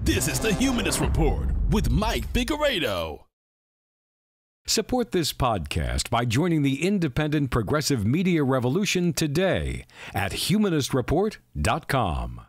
This is the Humanist Report with Mike Figueredo. Support this podcast by joining the independent progressive media revolution today at humanistreport.com.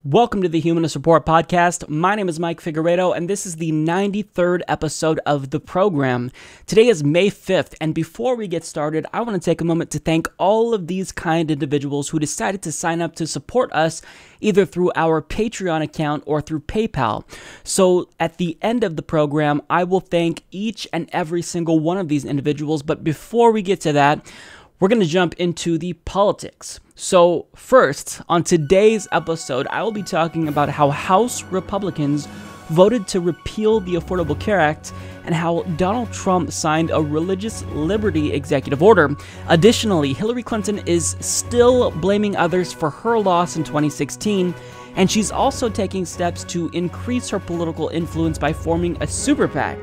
Welcome to the Humanist Report podcast. My name is Mike Figueredo, and this is the 93rd episode of the program. Today is May 5th, and before we get started, I want to take a moment to thank all of these kind individuals who decided to sign up to support us either through our Patreon account or through PayPal. So at the end of the program, I will thank each and every single one of these individuals, but before we get to that, we're going to jump into the politics. So first, on today's episode, I will be talking about how House Republicans voted to repeal the Affordable Care Act and how Donald Trump signed a religious liberty executive order. Additionally, Hillary Clinton is still blaming others for her loss in 2016, and she's also taking steps to increase her political influence by forming a super PAC.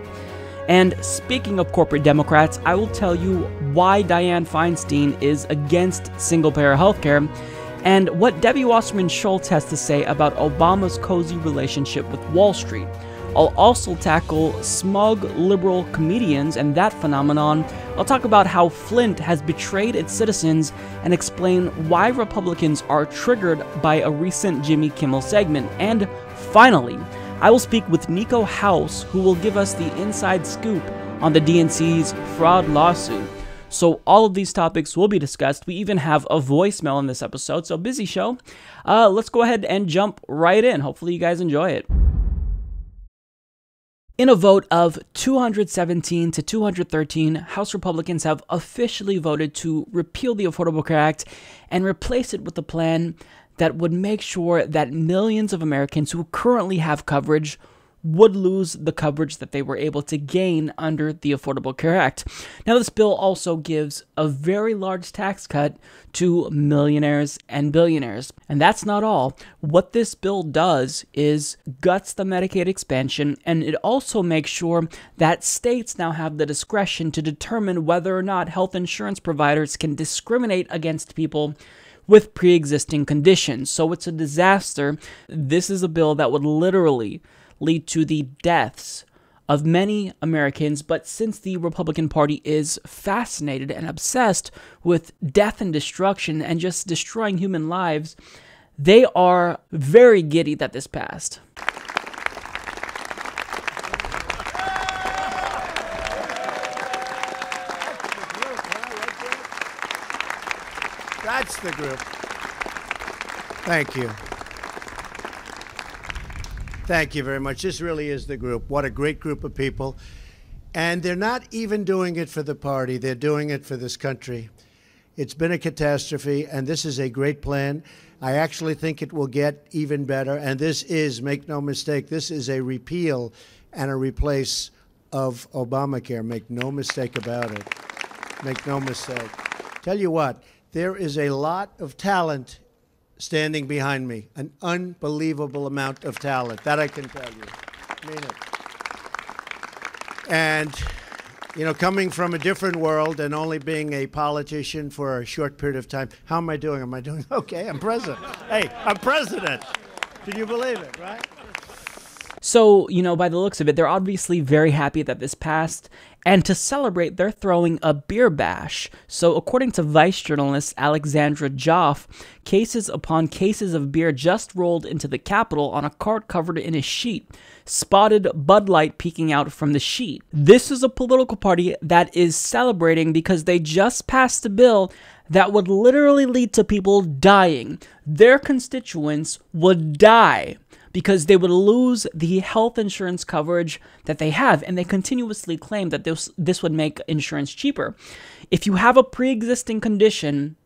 And speaking of corporate Democrats, I will tell you why Dianne Feinstein is against single-payer healthcare and what Debbie Wasserman Schultz has to say about Obama's cozy relationship with Wall Street. I'll also tackle smug liberal comedians and that phenomenon. I'll talk about how Flint has betrayed its citizens and explain why Republicans are triggered by a recent Jimmy Kimmel segment. And finally, I will speak with Nico House, who will give us the inside scoop on the DNC's fraud lawsuit. So all of these topics will be discussed. We even have a voicemail in this episode, so busy show. Let's go ahead and jump right in. Hopefully you guys enjoy it. In a vote of 217 to 213, House Republicans have officially voted to repeal the Affordable Care Act and replace it with a plan that would make sure that millions of Americans who currently have coverage would lose the coverage that they were able to gain under the Affordable Care Act. Now, this bill also gives a very large tax cut to millionaires and billionaires. And that's not all. What this bill does is guts the Medicaid expansion, and it also makes sure that states now have the discretion to determine whether or not health insurance providers can discriminate against people with pre-existing conditions. So it's a disaster. This is a bill that would literally lead to the deaths of many Americans, but since the Republican Party is fascinated and obsessed with death and destruction and just destroying human lives, they are very giddy that this passed. That's the group. Thank you. Thank you very much. This really is the group. What a great group of people. And they're not even doing it for the party. They're doing it for this country. It's been a catastrophe, and this is a great plan. I actually think it will get even better. And this is, make no mistake, this is a repeal and a replace of Obamacare. Make no mistake about it. Make no mistake. Tell you what. There is a lot of talent standing behind me, an unbelievable amount of talent. That I can tell you. I mean it. And, you know, coming from a different world and only being a politician for a short period of time, how am I doing? Am I doing okay? I'm president. Hey, I'm president. Can you believe it, right? So, you know, by the looks of it, they're obviously very happy that this passed, and to celebrate, they're throwing a beer bash. So, according to Vice journalist Alexandra Joff, cases upon cases of beer just rolled into the Capitol on a cart covered in a sheet, spotted Bud Light peeking out from the sheet. This is a political party that is celebrating because they just passed a bill that would literally lead to people dying. Their constituents would die because they would lose the health insurance coverage that they have, and they continuously claim that this would make insurance cheaper. If you have a pre-existing condition,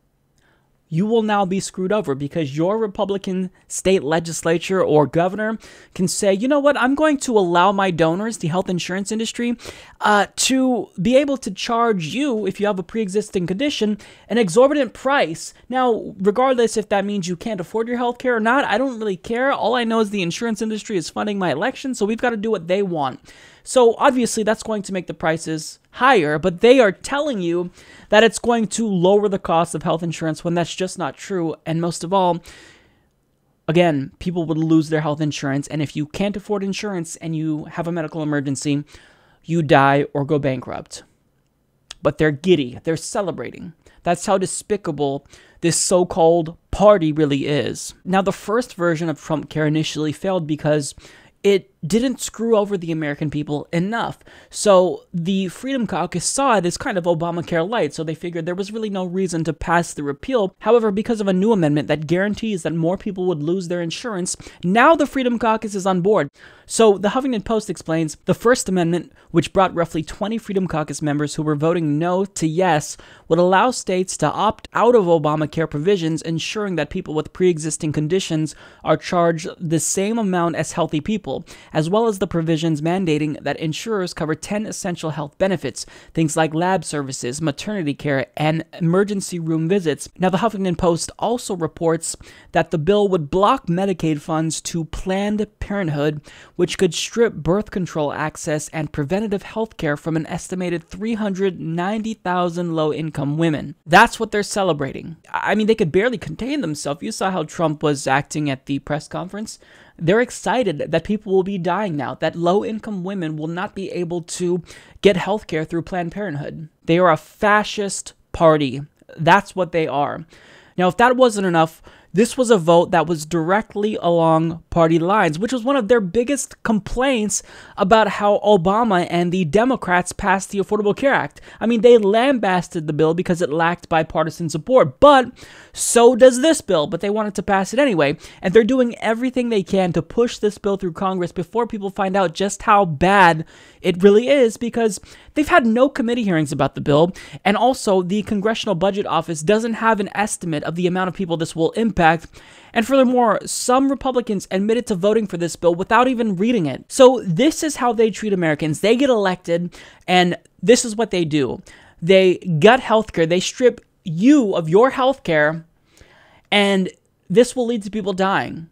you will now be screwed over because your Republican state legislature or governor can say, you know what, I'm going to allow my donors, the health insurance industry, to be able to charge you, if you have a pre-existing condition, an exorbitant price. Now, regardless if that means you can't afford your health care or not, I don't really care. All I know is the insurance industry is funding my election, so we've got to do what they want. So obviously that's going to make the prices higher, but they are telling you that it's going to lower the cost of health insurance when that's just not true. And most of all, Again, people would lose their health insurance, and if you can't afford insurance and you have a medical emergency, you die or go bankrupt. But they're giddy. They're celebrating. That's how despicable this so-called party really is. Now, the first version of Trump Care initially failed because it didn't screw over the American people enough. So the Freedom Caucus saw it as kind of Obamacare light, so they figured there was really no reason to pass the repeal. However, because of a new amendment that guarantees that more people would lose their insurance, now the Freedom Caucus is on board. So the Huffington Post explains the First Amendment, which brought roughly 20 Freedom Caucus members who were voting no to yes, would allow states to opt out of Obamacare provisions, ensuring that people with pre-existing conditions are charged the same amount as healthy people, as well as the provisions mandating that insurers cover 10 essential health benefits, things like lab services, maternity care, and emergency room visits. Now, the Huffington Post also reports that the bill would block Medicaid funds to Planned Parenthood, which could strip birth control access and preventative health care from an estimated 390,000 low-income women. That's what they're celebrating. I mean, they could barely contain themselves. You saw how Trump was acting at the press conference. They're excited that people will be dying now, that low-income women will not be able to get health care through Planned Parenthood. They are a fascist party. That's what they are. Now, if that wasn't enough, this was a vote that was directly along party lines, which was one of their biggest complaints about how Obama and the Democrats passed the Affordable Care Act. I mean, they lambasted the bill because it lacked bipartisan support, but so does this bill, but they wanted to pass it anyway, and they're doing everything they can to push this bill through Congress before people find out just how bad it really is, because they've had no committee hearings about the bill, and also the Congressional Budget Office doesn't have an estimate of the amount of people this will impact. And furthermore, some Republicans admitted to voting for this bill without even reading it. So this is how they treat Americans. They get elected, and this is what they do. They gut healthcare. They strip you of your healthcare, and this will lead to people dying.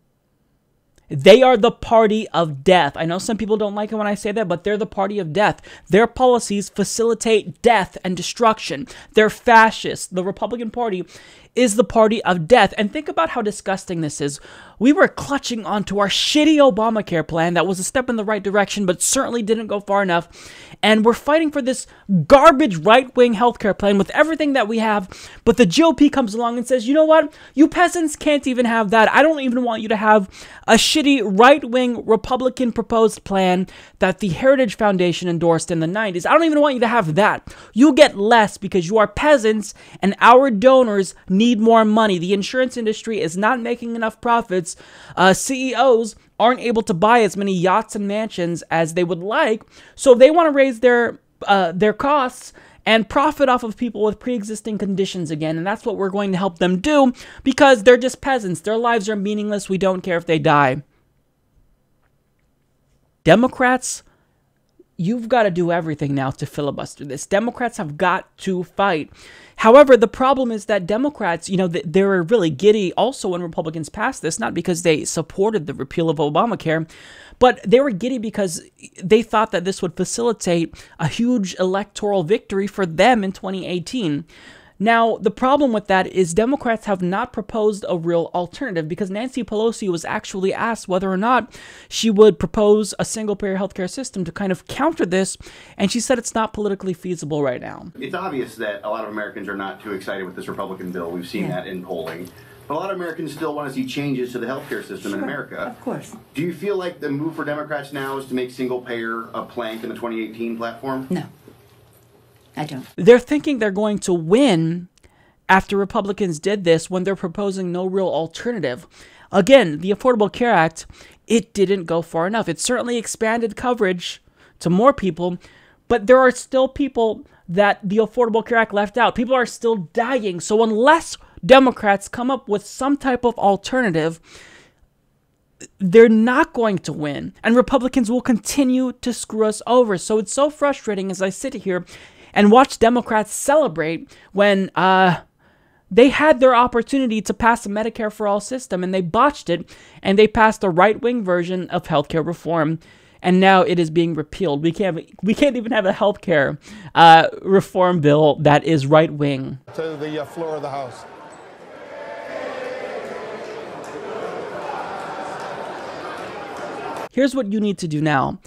They are the party of death. I know some people don't like it when I say that, but they're the party of death. Their policies facilitate death and destruction. They're fascist. The Republican Party is the party of death. And think about how disgusting this is. We were clutching onto our shitty Obamacare plan that was a step in the right direction, but certainly didn't go far enough. And we're fighting for this garbage right-wing healthcare plan with everything that we have. But the GOP comes along and says, you know what? You peasants can't even have that. I don't even want you to have a shitty right-wing Republican proposed plan that the Heritage Foundation endorsed in the 90s. I don't even want you to have that. You get less because you are peasants and our donors need more money. The insurance industry is not making enough profits. CEOs aren't able to buy as many yachts and mansions as they would like, so they want to raise their costs and profit off of people with pre-existing conditions again, and that's what we're going to help them do because they're just peasants. Their lives are meaningless. We don't care if they die. Democrats, you've got to do everything now to filibuster this. Democrats have got to fight. However, the problem is that Democrats, they were really giddy also when Republicans passed this, not because they supported the repeal of Obamacare, but they were giddy because they thought that this would facilitate a huge electoral victory for them in 2018. Now, the problem with that is Democrats have not proposed a real alternative because Nancy Pelosi was actually asked whether or not she would propose a single-payer healthcare system to kind of counter this, and she said it's not politically feasible right now. It's obvious that a lot of Americans are not too excited with this Republican bill. We've seen that in polling. But a lot of Americans still want to see changes to the healthcare system in America. Of course. Do you feel like the move for Democrats now is to make single-payer a plank in the 2018 platform? No. I don't. They're thinking they're going to win after Republicans did this when they're proposing no real alternative. Again, the Affordable Care Act, it didn't go far enough. It certainly expanded coverage to more people, but there are still people that the Affordable Care Act left out. People are still dying. So unless Democrats come up with some type of alternative, they're not going to win. And Republicans will continue to screw us over. So it's so frustrating as I sit here and watch Democrats celebrate when they had their opportunity to pass a Medicare for All system, and they botched it, and they passed a right-wing version of healthcare reform, and now it is being repealed. We can't even have a healthcare reform bill that is right-wing. To the floor of the House. here's what you need to do now.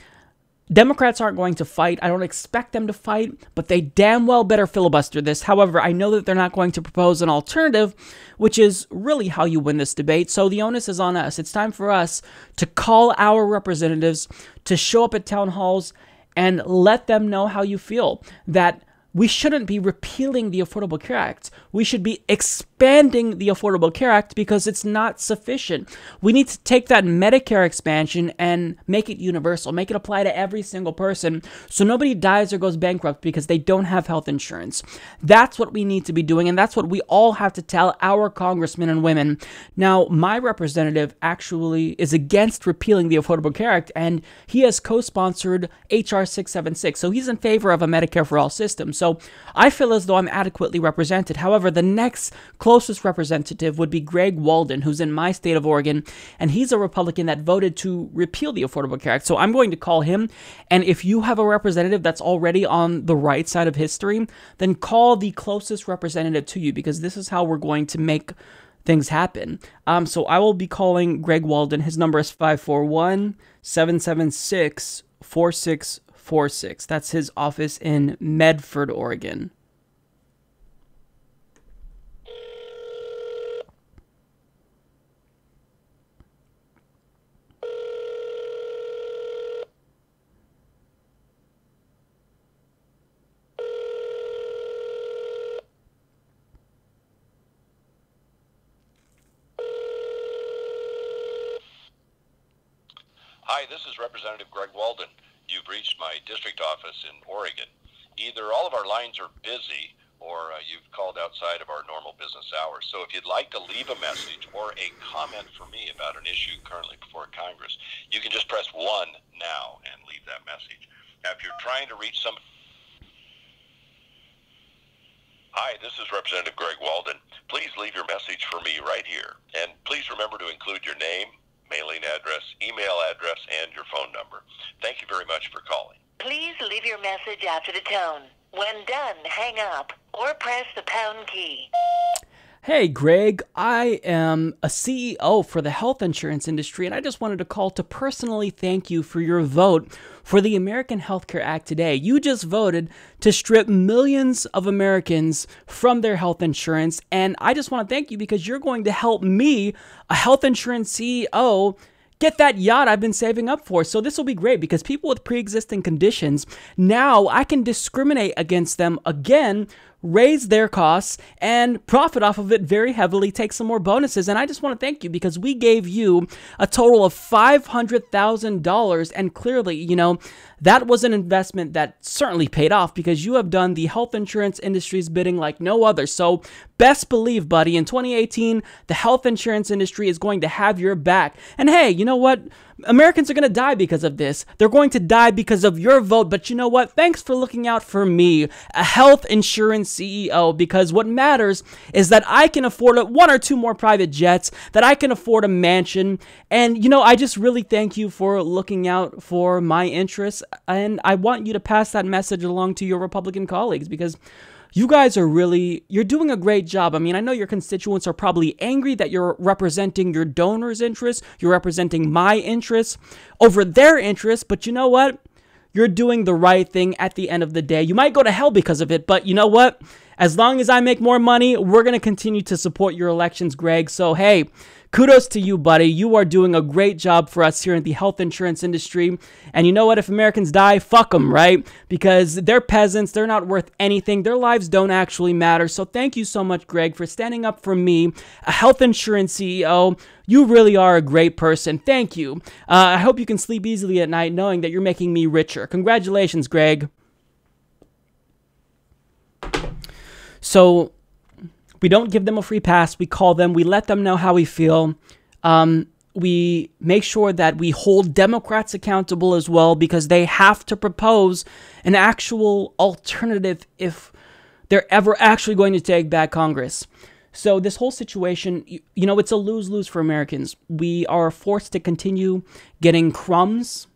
Democrats aren't going to fight. I don't expect them to fight, but they damn well better filibuster this. However, I know that they're not going to propose an alternative, which is really how you win this debate. So the onus is on us. It's time for us to call our representatives, to show up at town halls and let them know how you feel, that we shouldn't be repealing the Affordable Care Act. We should be expanding the Affordable Care Act because it's not sufficient. We need to take that Medicare expansion and make it universal, make it apply to every single person so nobody dies or goes bankrupt because they don't have health insurance. That's what we need to be doing, and that's what we all have to tell our congressmen and women. Now, my representative actually is against repealing the Affordable Care Act, and he has co-sponsored HR 676, so he's in favor of a Medicare for all system. So I feel as though I'm adequately represented. However, the next closest representative would be Greg Walden, who's in my state of Oregon, and he's a Republican that voted to repeal the Affordable Care Act. So I'm going to call him, and if you have a representative that's already on the right side of history, then call the closest representative to you, because this is how we're going to make things happen. So I will be calling Greg Walden. His number is 541-776-4646. That's his office in Medford, Oregon. Hi, this is Representative Greg Walden. You've reached my district office in Oregon. Either all of our lines are busy or you've called outside of our normal business hours. So if you'd like to leave a message or a comment for me about an issue currently before Congress, you can just press 1 now and leave that message. Now, if you're trying to reach some... Hi, this is Representative Greg Walden. Please leave your message for me right here. And please remember to include your name, mailing address, email address, and your phone number. Thank you very much for calling. Please leave your message after the tone. When done, hang up or press the pound key. Hey, Greg, I am a CEO for the health insurance industry, and I just wanted to call to personally thank you for your vote for the American Health Care Act today. You just voted to strip millions of Americans from their health insurance, and I just want to thank you because you're going to help me, a health insurance CEO, get that yacht I've been saving up for. So this will be great because people with pre-existing conditions, now I can discriminate against them again, raise their costs, and profit off of it very heavily, take some more bonuses. And I just want to thank you because we gave you a total of $500,000. And clearly, you know, that was an investment that certainly paid off because you have done the health insurance industry's bidding like no other. So best believe, buddy, in 2018, the health insurance industry is going to have your back. And hey, you know what? Americans are going to die because of this. They're going to die because of your vote. But you know what? Thanks for looking out for me, a health insurance CEO, because what matters is that I can afford 1 or 2 more private jets, that I can afford a mansion. And, you know, I just really thank you for looking out for my interests. And I want you to pass that message along to your Republican colleagues because you guys are you're doing a great job. I mean, I know your constituents are probably angry that you're representing your donors' interests. You're representing my interests over their interests. But you know what? You're doing the right thing at the end of the day. You might go to hell because of it, but you know what? As long as I make more money, we're going to continue to support your elections, Greg. So, hey, kudos to you, buddy. You are doing a great job for us here in the health insurance industry. And you know what? If Americans die, fuck them, right? Because they're peasants. They're not worth anything. Their lives don't actually matter. So thank you so much, Greg, for standing up for me, a health insurance CEO. You really are a great person. Thank you. I hope you can sleep easily at night knowing that you're making me richer. Congratulations, Greg. So we don't give them a free pass. We call them. We let them know how we feel. We make sure that we hold Democrats accountable as well because they have to propose an actual alternative if they're ever actually going to take back Congress. So this whole situation, you know, it's a lose-lose for Americans. We are forced to continue getting crumbs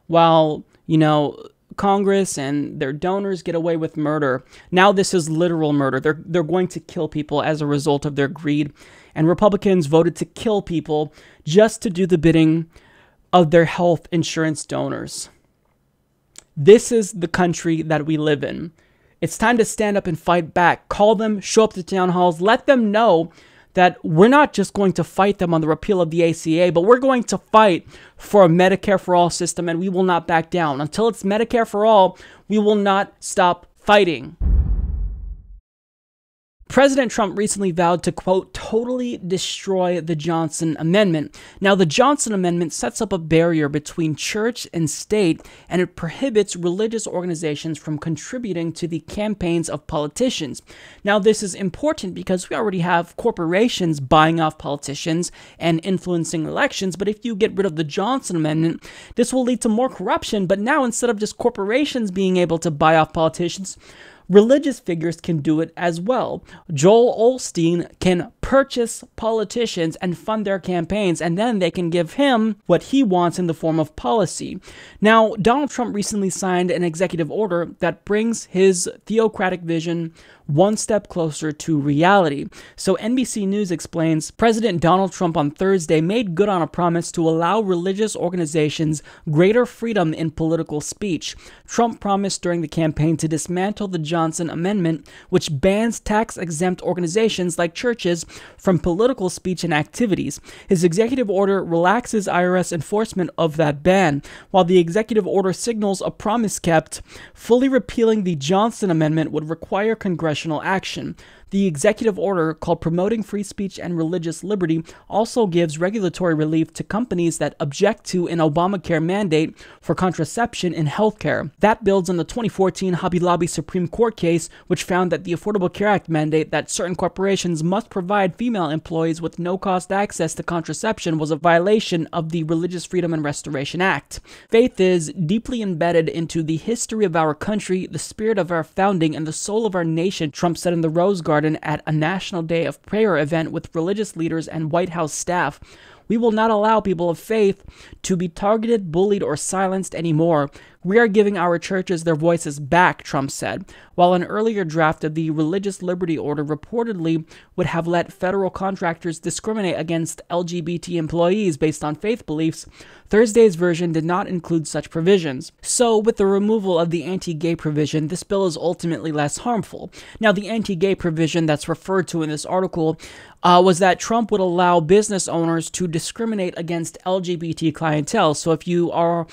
while, you know, Congress and their donors get away with murder. Now this is literal murder. They're going to kill people as a result of their greed. And Republicans voted to kill people just to do the bidding of their health insurance donors. This is the country that we live in. It's time to stand up and fight back. Call them, show up to town halls, let them know that we're not just going to fight them on the repeal of the ACA, but we're going to fight for a Medicare for All system, and we will not back down. Until it's Medicare for all, we will not stop fighting. President Trump recently vowed to, quote, totally destroy the Johnson Amendment. Now, the Johnson Amendment sets up a barrier between church and state, and it prohibits religious organizations from contributing to the campaigns of politicians. Now, this is important because we already have corporations buying off politicians and influencing elections, but if you get rid of the Johnson Amendment, this will lead to more corruption. But now, instead of just corporations being able to buy off politicians, religious figures can do it as well. Joel Osteen can purchase politicians and fund their campaigns, and then they can give him what he wants in the form of policy. Now, Donald Trump recently signed an executive order that brings his theocratic vision one step closer to reality. So NBC News explains, President Donald Trump on Thursday made good on a promise to allow religious organizations greater freedom in political speech. Trump promised during the campaign to dismantle the Johnson Amendment, which bans tax-exempt organizations like churches from political speech and activities. His executive order relaxes IRS enforcement of that ban. While the executive order signals a promise kept, fully repealing the Johnson Amendment would require congressional action. The executive order, called Promoting Free Speech and Religious Liberty, also gives regulatory relief to companies that object to an Obamacare mandate for contraception in healthcare. That builds on the 2014 Hobby Lobby Supreme Court case, which found that the Affordable Care Act mandate that certain corporations must provide female employees with no-cost access to contraception was a violation of the Religious Freedom and Restoration Act. Faith is deeply embedded into the history of our country, the spirit of our founding, and the soul of our nation, Trump said in the Rose Garden at a National Day of Prayer event with religious leaders and White House staff. We will not allow people of faith to be targeted, bullied, or silenced anymore. We are giving our churches their voices back, Trump said, while an earlier draft of the Religious Liberty Order reportedly would have let federal contractors discriminate against LGBT employees based on faith beliefs. Thursday's version did not include such provisions. So, with the removal of the anti-gay provision, this bill is ultimately less harmful. Now, the anti-gay provision that's referred to in this article was that Trump would allow business owners to discriminate against LGBT clientele. So if you are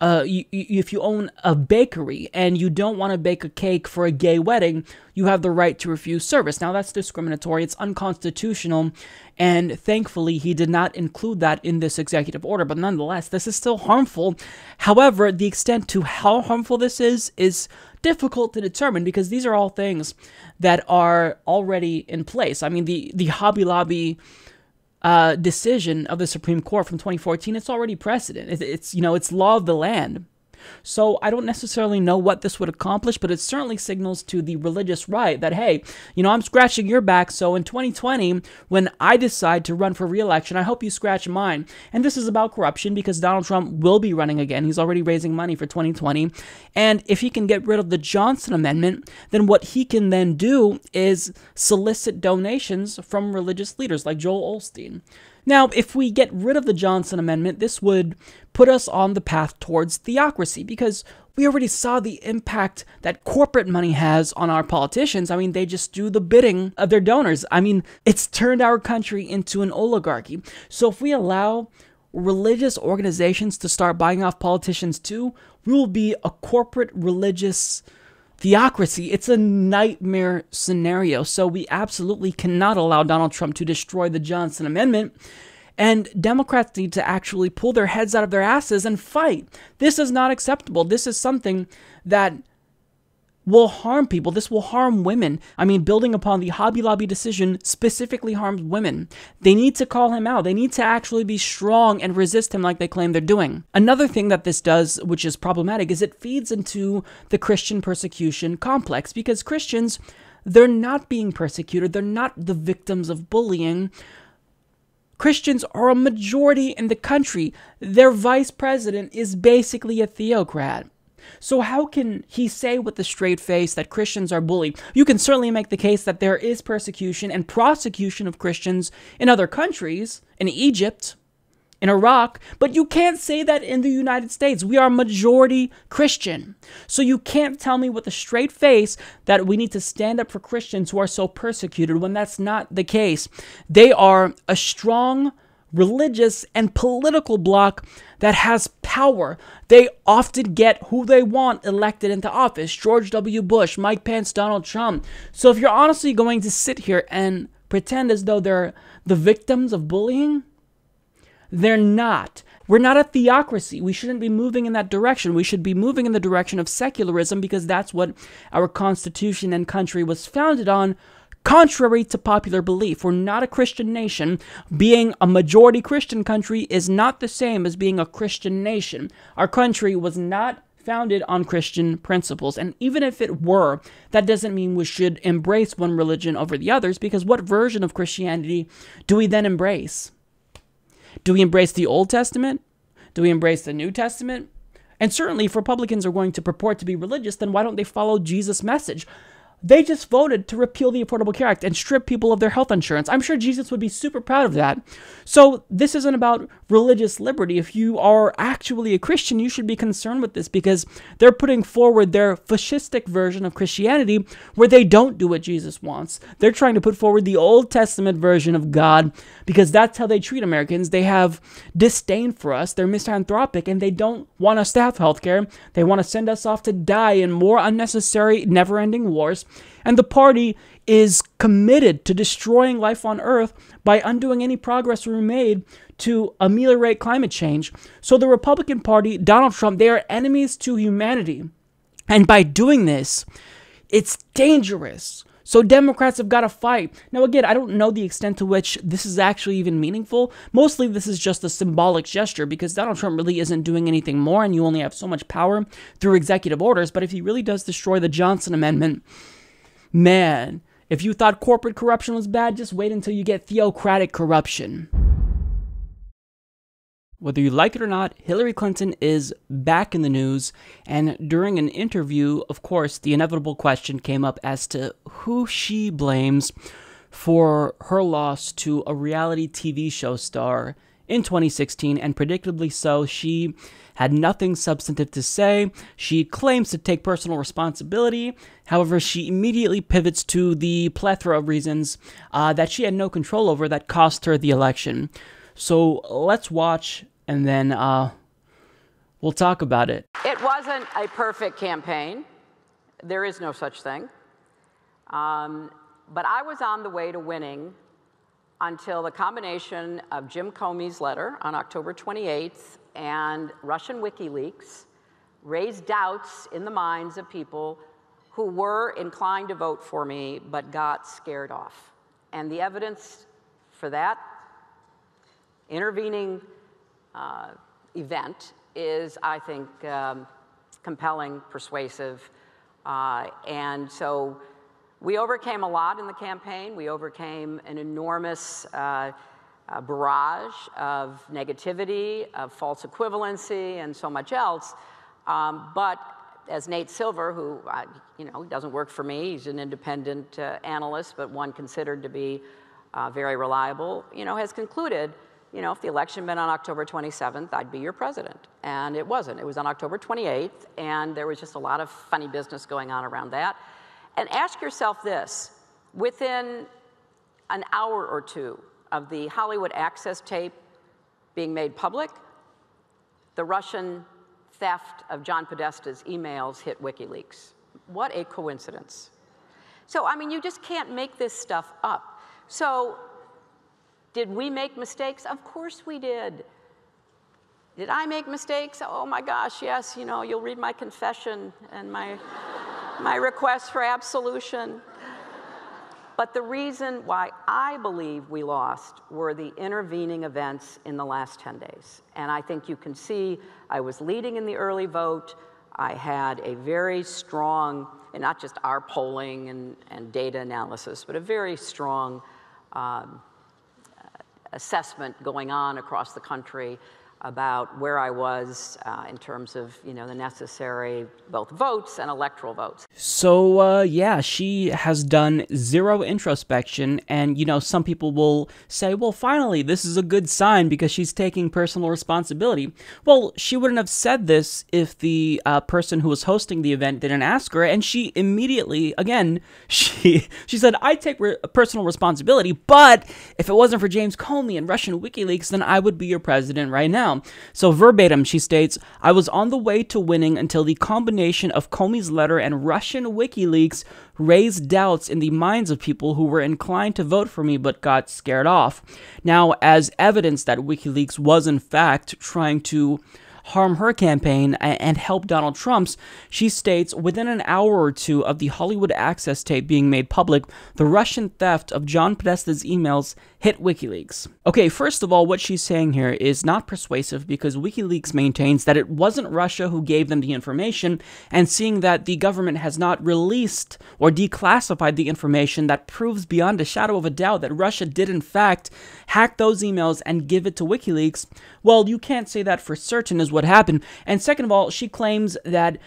if you own a bakery and you don't want to bake a cake for a gay wedding, you have the right to refuse service. Now, that's discriminatory. It's unconstitutional. And thankfully, he did not include that in this executive order. But nonetheless, this is still harmful. However, the extent to how harmful this is difficult to determine because these are all things that are already in place. I mean, the Hobby Lobby decision of the Supreme Court from 2014, it's already precedent. It's law of the land. So I don't necessarily know what this would accomplish, but it certainly signals to the religious right that, hey, I'm scratching your back, so in 2020, when I decide to run for re-election, I hope you scratch mine. And this is about corruption because Donald Trump will be running again. He's already raising money for 2020. And if he can get rid of the Johnson Amendment, then what he can then do is solicit donations from religious leaders like Joel Osteen. Now, if we get rid of the Johnson Amendment, this would put us on the path towards theocracy because we already saw the impact that corporate money has on our politicians. I mean, they just do the bidding of their donors. I mean, it's turned our country into an oligarchy. So if we allow religious organizations to start buying off politicians too, we will be a corporate religious theocracy. It's a nightmare scenario. So we absolutely cannot allow Donald Trump to destroy the Johnson Amendment. And Democrats need to actually pull their heads out of their asses and fight. This is not acceptable. This is something that will harm people. This will harm women. I mean, building upon the Hobby Lobby decision specifically harms women. They need to call him out. They need to actually be strong and resist him like they claim they're doing. Another thing that this does, which is problematic, is it feeds into the Christian persecution complex because Christians, they're not being persecuted. They're not the victims of bullying. Christians are a majority in the country. Their vice president is basically a theocrat. So how can he say with a straight face that Christians are bullied? You can certainly make the case that there is persecution and prosecution of Christians in other countries, in Egypt, in Iraq, but you can't say that in the United States. We are majority Christian. So you can't tell me with a straight face that we need to stand up for Christians who are so persecuted when that's not the case. They are a strong religious and political bloc that has power. They often get who they want elected into office. George W. Bush, Mike Pence, Donald Trump. So if you're honestly going to sit here and pretend as though they're the victims of bullying, they're not. We're not a theocracy. We shouldn't be moving in that direction. We should be moving in the direction of secularism because that's what our Constitution and country was founded on, contrary to popular belief. We're not a Christian nation. Being a majority Christian country is not the same as being a Christian nation. Our country was not founded on Christian principles. And even if it were, that doesn't mean we should embrace one religion over the others, because what version of Christianity do we then embrace? Do we embrace the Old Testament? Do we embrace the New Testament? And certainly if Republicans are going to purport to be religious, then why don't they follow Jesus' message? They just voted to repeal the Affordable Care Act and strip people of their health insurance. I'm sure Jesus would be super proud of that. So this isn't about religious liberty. If you are actually a Christian, you should be concerned with this because they're putting forward their fascistic version of Christianity where they don't do what Jesus wants. They're trying to put forward the Old Testament version of God because that's how they treat Americans. They have disdain for us. They're misanthropic and they don't want us to have health care. They want to send us off to die in more unnecessary, never-ending wars. And the party is committed to destroying life on Earth by undoing any progress we made to ameliorate climate change. So the Republican Party, Donald Trump, they are enemies to humanity. And by doing this, it's dangerous. So Democrats have got to fight. Now, again, I don't know the extent to which this is actually even meaningful. Mostly this is just a symbolic gesture because Donald Trump really isn't doing anything more and you only have so much power through executive orders. But if he really does destroy the Johnson Amendment, man, if you thought corporate corruption was bad, just wait until you get theocratic corruption. Whether you like it or not, Hillary Clinton is back in the news, and during an interview, of course, the inevitable question came up as to who she blames for her loss to a reality TV show star in 2016, and predictably so, she had nothing substantive to say. She claims to take personal responsibility. However, she immediately pivots to the plethora of reasons that she had no control over that cost her the election. So let's watch, and then we'll talk about it. It wasn't a perfect campaign. There is no such thing. But I was on the way to winning until the combination of Jim Comey's letter on October 28th and Russian WikiLeaks raised doubts in the minds of people who were inclined to vote for me but got scared off. And the evidence for that intervening event is, I think, compelling, persuasive, and so we overcame a lot in the campaign. We overcame an enormous barrage of negativity, of false equivalency, and so much else. But as Nate Silver, who doesn't work for me, he's an independent analyst, but one considered to be very reliable, has concluded, if the election had been on October 27th, I'd be your president. And it wasn't. It was on October 28th, and there was just a lot of funny business going on around that. And ask yourself this, within an hour or two of the Hollywood Access tape being made public, the Russian theft of John Podesta's emails hit WikiLeaks. What a coincidence. So, you just can't make this stuff up. So, did we make mistakes? Of course we did. Did I make mistakes? Oh my gosh, yes, you'll read my confession and my request for absolution. But the reason why I believe we lost were the intervening events in the last 10 days. And I think you can see I was leading in the early vote. I had a very strong, and not just our polling and data analysis, but a very strong assessment going on across the country. about where I was in terms of, the necessary both votes and electoral votes. So, yeah, she has done zero introspection, and, some people will say, well, finally, this is a good sign because she's taking personal responsibility. Well, she wouldn't have said this if the person who was hosting the event didn't ask her, and she immediately, again, she said, I take personal responsibility, but if it wasn't for James Comey and Russian WikiLeaks, then I would be your president right now. So verbatim, she states, I was on the way to winning until the combination of Comey's letter and Russian WikiLeaks raised doubts in the minds of people who were inclined to vote for me but got scared off. Now, as evidence that WikiLeaks was in fact trying to harm her campaign and help Donald Trump's, she states, within an hour or two of the Hollywood Access tape being made public, the Russian theft of John Podesta's emails hit WikiLeaks. Okay, first of all, what she's saying here is not persuasive because WikiLeaks maintains that it wasn't Russia who gave them the information, and seeing that the government has not released or declassified the information, that proves beyond a shadow of a doubt that Russia did in fact hack those emails and give it to WikiLeaks. Well, you can't say that for certain is what happened. And second of all, she claims that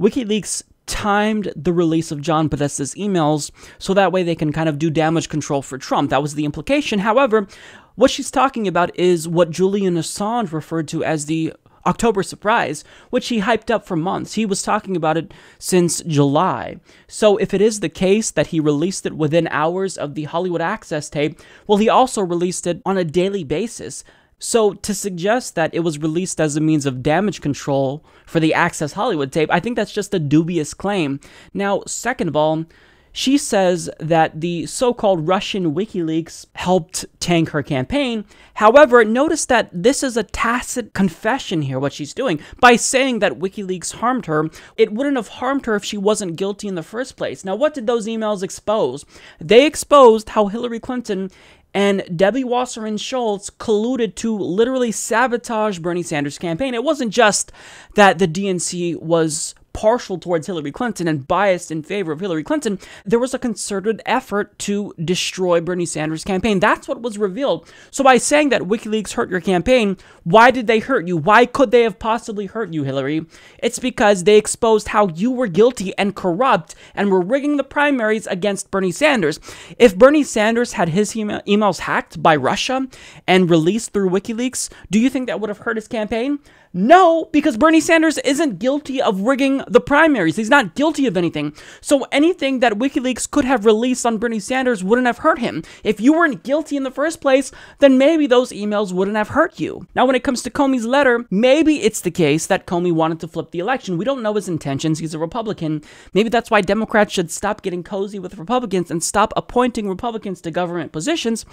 WikiLeaks timed the release of John Podesta's emails so that way they can kind of do damage control for Trump. That was the implication. However, what she's talking about is what Julian Assange referred to as the October surprise, which he hyped up for months. He was talking about it since July. So if it is the case that he released it within hours of the Hollywood Access tape, well, he also released it on a daily basis. So to suggest that it was released as a means of damage control for the Access Hollywood tape, I think that's just a dubious claim. Now, second of all, she says that the so-called Russian WikiLeaks helped tank her campaign. However, notice that this is a tacit confession here, what she's doing. By saying that WikiLeaks harmed her, it wouldn't have harmed her if she wasn't guilty in the first place. Now, what did those emails expose? They exposed how Hillary Clinton and Debbie Wasserman Schultz colluded to literally sabotage Bernie Sanders' campaign. It wasn't just that the DNC was partial towards Hillary Clinton and biased in favor of Hillary Clinton. There was a concerted effort to destroy Bernie Sanders' campaign. That's what was revealed. So by saying that WikiLeaks hurt your campaign, why did they hurt you? Why could they have possibly hurt you, Hillary? It's because they exposed how you were guilty and corrupt and were rigging the primaries against Bernie Sanders. If Bernie Sanders had his emails hacked by Russia and released through WikiLeaks, do you think that would have hurt his campaign? No, because Bernie Sanders isn't guilty of rigging the primaries. He's not guilty of anything. So anything that WikiLeaks could have released on Bernie Sanders wouldn't have hurt him. If you weren't guilty in the first place, then maybe those emails wouldn't have hurt you. Now, when it comes to Comey's letter, maybe it's the case that Comey wanted to flip the election. We don't know his intentions. He's a Republican. Maybe that's why Democrats should stop getting cozy with Republicans and stop appointing Republicans to government positions.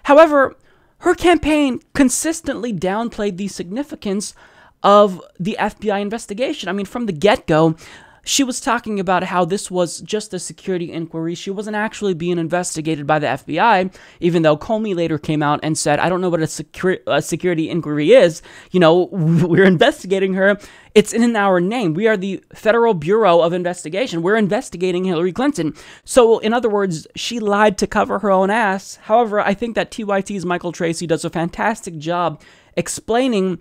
However, her campaign consistently downplayed the significance of the FBI investigation. I mean, from the get-go, she was talking about how this was just a security inquiry. She wasn't actually being investigated by the FBI, even though Comey later came out and said, I don't know what a security inquiry is. We're investigating her. It's in our name. We are the Federal Bureau of Investigation. We're investigating Hillary Clinton. So, in other words, she lied to cover her own ass. However, I think that TYT's Michael Tracy does a fantastic job explaining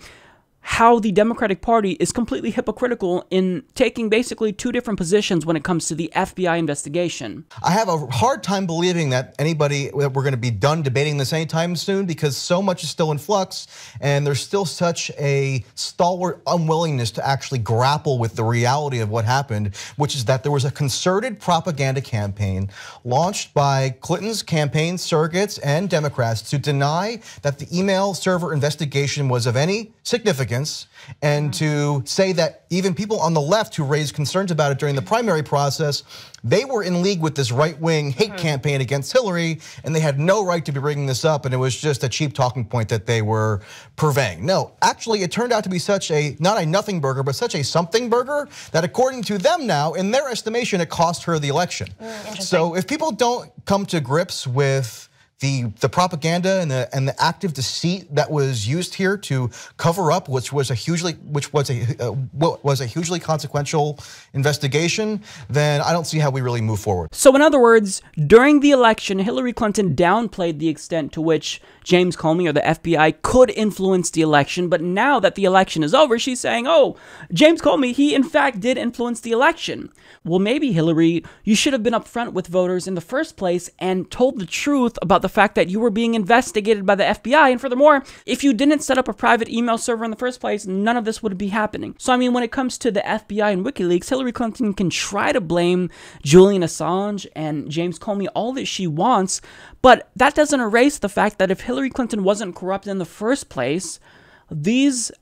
how the Democratic Party is completely hypocritical in taking basically two different positions when it comes to the FBI investigation. I have a hard time believing that we're going to be done debating this anytime soon, because so much is still in flux and there's still such a stalwart unwillingness to actually grapple with the reality of what happened, which is that there was a concerted propaganda campaign launched by Clinton's campaign surrogates and Democrats to deny that the email server investigation was of any significance, and to say that even people on the left who raised concerns about it during the primary process, they were in league with this right-wing hate campaign against Hillary, and they had no right to be bringing this up, and it was just a cheap talking point that they were purveying. No, actually, it turned out to be such a, not a nothing burger, but such a something burger that according to them now, in their estimation, it cost her the election. So if people don't come to grips with the propaganda and the active deceit that was used here to cover up, which was a hugely consequential investigation, then I don't see how we really move forward. So in other words, during the election, Hillary Clinton downplayed the extent to which James Comey or the FBI could influence the election, but now that the election is over, she's saying, oh, James Comey, he in fact did influence the election. Well, maybe, Hillary, you should have been upfront with voters in the first place and told the truth about the fact that you were being investigated by the FBI. And furthermore, if you didn't set up a private email server in the first place, none of this would be happening. So, I mean, when it comes to the FBI and WikiLeaks, Hillary Clinton can try to blame Julian Assange and James Comey all that she wants, but that doesn't erase the fact that if Hillary Clinton wasn't corrupt in the first place, these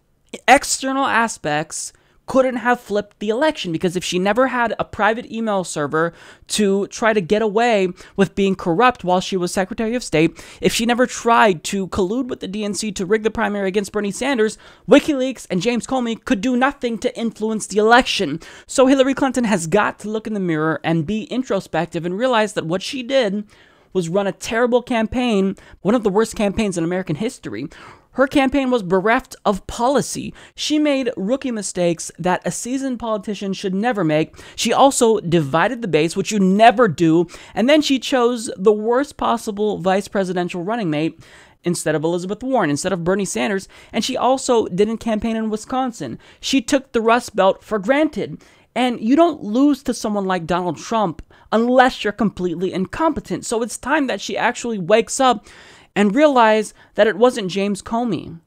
external aspects couldn't have flipped the election, because if she never had a private email server to try to get away with being corrupt while she was Secretary of State, if she never tried to collude with the DNC to rig the primary against Bernie Sanders, WikiLeaks and James Comey could do nothing to influence the election. So Hillary Clinton has got to look in the mirror and be introspective and realize that what she did was run a terrible campaign, one of the worst campaigns in American history. Her campaign was bereft of policy. She made rookie mistakes that a seasoned politician should never make. She also divided the base, which you never do. And then she chose the worst possible vice presidential running mate instead of Elizabeth Warren, instead of Bernie Sanders. And she also didn't campaign in Wisconsin. She took the Rust Belt for granted. And you don't lose to someone like Donald Trump unless you're completely incompetent. So it's time that she actually wakes up and realize that it wasn't James Comey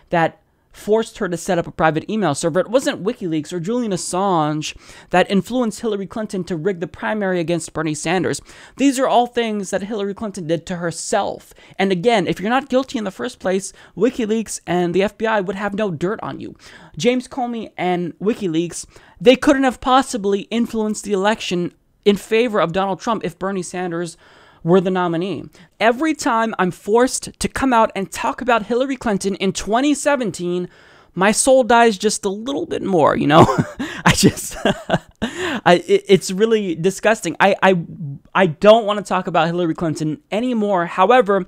that forced her to set up a private email server. It wasn't WikiLeaks or Julian Assange that influenced Hillary Clinton to rig the primary against Bernie Sanders. These are all things that Hillary Clinton did to herself. And again, if you're not guilty in the first place, WikiLeaks and the FBI would have no dirt on you. James Comey and WikiLeaks, they couldn't have possibly influenced the election in favor of Donald Trump if Bernie Sanders were the nominee. Every time I'm forced to come out and talk about Hillary Clinton in 2017, my soul dies just a little bit more, you know? It's really disgusting. I don't want to talk about Hillary Clinton anymore. However,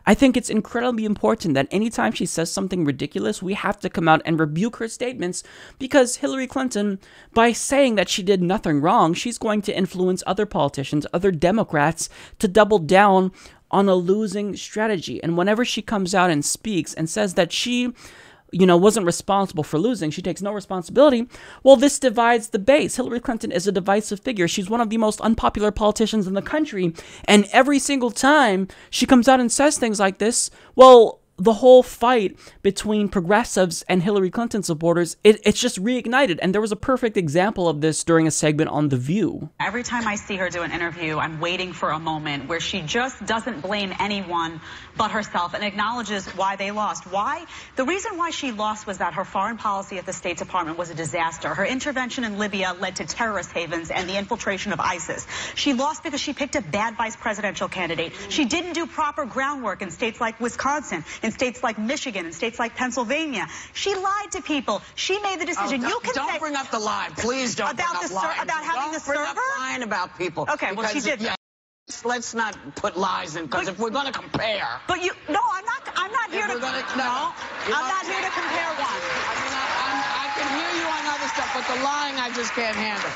I think it's incredibly important that anytime she says something ridiculous, we have to come out and rebuke her statements, because Hillary Clinton, by saying that she did nothing wrong, she's going to influence other politicians, other Democrats, to double down on a losing strategy. And whenever she comes out and speaks and says that she, wasn't responsible for losing, she takes no responsibility, well, this divides the base. Hillary Clinton is a divisive figure. She's one of the most unpopular politicians in the country, and every single time she comes out and says things like this, well, the whole fight between progressives and Hillary Clinton supporters, it's just reignited. And there was a perfect example of this during a segment on The View. Every time I see her do an interview, I'm waiting for a moment where she just doesn't blame anyone but herself and acknowledges why they lost. Why? The reason why she lost was that her foreign policy at the State Department was a disaster. Her intervention in Libya led to terrorist havens and the infiltration of ISIS. She lost because she picked a bad vice presidential candidate. She didn't do proper groundwork in states like Wisconsin, in states like Michigan, in states like Pennsylvania. She lied to people. She made the decision. Don't bring up the lie. Please don't bring up lying. About having the server? Don't bring up lying about people. Okay, well, she did. Yeah, let's not put lies in, because if we're going to compare. But I'm not here to. I'm not here to compare one. I can hear you on other stuff, but the lying I just can't handle.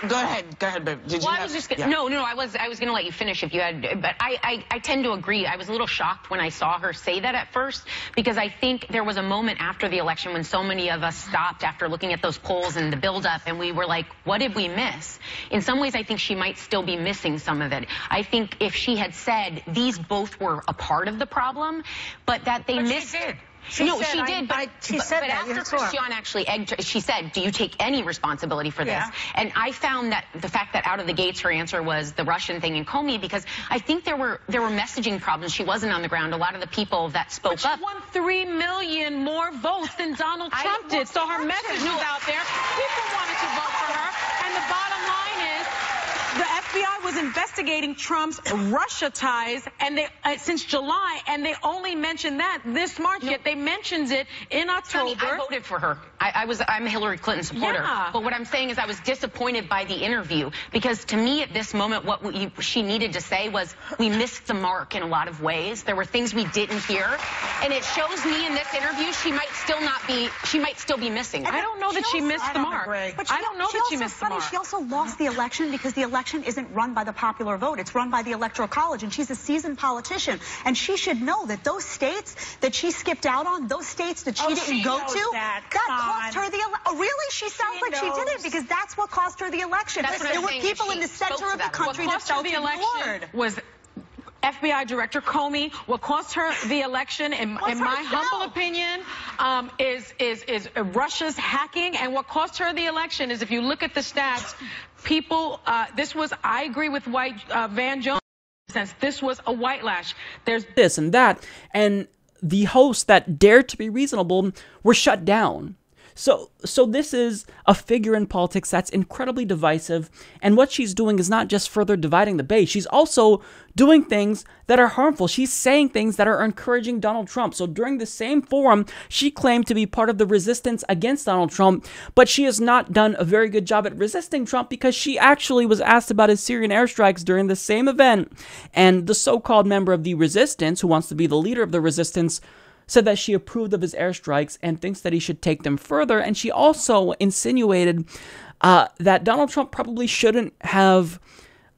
Go ahead, babe. I was just I was going to let you finish if you had, but I tend to agree. I was a little shocked when I saw her say that at first, because I think there was a moment after the election when so many of us stopped after looking at those polls and the buildup, and we were like, what did we miss? In some ways, I think she might still be missing some of it. I think if she had said these both were a part of the problem, but that they missed. She did. She did, but after Christiane actually egged her, she said, do you take any responsibility for this? Yeah. And I found that the fact that out of the gates her answer was the Russian thing and Comey, because I think there were messaging problems. She wasn't on the ground. A lot of the people that spoke up. She won 3 million more votes than Donald Trump did, so her message was out there. People wanted to vote for her, and the bottom line is the FBI was investigating investigating Trump's Russia ties, and they since July, and they only mentioned that this March. Yet they mentioned it in October. Sonny, I voted for her. I'm a Hillary Clinton supporter. Yeah. But what I'm saying is I was disappointed by the interview, because to me at this moment what she needed to say was, we missed the mark in a lot of ways. There were things we didn't hear, and it shows me in this interview she might still be missing. I don't know that she missed the mark. But I don't know that she missed the mark. She also lost the election because the election isn't run by the popular vote. It's run by the Electoral College, and she's a seasoned politician. And she should know that those states that she skipped out on, those states that she didn't go to, that cost her the election. Oh, really? She sounds like she did it, because that's what cost her the election. There were people in the center of the country that felt ignored. Was FBI Director Comey. What cost her the election, in my humble opinion, is Russia's hacking. And what cost her the election is, if you look at the stats, people, I agree with Van Jones, since this was a white lash. There's this and that, and the hosts that dared to be reasonable were shut down. So this is a figure in politics that's incredibly divisive, and what she's doing is not just further dividing the base, she's also doing things that are harmful. She's saying things that are encouraging Donald Trump. So during the same forum, she claimed to be part of the resistance against Donald Trump, but she has not done a very good job at resisting Trump, because she actually was asked about his Syrian airstrikes during the same event, and the so-called member of the resistance, who wants to be the leader of the resistance, said that she approved of his airstrikes and thinks that he should take them further. And she also insinuated that Donald Trump probably shouldn't have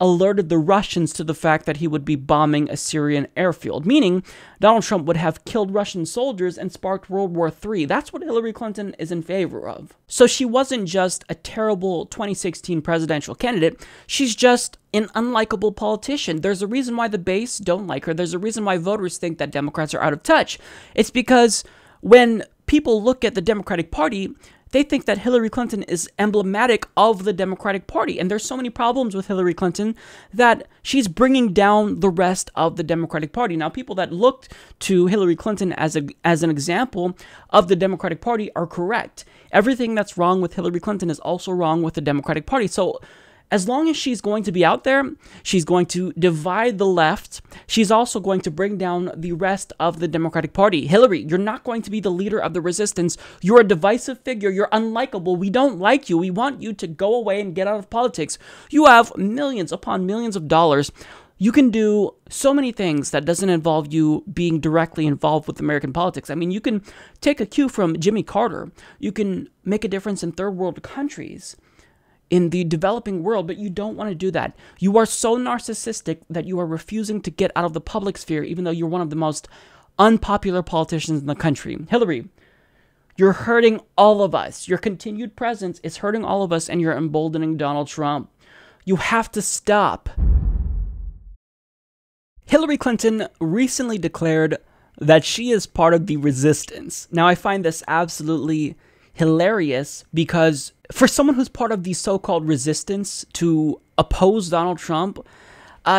alerted the Russians to the fact that he would be bombing a Syrian airfield, meaning Donald Trump would have killed Russian soldiers and sparked World War III. That's what Hillary Clinton is in favor of. So she wasn't just a terrible 2016 presidential candidate, she's just an unlikable politician. There's a reason why the base don't like her. There's a reason why voters think that Democrats are out of touch. It's because when people look at the Democratic Party, they think that Hillary Clinton is emblematic of the Democratic Party. And there's so many problems with Hillary Clinton that she's bringing down the rest of the Democratic Party. Now, people that looked to Hillary Clinton as an example of the Democratic Party are correct. Everything that's wrong with Hillary Clinton is also wrong with the Democratic Party. So as long as she's going to be out there, she's going to divide the left. She's also going to bring down the rest of the Democratic Party. Hillary, you're not going to be the leader of the resistance. You're a divisive figure. You're unlikable. We don't like you. We want you to go away and get out of politics. You have millions upon millions of dollars. You can do so many things that doesn't involve you being directly involved with American politics. I mean, you can take a cue from Jimmy Carter. You can make a difference in third world countries, in the developing world, but you don't want to do that. You are so narcissistic that you are refusing to get out of the public sphere, even though you're one of the most unpopular politicians in the country. Hillary, you're hurting all of us. Your continued presence is hurting all of us, and you're emboldening Donald Trump. You have to stop. Hillary Clinton recently declared that she is part of the resistance. Now, I find this absolutely hilarious, because for someone who's part of the so-called resistance to oppose Donald Trump,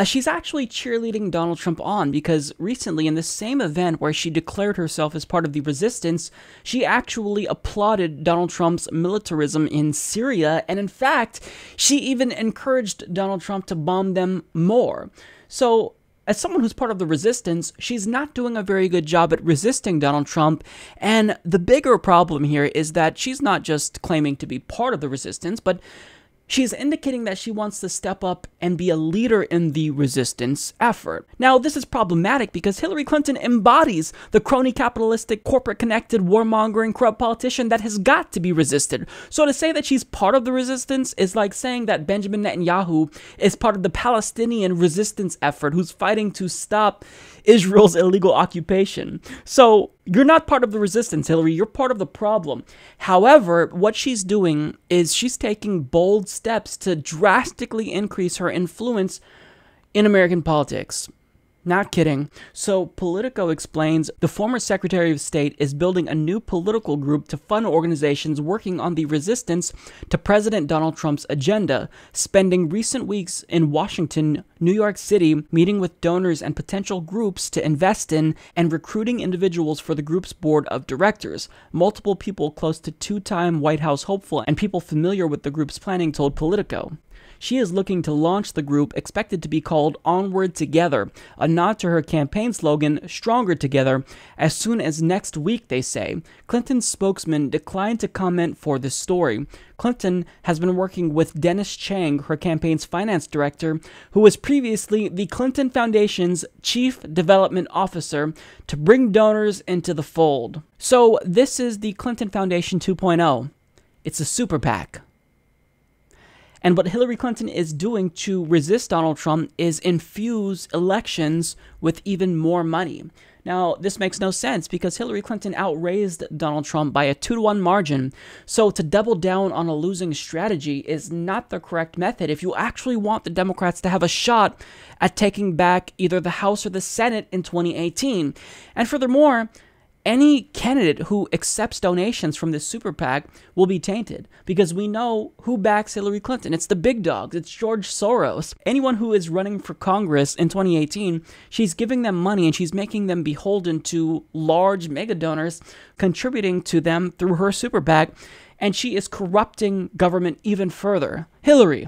she's actually cheerleading Donald Trump on, because recently in the same event where she declared herself as part of the resistance, she actually applauded Donald Trump's militarism in Syria, and in fact, she even encouraged Donald Trump to bomb them more. So as someone who's part of the resistance, she's not doing a very good job at resisting Donald Trump, and the bigger problem here is that she's not just claiming to be part of the resistance, but she's indicating that she wants to step up and be a leader in the resistance effort. Now, this is problematic because Hillary Clinton embodies the crony capitalistic, corporate-connected, warmongering, corrupt politician that has got to be resisted. So to say that she's part of the resistance is like saying that Benjamin Netanyahu is part of the Palestinian resistance effort who's fighting to stop Israel's illegal occupation. So you're not part of the resistance, Hillary. You're part of the problem. However, what she's doing is she's taking bold steps to drastically increase her influence in American politics. Not kidding. So Politico explains the former Secretary of State is building a new political group to fund organizations working on the resistance to President Donald Trump's agenda, spending recent weeks in Washington, New York City, meeting with donors and potential groups to invest in and recruiting individuals for the group's board of directors. Multiple people close to two-time White House hopeful and people familiar with the group's planning told Politico. She is looking to launch the group expected to be called Onward Together, a nod to her campaign slogan, Stronger Together, as soon as next week, they say. Clinton's spokesman declined to comment for this story. Clinton has been working with Dennis Chang, her campaign's finance director, who was previously the Clinton Foundation's chief development officer, to bring donors into the fold. So this is the Clinton Foundation 2.0. It's a super PAC. And what Hillary Clinton is doing to resist Donald Trump is infuse elections with even more money. Now, this makes no sense because Hillary Clinton outraised Donald Trump by a 2-to-1 margin. So to double down on a losing strategy is not the correct method if you actually want the Democrats to have a shot at taking back either the House or the Senate in 2018. And furthermore, any candidate who accepts donations from this super PAC will be tainted because we know who backs Hillary Clinton. It's the big dogs. It's George Soros. Anyone who is running for Congress in 2018, she's giving them money and she's making them beholden to large mega donors contributing to them through her super PAC, and she is corrupting government even further. Hillary,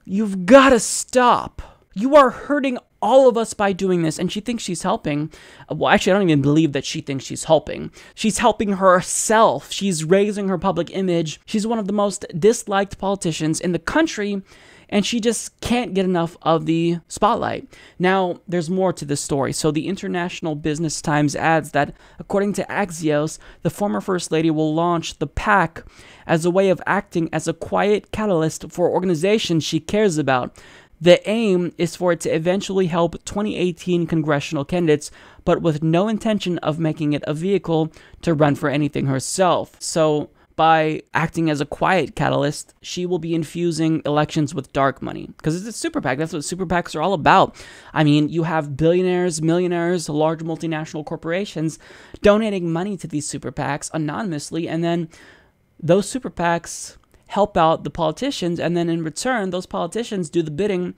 you've got to stop. You are hurting all of us by doing this, and she thinks she's helping. Well, actually, I don't even believe that she thinks she's helping. She's helping herself. She's raising her public image. She's one of the most disliked politicians in the country, and she just can't get enough of the spotlight. Now, there's more to this story. So the International Business Times adds that, according to Axios, the former First Lady will launch the PAC as a way of acting as a quiet catalyst for organizations she cares about. The aim is for it to eventually help 2018 congressional candidates, but with no intention of making it a vehicle to run for anything herself. So, by acting as a quiet catalyst, she will be infusing elections with dark money. Because it's a super PAC. That's what super PACs are all about. I mean, you have billionaires, millionaires, large multinational corporations donating money to these super PACs anonymously, and then those super PACs help out the politicians, and then in return, those politicians do the bidding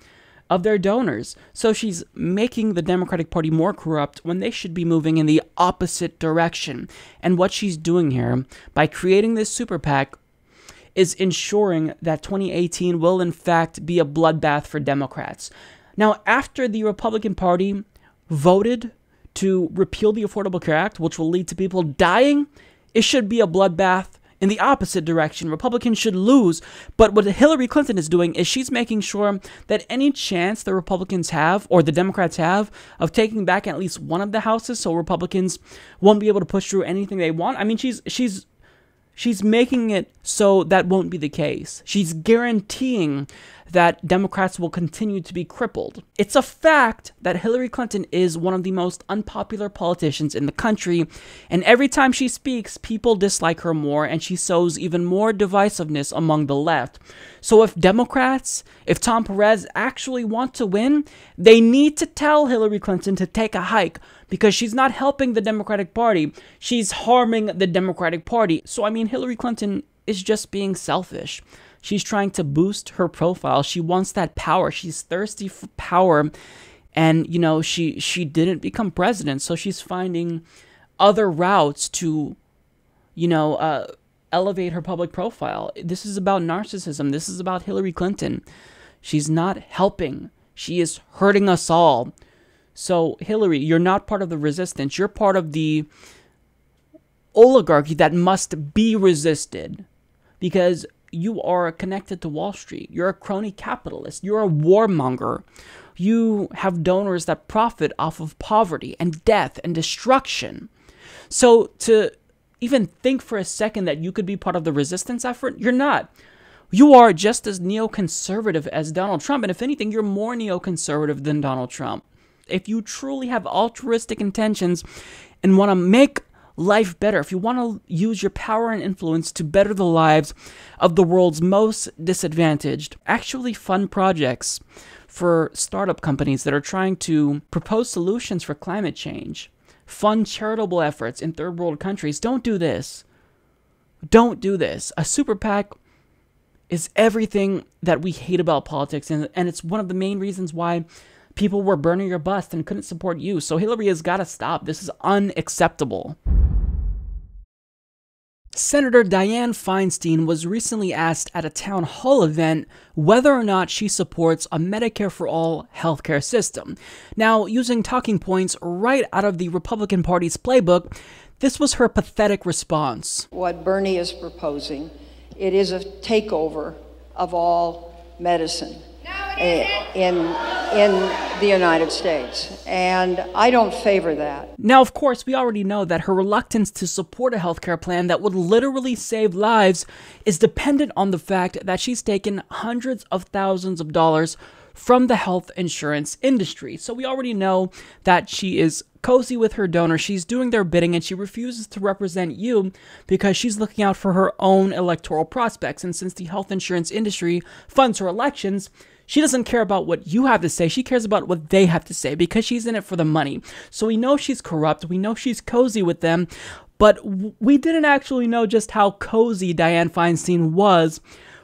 of their donors. So she's making the Democratic Party more corrupt when they should be moving in the opposite direction. And what she's doing here, by creating this super PAC, is ensuring that 2018 will in fact be a bloodbath for Democrats. Now, after the Republican Party voted to repeal the Affordable Care Act, which will lead to people dying, it should be a bloodbath in the opposite direction. Republicans should lose. But what Hillary Clinton is doing is she's making sure that any chance the Republicans have, or the Democrats have, of taking back at least one of the houses so Republicans won't be able to push through anything they want. I mean, she's making it so that won't be the case. She's guaranteeing that Democrats will continue to be crippled. It's a fact that Hillary Clinton is one of the most unpopular politicians in the country, and every time she speaks, people dislike her more, and she sows even more divisiveness among the left. So if Democrats, if Tom Perez actually want to win, they need to tell Hillary Clinton to take a hike, because she's not helping the Democratic Party. She's harming the Democratic Party. So, I mean, Hillary Clinton is just being selfish. She's trying to boost her profile. She wants that power. She's thirsty for power. And, you know, she didn't become president, so she's finding other routes to, you know, elevate her public profile. This is about narcissism. This is about Hillary Clinton. She's not helping. She is hurting us all. So, Hillary, you're not part of the resistance. You're part of the oligarchy that must be resisted, because you are connected to Wall Street. You're a crony capitalist. You're a warmonger. You have donors that profit off of poverty and death and destruction. So to even think for a second that you could be part of the resistance effort, you're not. You are just as neoconservative as Donald Trump. And if anything, you're more neoconservative than Donald Trump. If you truly have altruistic intentions and want to make life better, if you want to use your power and influence to better the lives of the world's most disadvantaged, actually fund projects for startup companies that are trying to propose solutions for climate change, fund charitable efforts in third world countries, don't do this. Don't do this. A super PAC is everything that we hate about politics, and it's one of the main reasons why people were burning your bust and couldn't support you. So Hillary has got to stop. This is unacceptable. Senator Dianne Feinstein was recently asked at a town hall event whether or not she supports a Medicare for All healthcare system. Now, using talking points right out of the Republican Party's playbook, this was her pathetic response. What Bernie is proposing, it is a takeover of all medicine in the United States, and I don't favor that. Now, of course, we already know that her reluctance to support a healthcare plan that would literally save lives is dependent on the fact that she's taken hundreds of thousands of dollars from the health insurance industry. So we already know that she is cozy with her donor, she's doing their bidding, and she refuses to represent you because she's looking out for her own electoral prospects. And since the health insurance industry funds her elections, she doesn't care about what you have to say. She cares about what they have to say because she's in it for the money. So we know she's corrupt. We know she's cozy with them. But we didn't actually know just how cozy Dianne Feinstein was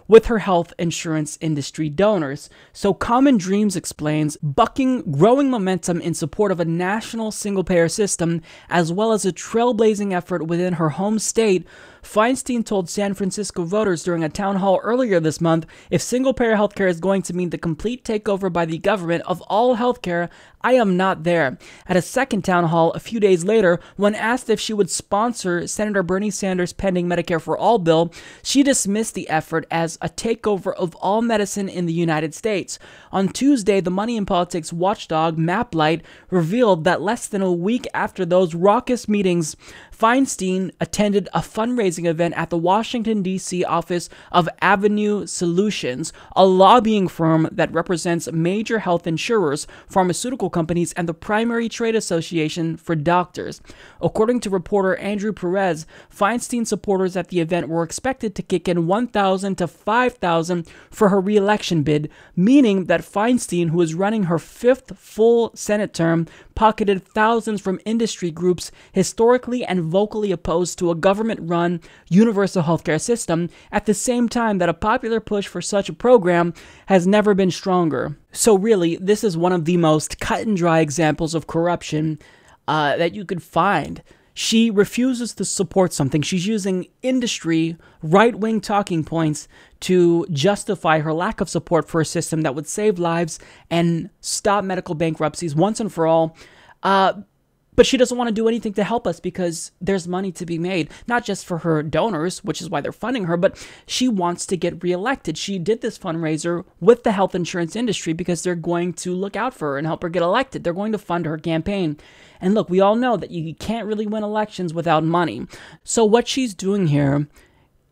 with her health insurance industry donors. So Common Dreams explains, bucking growing momentum in support of a national single-payer system, as well as a trailblazing effort within her home state, Feinstein told San Francisco voters during a town hall earlier this month, if single-payer healthcare is going to mean the complete takeover by the government of all healthcare, I am not there. At a second town hall a few days later, when asked if she would sponsor Senator Bernie Sanders' pending Medicare for All bill, she dismissed the effort as a takeover of all medicine in the United States. On Tuesday, the money and politics watchdog MapLight revealed that less than a week after those raucous meetings, Feinstein attended a fundraising event at the Washington, D.C. office of Avenue Solutions, a lobbying firm that represents major health insurers, pharmaceutical companies, and the primary trade association for doctors. According to reporter Andrew Perez, Feinstein supporters at the event were expected to kick in $1,000 to $5,000 for her re-election bid, meaning that Feinstein, who is running her fifth full Senate term, pocketed thousands from industry groups historically and vocally opposed to a government-run universal healthcare system, at the same time that a popular push for such a program has never been stronger. So really, this is one of the most cut-and-dry examples of corruption that you could find. She refuses to support something. She's using industry, right-wing talking points to justify her lack of support for a system that would save lives and stop medical bankruptcies once and for all. But she doesn't want to do anything to help us because there's money to be made, not just for her donors, which is why they're funding her, but she wants to get reelected. She did this fundraiser with the health insurance industry because they're going to look out for her and help her get elected. They're going to fund her campaign. And look, we all know that you can't really win elections without money. So what she's doing here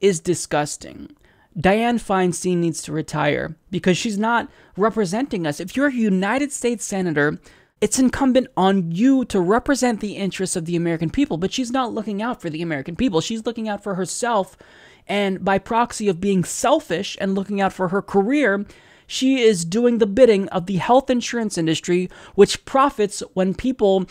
is disgusting. Dianne Feinstein needs to retire because she's not representing us. If you're a United States Senator, it's incumbent on you to represent the interests of the American people, but she's not looking out for the American people. She's looking out for herself, and by proxy of being selfish and looking out for her career, she is doing the bidding of the health insurance industry, which profits when people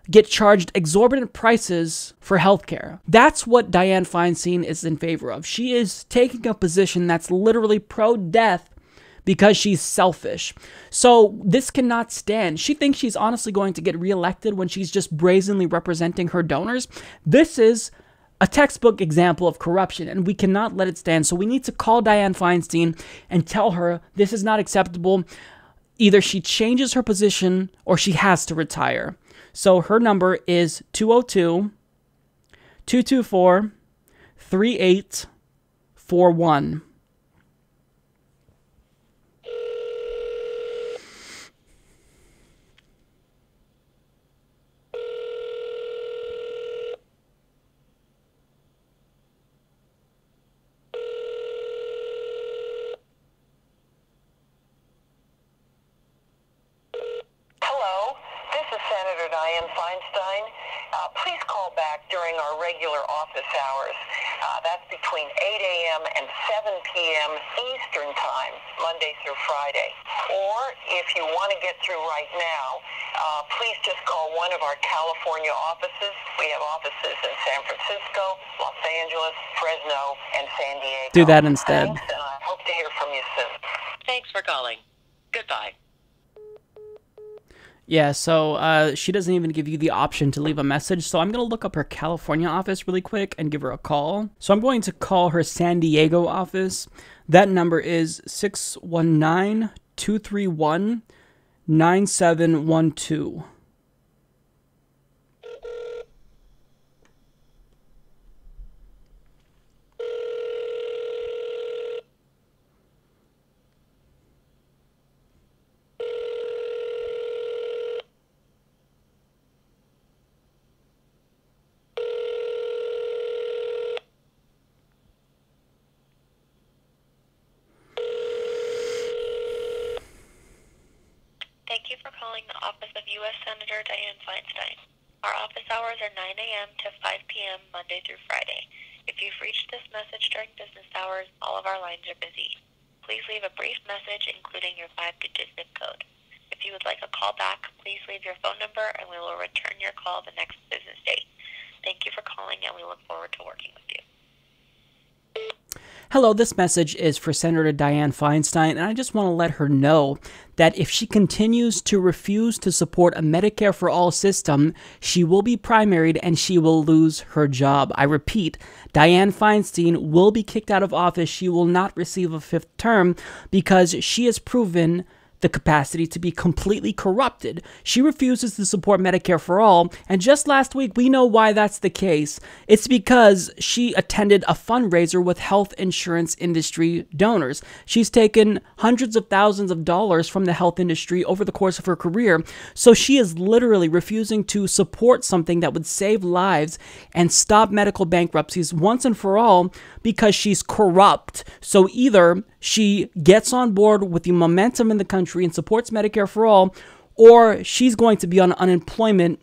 get charged exorbitant prices for healthcare. That's what Dianne Feinstein is in favor of. She is taking a position that's literally pro-death because she's selfish. So this cannot stand. She thinks she's honestly going to get reelected when she's just brazenly representing her donors. This is a textbook example of corruption, and we cannot let it stand. So we need to call Dianne Feinstein and tell her this is not acceptable. Either she changes her position or she has to retire. So her number is 202-224-3841. Senator Dianne Feinstein. Please call back during our regular office hours. That's between 8 a.m. and 7 p.m. Eastern Time, Monday through Friday. Or if you want to get through right now, please just call one of our California offices. We have offices in San Francisco, Los Angeles, Fresno, and San Diego. Do that instead. Thanks, and I hope to hear from you soon. Thanks for calling. Goodbye. Yeah, so she doesn't even give you the option to leave a message. So I'm going to look up her California office really quick and give her a call. So I'm going to call her San Diego office. That number is 619-231-9712. Thank you for calling the office of U.S. Senator Dianne Feinstein. Our office hours are 9 a.m. to 5 p.m. Monday through Friday. If you've reached this message during business hours, all of our lines are busy. Please leave a brief message including your 5-digit zip code. If you would like a call back, please leave your phone number and we will return your call the next business day. Thank you for calling and we look forward to working with you. Hello, this message is for Senator Dianne Feinstein, and I just want to let her know that if she continues to refuse to support a Medicare for All system, she will be primaried and she will lose her job. I repeat, Dianne Feinstein will be kicked out of office. She will not receive a fifth term because she has proven the capacity to be completely corrupted. She refuses to support Medicare for All, and just last week we know why that's the case. It's because she attended a fundraiser with health insurance industry donors. She's taken hundreds of thousands of dollars from the health industry over the course of her career, so she is literally refusing to support something that would save lives and stop medical bankruptcies once and for all because she's corrupt. So either she gets on board with the momentum in the country and supports Medicare for All, or she's going to be on unemployment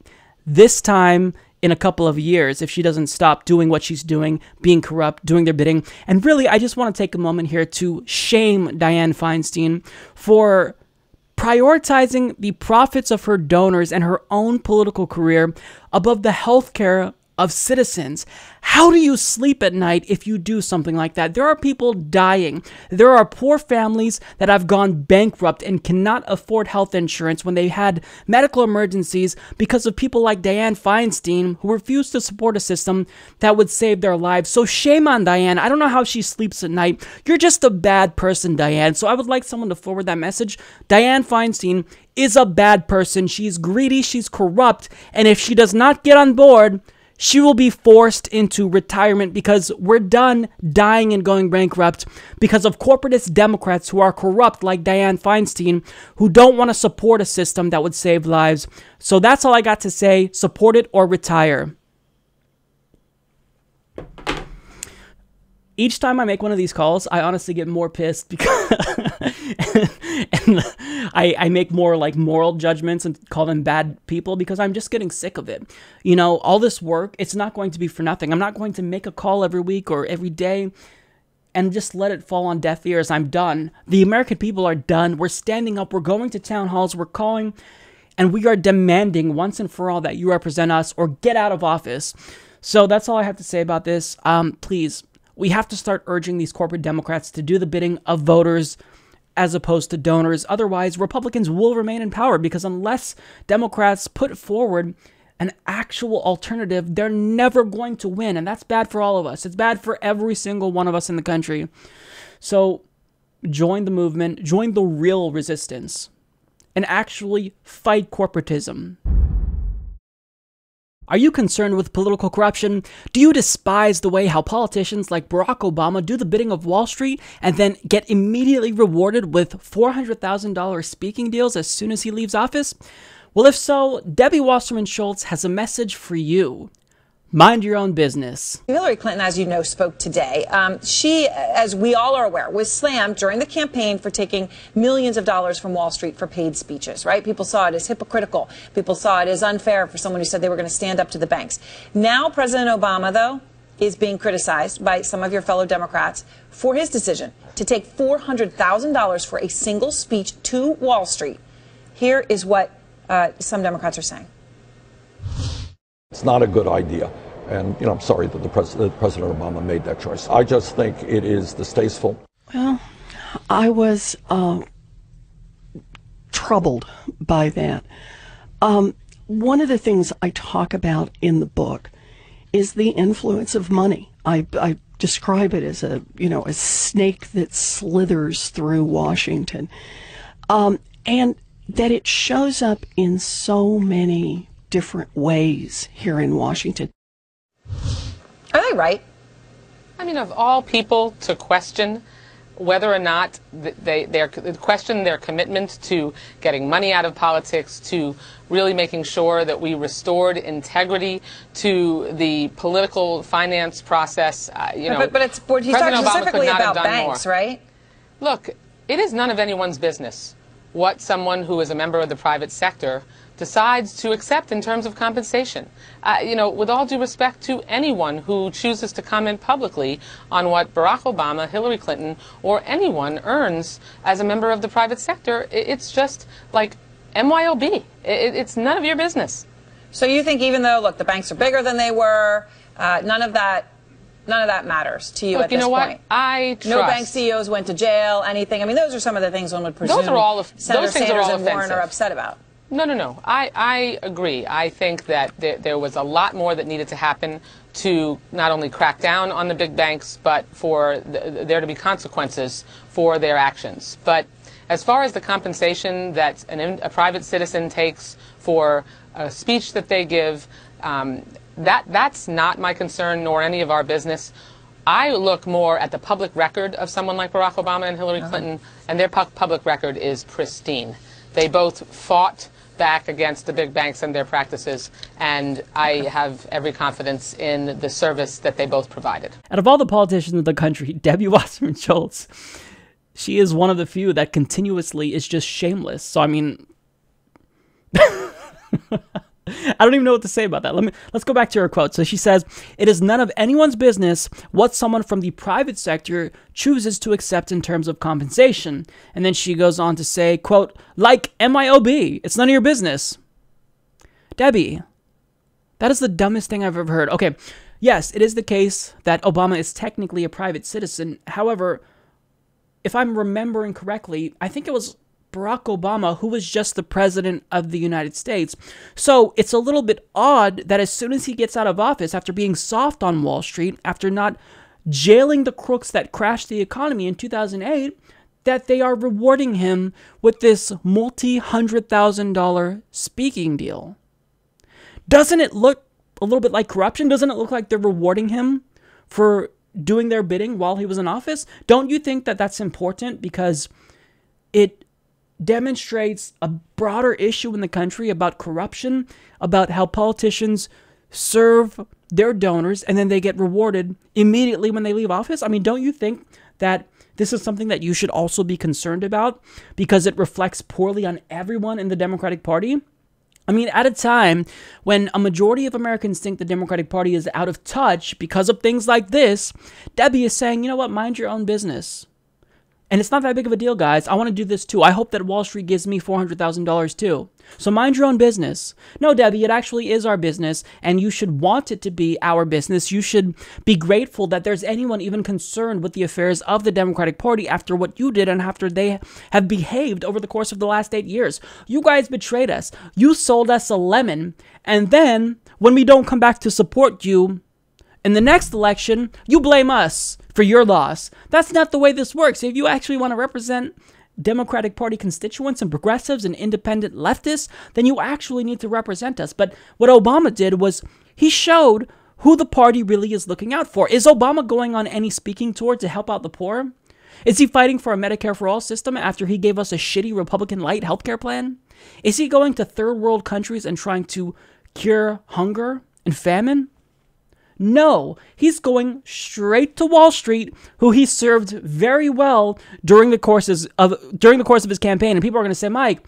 this time in a couple of years if she doesn't stop doing what she's doing, being corrupt, doing their bidding. And really, I just want to take a moment here to shame Dianne Feinstein for prioritizing the profits of her donors and her own political career above the healthcare of citizens. How do you sleep at night if you do something like that? There are people dying. There are poor families that have gone bankrupt and cannot afford health insurance when they had medical emergencies because of people like Dianne Feinstein who refused to support a system that would save their lives. So shame on Dianne. I don't know how she sleeps at night. You're just a bad person, Dianne. So I would like someone to forward that message. Dianne Feinstein is a bad person. She's greedy. She's corrupt. And if she does not get on board, she will be forced into retirement because we're done dying and going bankrupt because of corporatist Democrats who are corrupt like Dianne Feinstein, who don't want to support a system that would save lives. So that's all I got to say. Support it or retire. Each time I make one of these calls, I honestly get more pissed because and I make more like moral judgments and call them bad people because I'm just getting sick of it. You know, all this work, it's not going to be for nothing. I'm not going to make a call every week or every day and just let it fall on deaf ears. I'm done. The American people are done. We're standing up. We're going to town halls. We're calling and we are demanding once and for all that you represent us or get out of office. So that's all I have to say about this. Please. We have to start urging these corporate Democrats to do the bidding of voters as opposed to donors. Otherwise, Republicans will remain in power because unless Democrats put forward an actual alternative, they're never going to win. And that's bad for all of us. It's bad for every single one of us in the country. So join the movement, join the real resistance, and actually fight corporatism. Are you concerned with political corruption? Do you despise the way how politicians like Barack Obama do the bidding of Wall Street and then get immediately rewarded with $400,000 speaking deals as soon as he leaves office? Well, if so, Debbie Wasserman Schultz has a message for you. Mind your own business. Hillary Clinton, as you know, spoke today. She, as we all are aware, was slammed during the campaign for taking millions of dollars from Wall Street for paid speeches, right? People saw it as hypocritical. People saw it as unfair for someone who said they were going to stand up to the banks. Now, President Obama, though, is being criticized by some of your fellow Democrats for his decision to take $400,000 for a single speech to Wall Street. Here is what some Democrats are saying. It's not a good idea. And, you know, I'm sorry that President Obama made that choice. I just think it is distasteful. Well, I was troubled by that. One of the things I talk about in the book is the influence of money. I describe it as a snake that slithers through Washington, and that it shows up in so many different ways here in Washington. Are they right? I mean, of all people to question whether or not they question their commitment to getting money out of politics, to really making sure that we restored integrity to the political finance process. But he's talking specifically about banks, right? Look, it is none of anyone's business what someone who is a member of the private sector decides to accept in terms of compensation. With all due respect to anyone who chooses to comment publicly on what Barack Obama, Hillary Clinton, or anyone earns as a member of the private sector, it's just like MYOB. It's none of your business. So you think even though, look, the banks are bigger than they were, none of that matters to you at this point? I trust. No bank CEOs went to jail, anything. I mean, those are some of the things one would presume Senator Sanders and Warren are upset about. No. I agree. I think that there was a lot more that needed to happen to not only crack down on the big banks, but for there to be consequences for their actions. But as far as the compensation that a private citizen takes for a speech that they give, that's not my concern, nor any of our business. I look more at the public record of someone like Barack Obama and Hillary Clinton, and their public record is pristine. They both fought back against the big banks and their practices, and I have every confidence in the service that they both provided. Out of all the politicians in the country, Debbie Wasserman Schultz, she is one of the few that continuously is just shameless. So, I mean, I don't even know what to say about that. Let's go back to her quote. So she says, "It is none of anyone's business what someone from the private sector chooses to accept in terms of compensation." And then she goes on to say, quote, "Like MYOB, it's none of your business." Debbie, that is the dumbest thing I've ever heard. Okay, yes, it is the case that Obama is technically a private citizen. However, if I'm remembering correctly, I think it was Barack Obama who was just the president of the United States. So it's a little bit odd that as soon as he gets out of office, after being soft on Wall Street, after not jailing the crooks that crashed the economy in 2008, that they are rewarding him with this multi-$100,000 speaking deal. Doesn't it look a little bit like corruption? Doesn't it look like they're rewarding him for doing their bidding while he was in office? Don't you think that that's important? Because it demonstrates a broader issue in the country about corruption, about how politicians serve their donors and then they get rewarded immediately when they leave office. I mean, don't you think that this is something that you should also be concerned about because it reflects poorly on everyone in the Democratic Party? I mean, at a time when a majority of Americans think the Democratic Party is out of touch because of things like this, Debbie is saying, you know what, mind your own business. And it's not that big of a deal, guys. I want to do this too. I hope that Wall Street gives me $400,000 too. So mind your own business. No, Debbie, it actually is our business, and you should want it to be our business. You should be grateful that there's anyone even concerned with the affairs of the Democratic Party after what you did and after they have behaved over the course of the last 8 years. You guys betrayed us. You sold us a lemon, and then when we don't come back to support you in the next election, you blame us for your loss. That's not the way this works. If you actually want to represent Democratic Party constituents and progressives and independent leftists, then you actually need to represent us. But what Obama did was he showed who the party really is looking out for. Is Obama going on any speaking tour to help out the poor? Is he fighting for a Medicare for All system after he gave us a shitty Republican light healthcare plan? Is he going to third world countries and trying to cure hunger and famine? No, he's going straight to Wall Street, who he served very well during the course of his campaign. And people are going to say, Mike,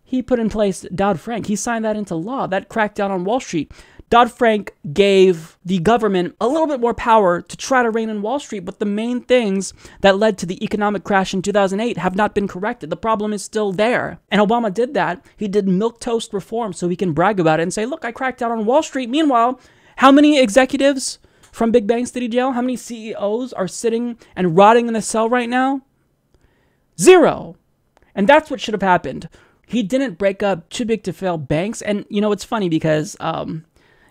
he put in place Dodd-Frank. He signed that into law. That cracked down on Wall Street. Dodd-Frank gave the government a little bit more power to try to rein in Wall Street, but the main things that led to the economic crash in 2008 have not been corrected. The problem is still there. And Obama did that. He did milquetoast reform so he can brag about it and say, look, I cracked down on Wall Street. Meanwhile, how many executives from big banks did he jail? How many CEOs are sitting and rotting in a cell right now? 0. And that's what should have happened. He didn't break up too big to fail banks. And, you know, it's funny because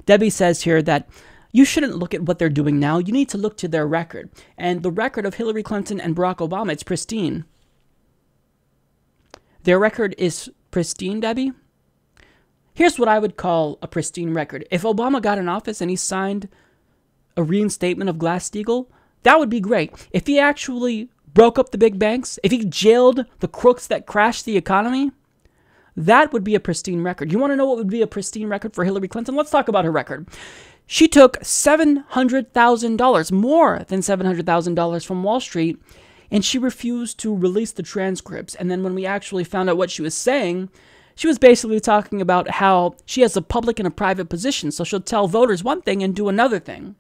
Debbie says here that you shouldn't look at what they're doing now. You need to look to their record. And the record of Hillary Clinton and Barack Obama, it's pristine. Their record is pristine, Debbie. Here's what I would call a pristine record. If Obama got in office and he signed a reinstatement of Glass-Steagall, that would be great. If he actually broke up the big banks, if he jailed the crooks that crashed the economy, that would be a pristine record. You want to know what would be a pristine record for Hillary Clinton? Let's talk about her record. She took $700,000, more than $700,000 from Wall Street, and she refused to release the transcripts. And then when we actually found out what she was saying, she was basically talking about how she has a public and a private position, so she'll tell voters one thing and do another thing.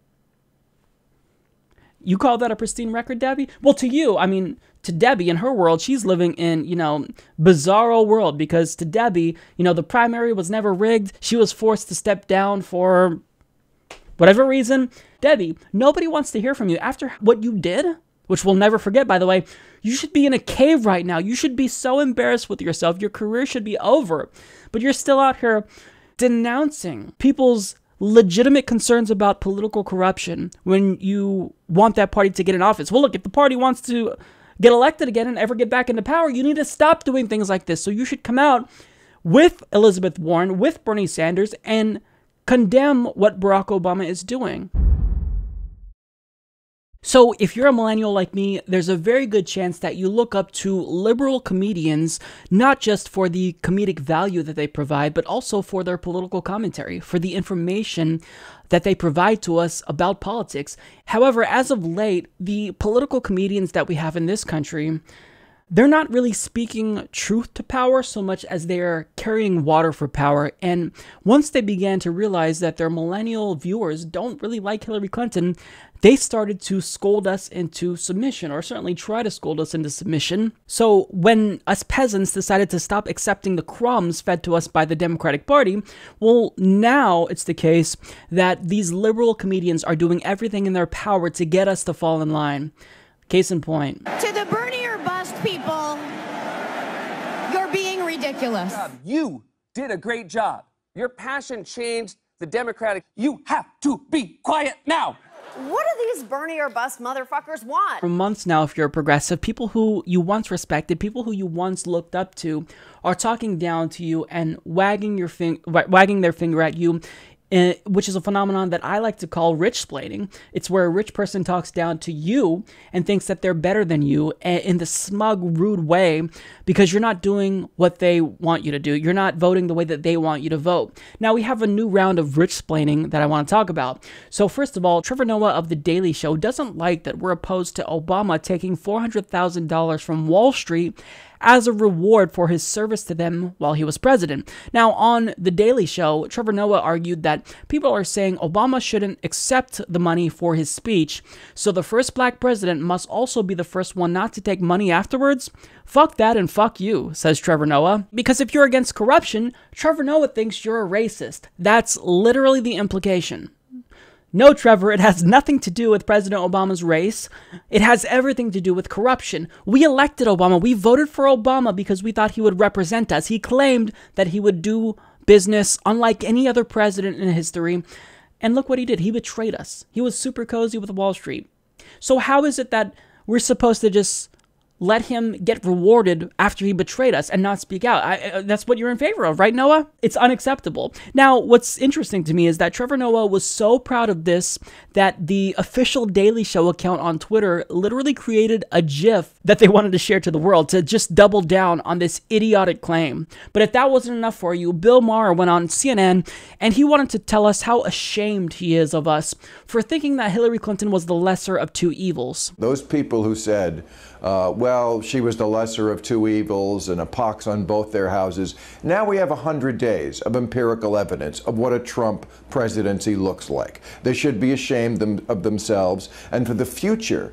You call that a pristine record, Debbie? Well, to you, I mean, to Debbie, in her world, she's living in, you know, bizarro world, because to Debbie, you know, the primary was never rigged. She was forced to step down for whatever reason. Debbie, nobody wants to hear from you. After what you did, which we'll never forget, by the way, you should be in a cave right now. You should be so embarrassed with yourself. Your career should be over. But you're still out here denouncing people's legitimate concerns about political corruption when you want that party to get in office. Well, look, if the party wants to get elected again and ever get back into power, you need to stop doing things like this. So you should come out with Elizabeth Warren, with Bernie Sanders, and condemn what Barack Obama is doing. So if you're a millennial like me, there's a very good chance that you look up to liberal comedians, not just for the comedic value that they provide, but also for their political commentary, for the information that they provide to us about politics. However, as of late, the political comedians that we have in this country, they're not really speaking truth to power so much as they're carrying water for power. And once they began to realize that their millennial viewers don't really like Hillary Clinton, they started to scold us into submission, or certainly try to scold us into submission. So when us peasants decided to stop accepting the crumbs fed to us by the Democratic Party, well, now it's the case that these liberal comedians are doing everything in their power to get us to fall in line. Case in point. To the Bernie or bust people, you're being ridiculous. You did a great job. Your passion changed the Democratic. You have to be quiet now. What do these Bernie or bust motherfuckers want? For months now, if you're a progressive, people who you once respected, people who you once looked up to, are talking down to you and wagging their finger at you, which is a phenomenon that I like to call rich-splaining. It's where a rich person talks down to you and thinks that they're better than you in the smug, rude way because you're not doing what they want you to do. You're not voting the way that they want you to vote. Now, we have a new round of rich-splaining that I want to talk about. So first of all, Trevor Noah of The Daily Show doesn't like that we're opposed to Obama taking $400,000 from Wall Street as a reward for his service to them while he was president. Now, on The Daily Show, Trevor Noah argued that people are saying Obama shouldn't accept the money for his speech, so the first black president must also be the first one not to take money afterwards. Fuck that and fuck you, says Trevor Noah. Because if you're against corruption, Trevor Noah thinks you're a racist. That's literally the implication. No, Trevor, it has nothing to do with President Obama's race. It has everything to do with corruption. We elected Obama. We voted for Obama because we thought he would represent us. He claimed that he would do business unlike any other president in history. And look what he did. He betrayed us. He was super cozy with Wall Street. So how is it that we're supposed to just let him get rewarded after he betrayed us and not speak out? That's what you're in favor of, right, Noah? It's unacceptable. Now, what's interesting to me is that Trevor Noah was so proud of this that the official Daily Show account on Twitter literally created a GIF that they wanted to share to the world to just double down on this idiotic claim. But if that wasn't enough for you, Bill Maher went on CNN and he wanted to tell us how ashamed he is of us for thinking that Hillary Clinton was the lesser of two evils. Those people who said, well, she was the lesser of two evils and a pox on both their houses. Now we have 100 days of empirical evidence of what a Trump presidency looks like. They should be ashamed of themselves. And for the future,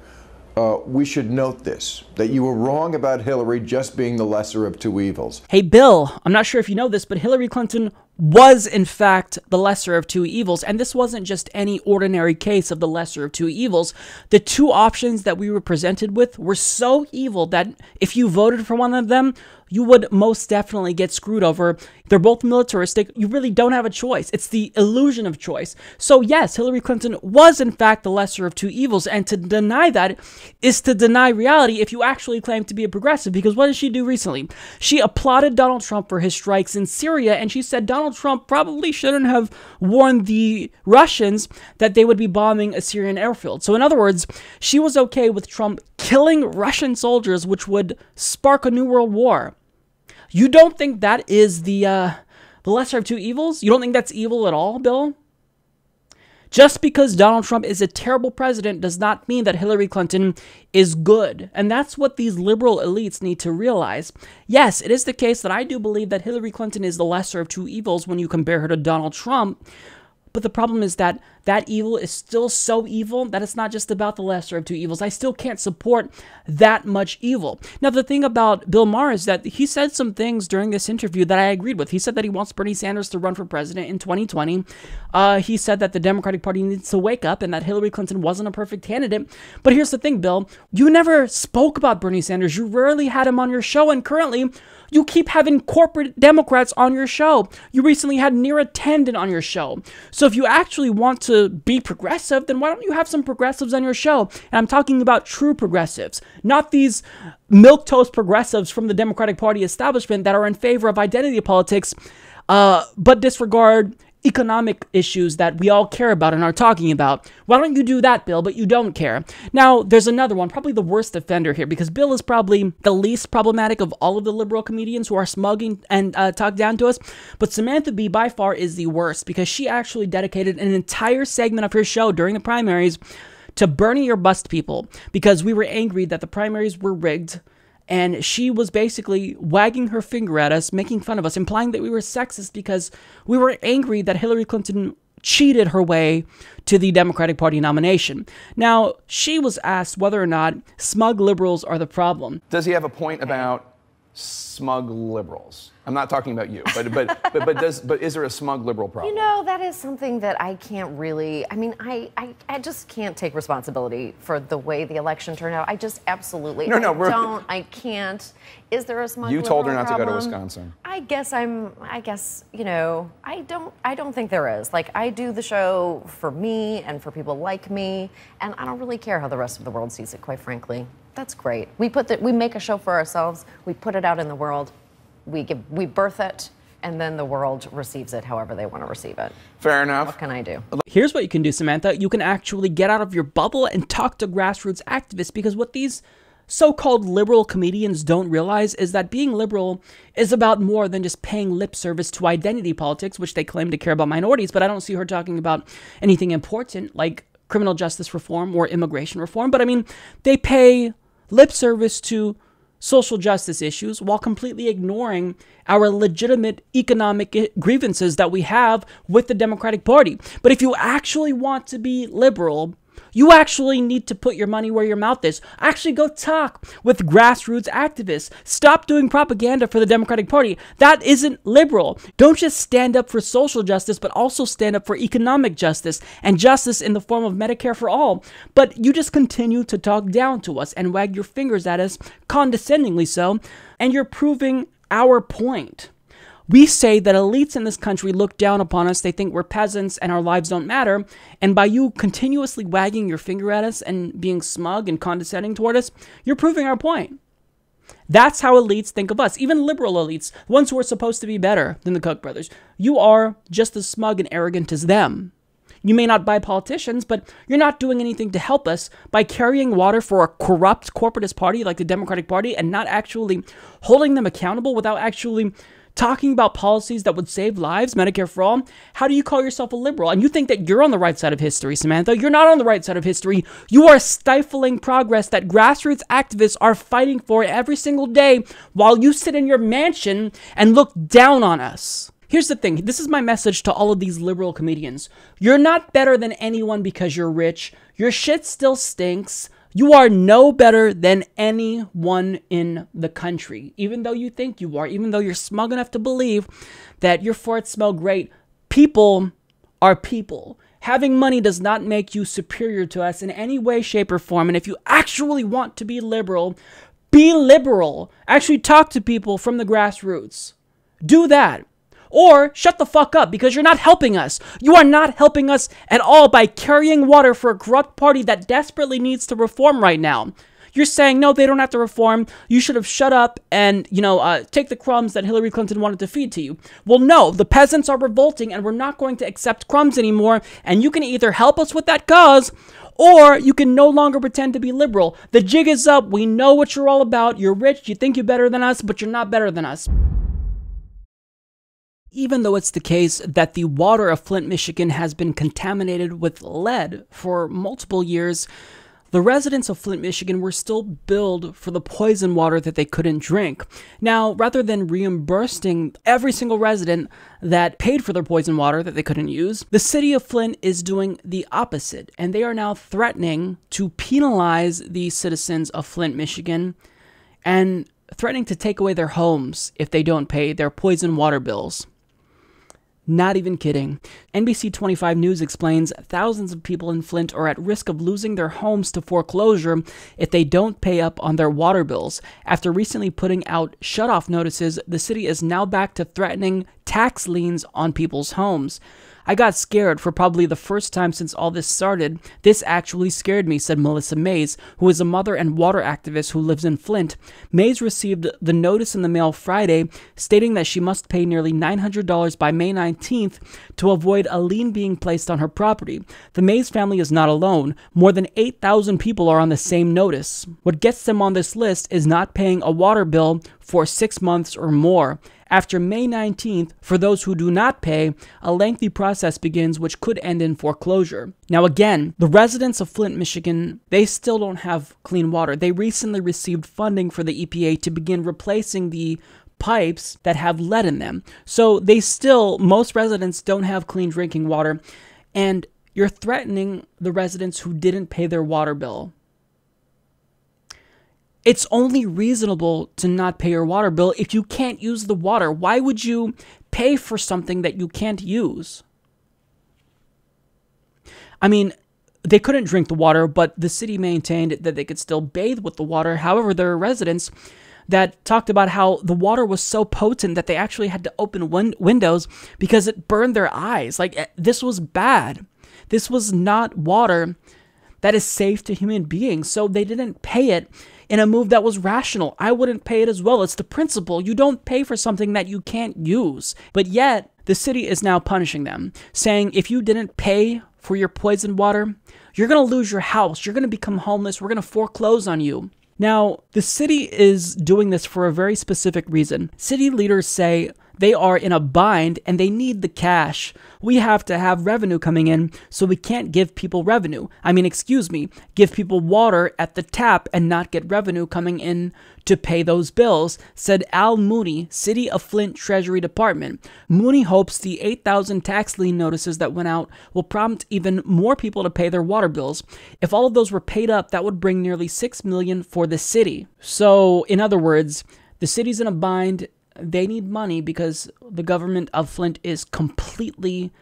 we should note this, that you were wrong about Hillary just being the lesser of two evils. Hey, Bill, I'm not sure if you know this, but Hillary Clinton was, in fact, the lesser of two evils. And this wasn't just any ordinary case of the lesser of two evils. The two options that we were presented with were so evil that if you voted for one of them, you would most definitely get screwed over. They're both militaristic. You really don't have a choice. It's the illusion of choice. So yes, Hillary Clinton was in fact the lesser of two evils, and to deny that is to deny reality if you actually claim to be a progressive, because what did she do recently? She applauded Donald Trump for his strikes in Syria, and she said Donald Trump probably shouldn't have warned the Russians that they would be bombing a Syrian airfield. So in other words, she was okay with Trump killing Russian soldiers, which would spark a new world war. You don't think that is the lesser of two evils? You don't think that's evil at all, Bill? Just because Donald Trump is a terrible president does not mean that Hillary Clinton is good. And that's what these liberal elites need to realize. Yes, it is the case that I do believe that Hillary Clinton is the lesser of two evils when you compare her to Donald Trump. But the problem is that that evil is still so evil that it's not just about the lesser of two evils. I still can't support that much evil. Now, the thing about Bill Maher is that he said some things during this interview that I agreed with. He said that he wants Bernie Sanders to run for president in 2020. He said that the Democratic Party needs to wake up and that Hillary Clinton wasn't a perfect candidate. But here's the thing, Bill. You never spoke about Bernie Sanders. You rarely had him on your show, and currently you keep having corporate Democrats on your show. You recently had Neera Tanden on your show. So if you actually want to be progressive, then why don't you have some progressives on your show? And I'm talking about true progressives, not these milquetoast progressives from the Democratic Party establishment that are in favor of identity politics, but disregard economic issues that we all care about and are talking about. Why don't you do that, Bill, but you don't care? Now, there's another one, probably the worst offender here, because Bill is probably the least problematic of all of the liberal comedians who are smugging and talk down to us. But Samantha Bee, by far, is the worst, because she actually dedicated an entire segment of her show during the primaries to Bernie or bust people, because we were angry that the primaries were rigged. And she was basically wagging her finger at us, making fun of us, implying that we were sexist because we were angry that Hillary Clinton cheated her way to the Democratic Party nomination. Now, she was asked whether or not smug liberals are the problem. Does he have a point about smug liberals? I'm not talking about you, but is there a smug liberal problem? You know, that is something that I can't really, I just can't take responsibility for the way the election turned out. I just absolutely I can't. Is there a smug liberal problem? You told her not to go to Wisconsin. I guess, you know, I don't think there is. Like, I do the show for me and for people like me, and I don't really care how the rest of the world sees it, quite frankly. That's great. We make a show for ourselves, we put it out in the world, we birth it, and then the world receives it however they want to receive it. Fair enough. What can I do? Here's what you can do, Samantha. You can actually get out of your bubble and talk to grassroots activists, because what these so-called liberal comedians don't realize is that being liberal is about more than just paying lip service to identity politics, which they claim to care about minorities, but I don't see her talking about anything important like criminal justice reform or immigration reform. But I mean, they pay lip service to social justice issues while completely ignoring our legitimate economic grievances that we have with the Democratic Party. But if you actually want to be liberal, you actually need to put your money where your mouth is. Actually go talk with grassroots activists. Stop doing propaganda for the Democratic Party. That isn't liberal. Don't just stand up for social justice, but also stand up for economic justice and justice in the form of Medicare for all. But you just continue to talk down to us and wag your fingers at us, condescendingly so, and you're proving our point. We say that elites in this country look down upon us, they think we're peasants and our lives don't matter, and by you continuously wagging your finger at us and being smug and condescending toward us, you're proving our point. That's how elites think of us, even liberal elites, the ones who are supposed to be better than the Koch brothers. You are just as smug and arrogant as them. You may not buy politicians, but you're not doing anything to help us by carrying water for a corrupt corporatist party like the Democratic Party and not actually holding them accountable without actually talking about policies that would save lives, Medicare for all. How do you call yourself a liberal? And you think that you're on the right side of history, Samantha. You're not on the right side of history. You are stifling progress that grassroots activists are fighting for every single day while you sit in your mansion and look down on us. Here's the thing. This is my message to all of these liberal comedians. You're not better than anyone because you're rich. Your shit still stinks. You are no better than anyone in the country, even though you think you are, even though you're smug enough to believe that your farts smell great. People are people. Having money does not make you superior to us in any way, shape, or form. And if you actually want to be liberal, Be liberal. Actually talk to people from the grassroots. Do that. Or shut the fuck up, because you're not helping us. You are not helping us at all by carrying water for a corrupt party that desperately needs to reform right now. You're saying, no, they don't have to reform. You should have shut up and, take the crumbs that Hillary Clinton wanted to feed to you. Well, no, the peasants are revolting and we're not going to accept crumbs anymore. And you can either help us with that cause, or you can no longer pretend to be liberal. The jig is up. We know what you're all about. You're rich. You think you're better than us, but you're not better than us. Even though it's the case that the water of Flint, Michigan has been contaminated with lead for multiple years, the residents of Flint, Michigan were still billed for the poison water that they couldn't drink. Now, rather than reimbursing every single resident that paid for their poison water that they couldn't use, the city of Flint is doing the opposite, and they are now threatening to penalize the citizens of Flint, Michigan, and threatening to take away their homes if they don't pay their poison water bills. Not even kidding. NBC 25 News explains thousands of people in Flint are at risk of losing their homes to foreclosure if they don't pay up on their water bills. After recently putting out shutoff notices, the city is now back to threatening tax liens on people's homes. I got scared for probably the first time since all this started. This actually scared me, said Melissa Mays, who is a mother and water activist who lives in Flint. Mays received the notice in the mail Friday, stating that she must pay nearly $900 by May 19th to avoid a lien being placed on her property. The Mays family is not alone. More than 8,000 people are on the same notice. What gets them on this list is not paying a water bill for 6 months or more. After May 19th, for those who do not pay, a lengthy process begins which could end in foreclosure. Now again, the residents of Flint, Michigan, they still don't have clean water. They recently received funding for the EPA to begin replacing the pipes that have lead in them. So most residents don't have clean drinking water, and you're threatening the residents who didn't pay their water bill. It's only reasonable to not pay your water bill if you can't use the water. Why would you pay for something that you can't use? I mean, they couldn't drink the water, but the city maintained that they could still bathe with the water. However, there are residents that talked about how the water was so potent that they actually had to open windows because it burned their eyes. Like, this was bad. This was not water that is safe to human beings, so they didn't pay it in a move that was rational. I wouldn't pay it as well. It's the principle. You don't pay for something that you can't use. But yet, the city is now punishing them, saying if you didn't pay for your poison water, you're going to lose your house. You're going to become homeless. We're going to foreclose on you. Now, the city is doing this for a very specific reason. City leaders say they are in a bind and they need the cash. We have to have revenue coming in, so we can't give people revenue. Give people water at the tap and not get revenue coming in to pay those bills, said Al Mooney, City of Flint Treasury Department. Mooney hopes the 8,000 tax lien notices that went out will prompt even more people to pay their water bills. If all of those were paid up, that would bring nearly $6 million for the city. So, in other words, the city's in a bind. They need money because the government of Flint is completely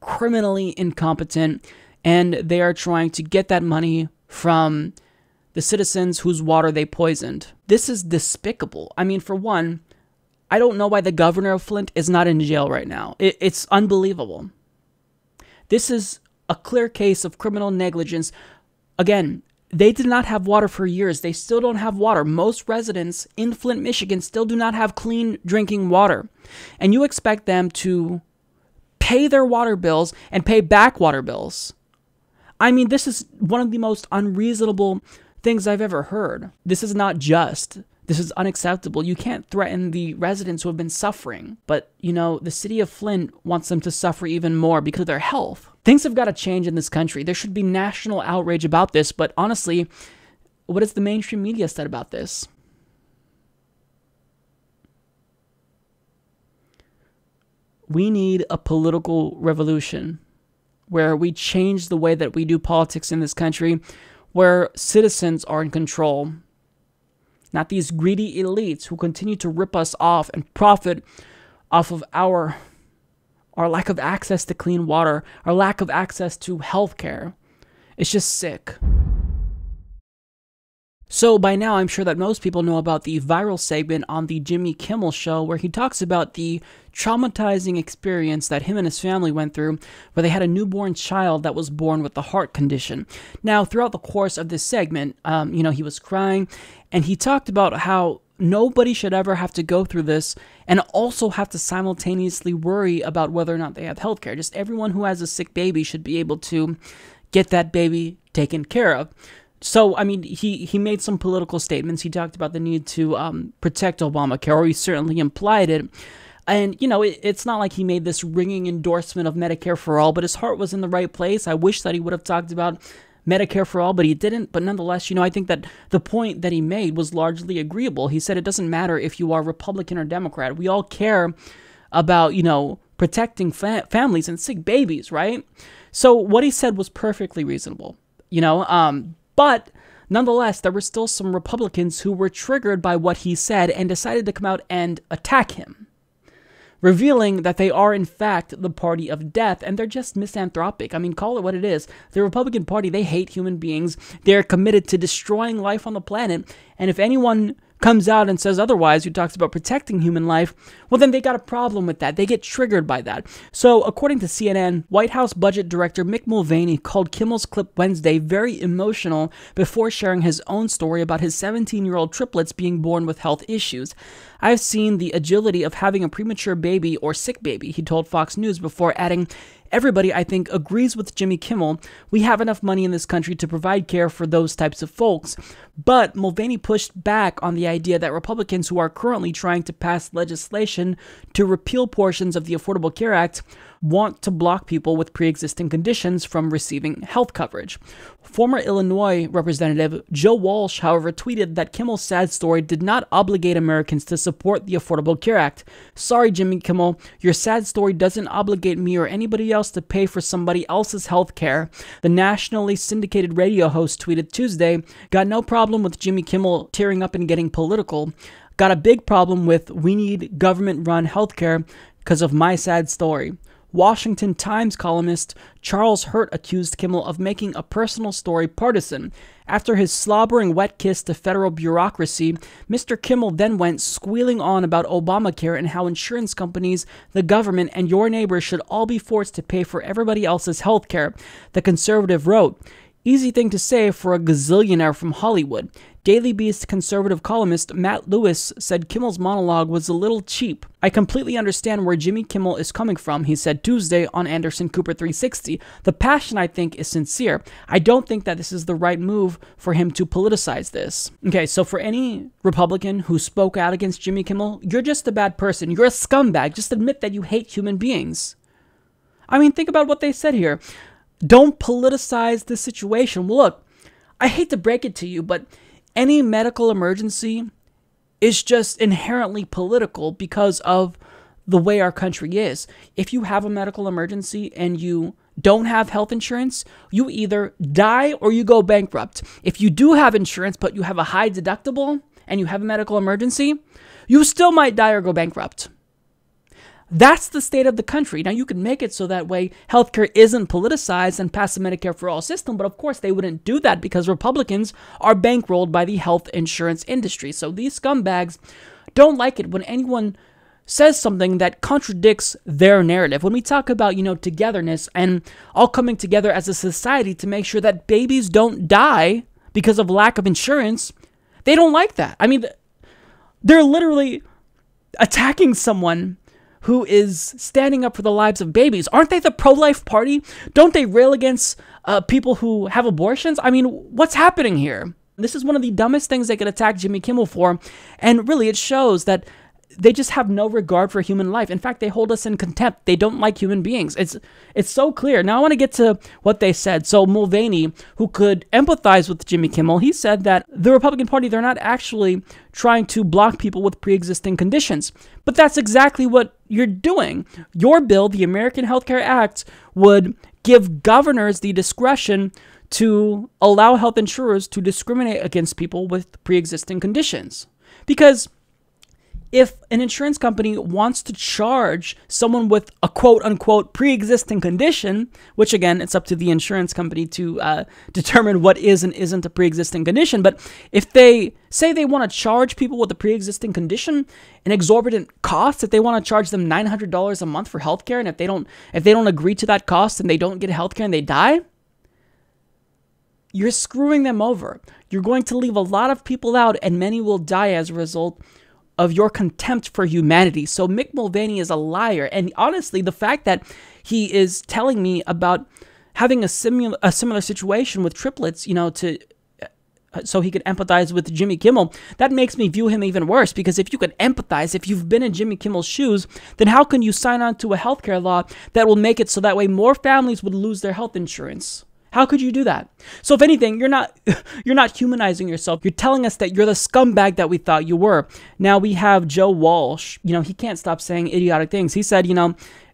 criminally incompetent, and they are trying to get that money from the citizens whose water they poisoned. This is despicable. I mean, for one, I don't know why the governor of Flint is not in jail right now. It's unbelievable. This is a clear case of criminal negligence. Again, they did not have water for years. They still don't have water. Most residents in Flint, Michigan still do not have clean drinking water. And you expect them to pay their water bills and pay back water bills. I mean, this is one of the most unreasonable things I've ever heard. This is not just. This is unacceptable. You can't threaten the residents who have been suffering. But, the city of Flint wants them to suffer even more because of their health. Things have got to change in this country. There should be national outrage about this. But honestly, what has the mainstream media said about this? We need a political revolution where we change the way that we do politics in this country, where citizens are in control. Not these greedy elites who continue to rip us off and profit off of our lack of access to clean water, our lack of access to health care. It's just sick. So by now, I'm sure that most people know about the viral segment on the Jimmy Kimmel Show where he talks about the traumatizing experience that him and his family went through where they had a newborn child that was born with a heart condition. Now, throughout the course of this segment, he was crying, and he talked about how nobody should ever have to go through this and also have to simultaneously worry about whether or not they have health care. Just everyone who has a sick baby should be able to get that baby taken care of. So, I mean, he made some political statements. He talked about the need to protect Obamacare, or he certainly implied it. And, it's not like he made this ringing endorsement of Medicare for all, but his heart was in the right place. I wish that he would have talked about Medicare for all, but he didn't. But nonetheless, I think that the point that he made was largely agreeable. He said it doesn't matter if you are Republican or Democrat. We all care about, protecting families and sick babies, right? So what he said was perfectly reasonable, but nonetheless, there were still some Republicans who were triggered by what he said and decided to come out and attack him, revealing that they are in fact the party of death, and they're just misanthropic. I mean, call it what it is. The Republican Party, they hate human beings. They're committed to destroying life on the planet, and if anyone comes out and says otherwise, who talks about protecting human life, well, then they got a problem with that. They get triggered by that. So, according to CNN, White House Budget Director Mick Mulvaney called Kimmel's clip Wednesday very emotional before sharing his own story about his 17-year-old triplets being born with health issues. I've seen the agility of having a premature baby or sick baby, he told Fox News, before adding, everybody, I think, agrees with Jimmy Kimmel. We have enough money in this country to provide care for those types of folks. But Mulvaney pushed back on the idea that Republicans who are currently trying to pass legislation to repeal portions of the Affordable Care Act want to block people with pre-existing conditions from receiving health coverage. Former Illinois Representative Joe Walsh, however, tweeted that Kimmel's sad story did not obligate Americans to support the Affordable Care Act. Sorry, Jimmy Kimmel, your sad story doesn't obligate me or anybody else to pay for somebody else's health care. The nationally syndicated radio host tweeted Tuesday, got no problem with Jimmy Kimmel tearing up and getting political. Got a big problem with we need government-run healthcare because of my sad story. Washington Times columnist Charles Hurt accused Kimmel of making a personal story partisan. After his slobbering wet kiss to federal bureaucracy, Mr. Kimmel then went squealing on about Obamacare and how insurance companies, the government, and your neighbors should all be forced to pay for everybody else's health care. The conservative wrote, easy thing to say for a gazillionaire from Hollywood. Daily Beast conservative columnist Matt Lewis said Kimmel's monologue was a little cheap. I completely understand where Jimmy Kimmel is coming from, he said Tuesday on Anderson Cooper 360. The passion, I think, is sincere. I don't think that this is the right move for him to politicize this. Okay, so for any Republican who spoke out against Jimmy Kimmel, you're just a bad person. You're a scumbag. Just admit that you hate human beings. I mean, think about what they said here. Don't politicize this situation. Well, look, I hate to break it to you, but any medical emergency is just inherently political because of the way our country is. If you have a medical emergency and you don't have health insurance, you either die or you go bankrupt. If you do have insurance, but you have a high deductible and you have a medical emergency, you still might die or go bankrupt. That's the state of the country. Now, you can make it so that way healthcare isn't politicized and pass the Medicare for all system, but of course they wouldn't do that because Republicans are bankrolled by the health insurance industry. So these scumbags don't like it when anyone says something that contradicts their narrative. When we talk about, togetherness and all coming together as a society to make sure that babies don't die because of lack of insurance, they don't like that. I mean, they're literally attacking someone who is standing up for the lives of babies. Aren't they the pro-life party? Don't they rail against people who have abortions? I mean, what's happening here? This is one of the dumbest things they could attack Jimmy Kimmel for, and really it shows that they just have no regard for human life. In fact, they hold us in contempt. They don't like human beings. It's so clear. Now I want to get to what they said. So Mulvaney, who could empathize with Jimmy Kimmel, he said that the Republican Party, they're not actually trying to block people with pre-existing conditions. But that's exactly what you're doing. Your bill, the American Health Care Act, would give governors the discretion to allow health insurers to discriminate against people with pre-existing conditions. Because if an insurance company wants to charge someone with a quote-unquote pre-existing condition, which again, it's up to the insurance company to determine what is and isn't a pre-existing condition, but if they say they want to charge people with a pre-existing condition an exorbitant cost, if they want to charge them $900 a month for healthcare, and if they don't agree to that cost and they don't get healthcare and they die, you're screwing them over. You're going to leave a lot of people out, and many will die as a result of your contempt for humanity. So Mick Mulvaney is a liar. And honestly, the fact that he is telling me about having a similar situation with triplets, so he could empathize with Jimmy Kimmel, that makes me view him even worse, because if you could empathize, if you've been in Jimmy Kimmel's shoes, then how can you sign on to a healthcare law that will make it so that way more families would lose their health insurance? How could you do that? So if anything, you're not humanizing yourself. You're telling us that you're the scumbag that we thought you were. Now we have Joe Walsh. He can't stop saying idiotic things. He said,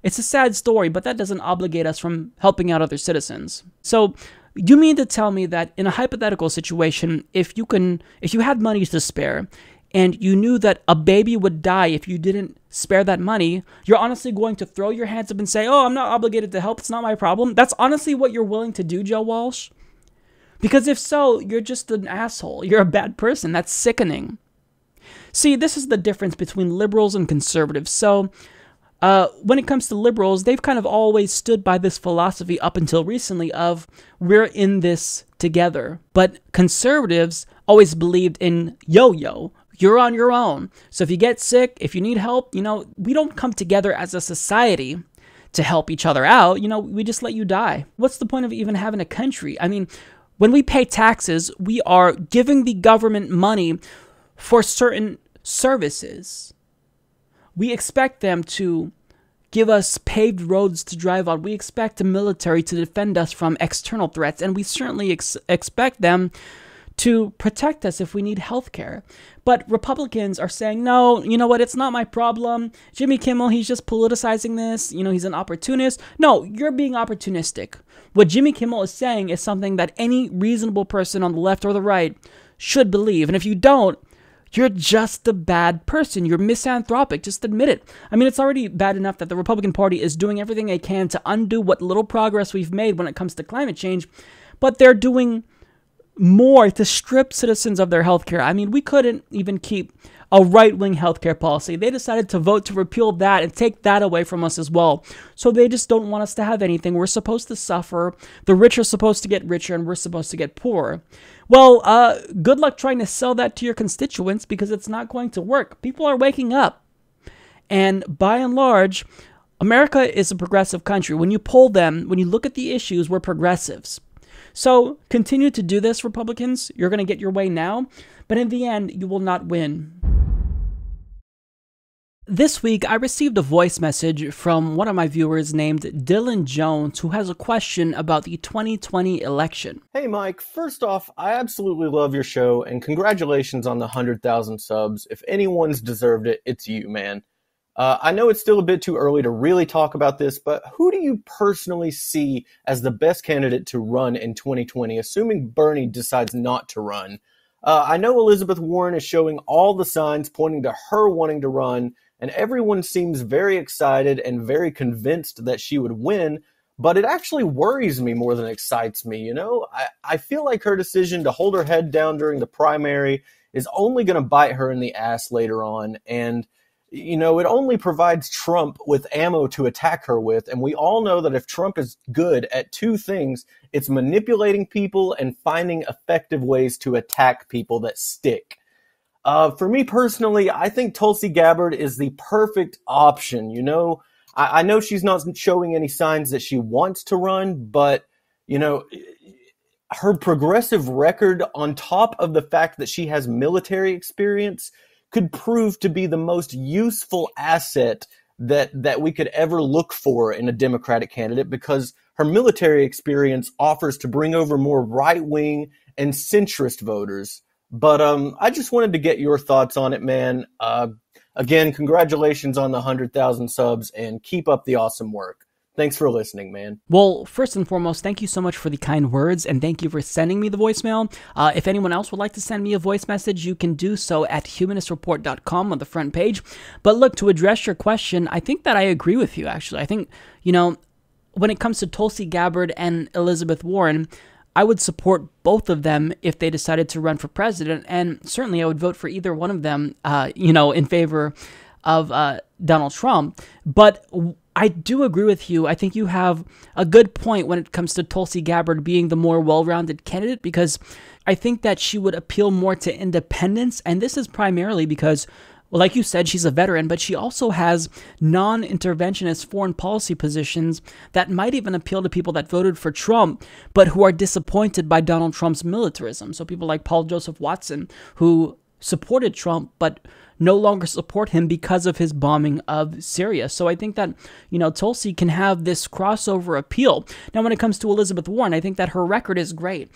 it's a sad story, but that doesn't obligate us from helping out other citizens. So you mean to tell me that in a hypothetical situation, if you had money to spare, and you knew that a baby would die if you didn't spare that money, you're honestly going to throw your hands up and say, oh, I'm not obligated to help, it's not my problem? That's honestly what you're willing to do, Joe Walsh? Because if so, you're just an asshole. You're a bad person. That's sickening. See, this is the difference between liberals and conservatives. So when it comes to liberals, they've kind of always stood by this philosophy up until recently of we're in this together. But conservatives always believed in yo-yo. You're on your own. So if you get sick, if you need help, we don't come together as a society to help each other out. We just let you die. What's the point of even having a country? I mean, when we pay taxes, we are giving the government money for certain services. We expect them to give us paved roads to drive on. We expect the military to defend us from external threats, and we certainly expect them to protect us if we need healthcare. But Republicans are saying, no, you know what, it's not my problem. Jimmy Kimmel, he's just politicizing this. He's an opportunist. No, you're being opportunistic. What Jimmy Kimmel is saying is something that any reasonable person on the left or the right should believe. And if you don't, you're just a bad person. You're misanthropic. Just admit it. I mean, it's already bad enough that the Republican Party is doing everything they can to undo what little progress we've made when it comes to climate change, but they're doing more to strip citizens of their health care. I mean, we couldn't even keep a right-wing healthcare policy. They decided to vote to repeal that and take that away from us as well. So they just don't want us to have anything. We're supposed to suffer. The rich are supposed to get richer, and we're supposed to get poorer. Well, good luck trying to sell that to your constituents, because it's not going to work. People are waking up. And by and large, America is a progressive country. When you poll them, when you look at the issues, we're progressives. So continue to do this, Republicans. You're going to get your way now, but in the end, you will not win. This week, I received a voice message from one of my viewers named Dylan Jones, who has a question about the 2020 election. Hey, Mike. First off, I absolutely love your show, and congratulations on the 100,000 subs. If anyone's deserved it, it's you, man. I know it's still a bit too early to really talk about this, but who do you personally see as the best candidate to run in 2020, assuming Bernie decides not to run? I know Elizabeth Warren is showing all the signs pointing to her wanting to run, and everyone seems very excited and very convinced that she would win, but it actually worries me more than excites me, I feel like her decision to hold her head down during the primary is only going to bite her in the ass later on, and it only provides Trump with ammo to attack her with. And we all know that if Trump is good at two things, it's manipulating people and finding effective ways to attack people that stick. For me personally, I think Tulsi Gabbard is the perfect option. I know she's not showing any signs that she wants to run, but, her progressive record on top of the fact that she has military experience could prove to be the most useful asset that we could ever look for in a Democratic candidate, because her military experience offers to bring over more right-wing and centrist voters. But I just wanted to get your thoughts on it, man. Again, congratulations on the 100,000 subs, and keep up the awesome work. Thanks for listening, man. Well, first and foremost, thank you so much for the kind words, and thank you for sending me the voicemail. If anyone else would like to send me a voice message, you can do so at humanistreport.com on the front page. But look, to address your question, I think that I agree with you, actually. I think, when it comes to Tulsi Gabbard and Elizabeth Warren, I would support both of them if they decided to run for president, and certainly I would vote for either one of them, in favor of Donald Trump. But I do agree with you. I think you have a good point when it comes to Tulsi Gabbard being the more well-rounded candidate, because I think that she would appeal more to independents, and this is primarily because, well, like you said, she's a veteran, but she also has non-interventionist foreign policy positions that might even appeal to people that voted for Trump, but who are disappointed by Donald Trump's militarism. So people like Paul Joseph Watson, who supported Trump, but no longer support him because of his bombing of Syria. So I think that, Tulsi can have this crossover appeal. Now, when it comes to Elizabeth Warren, I think that her record is great.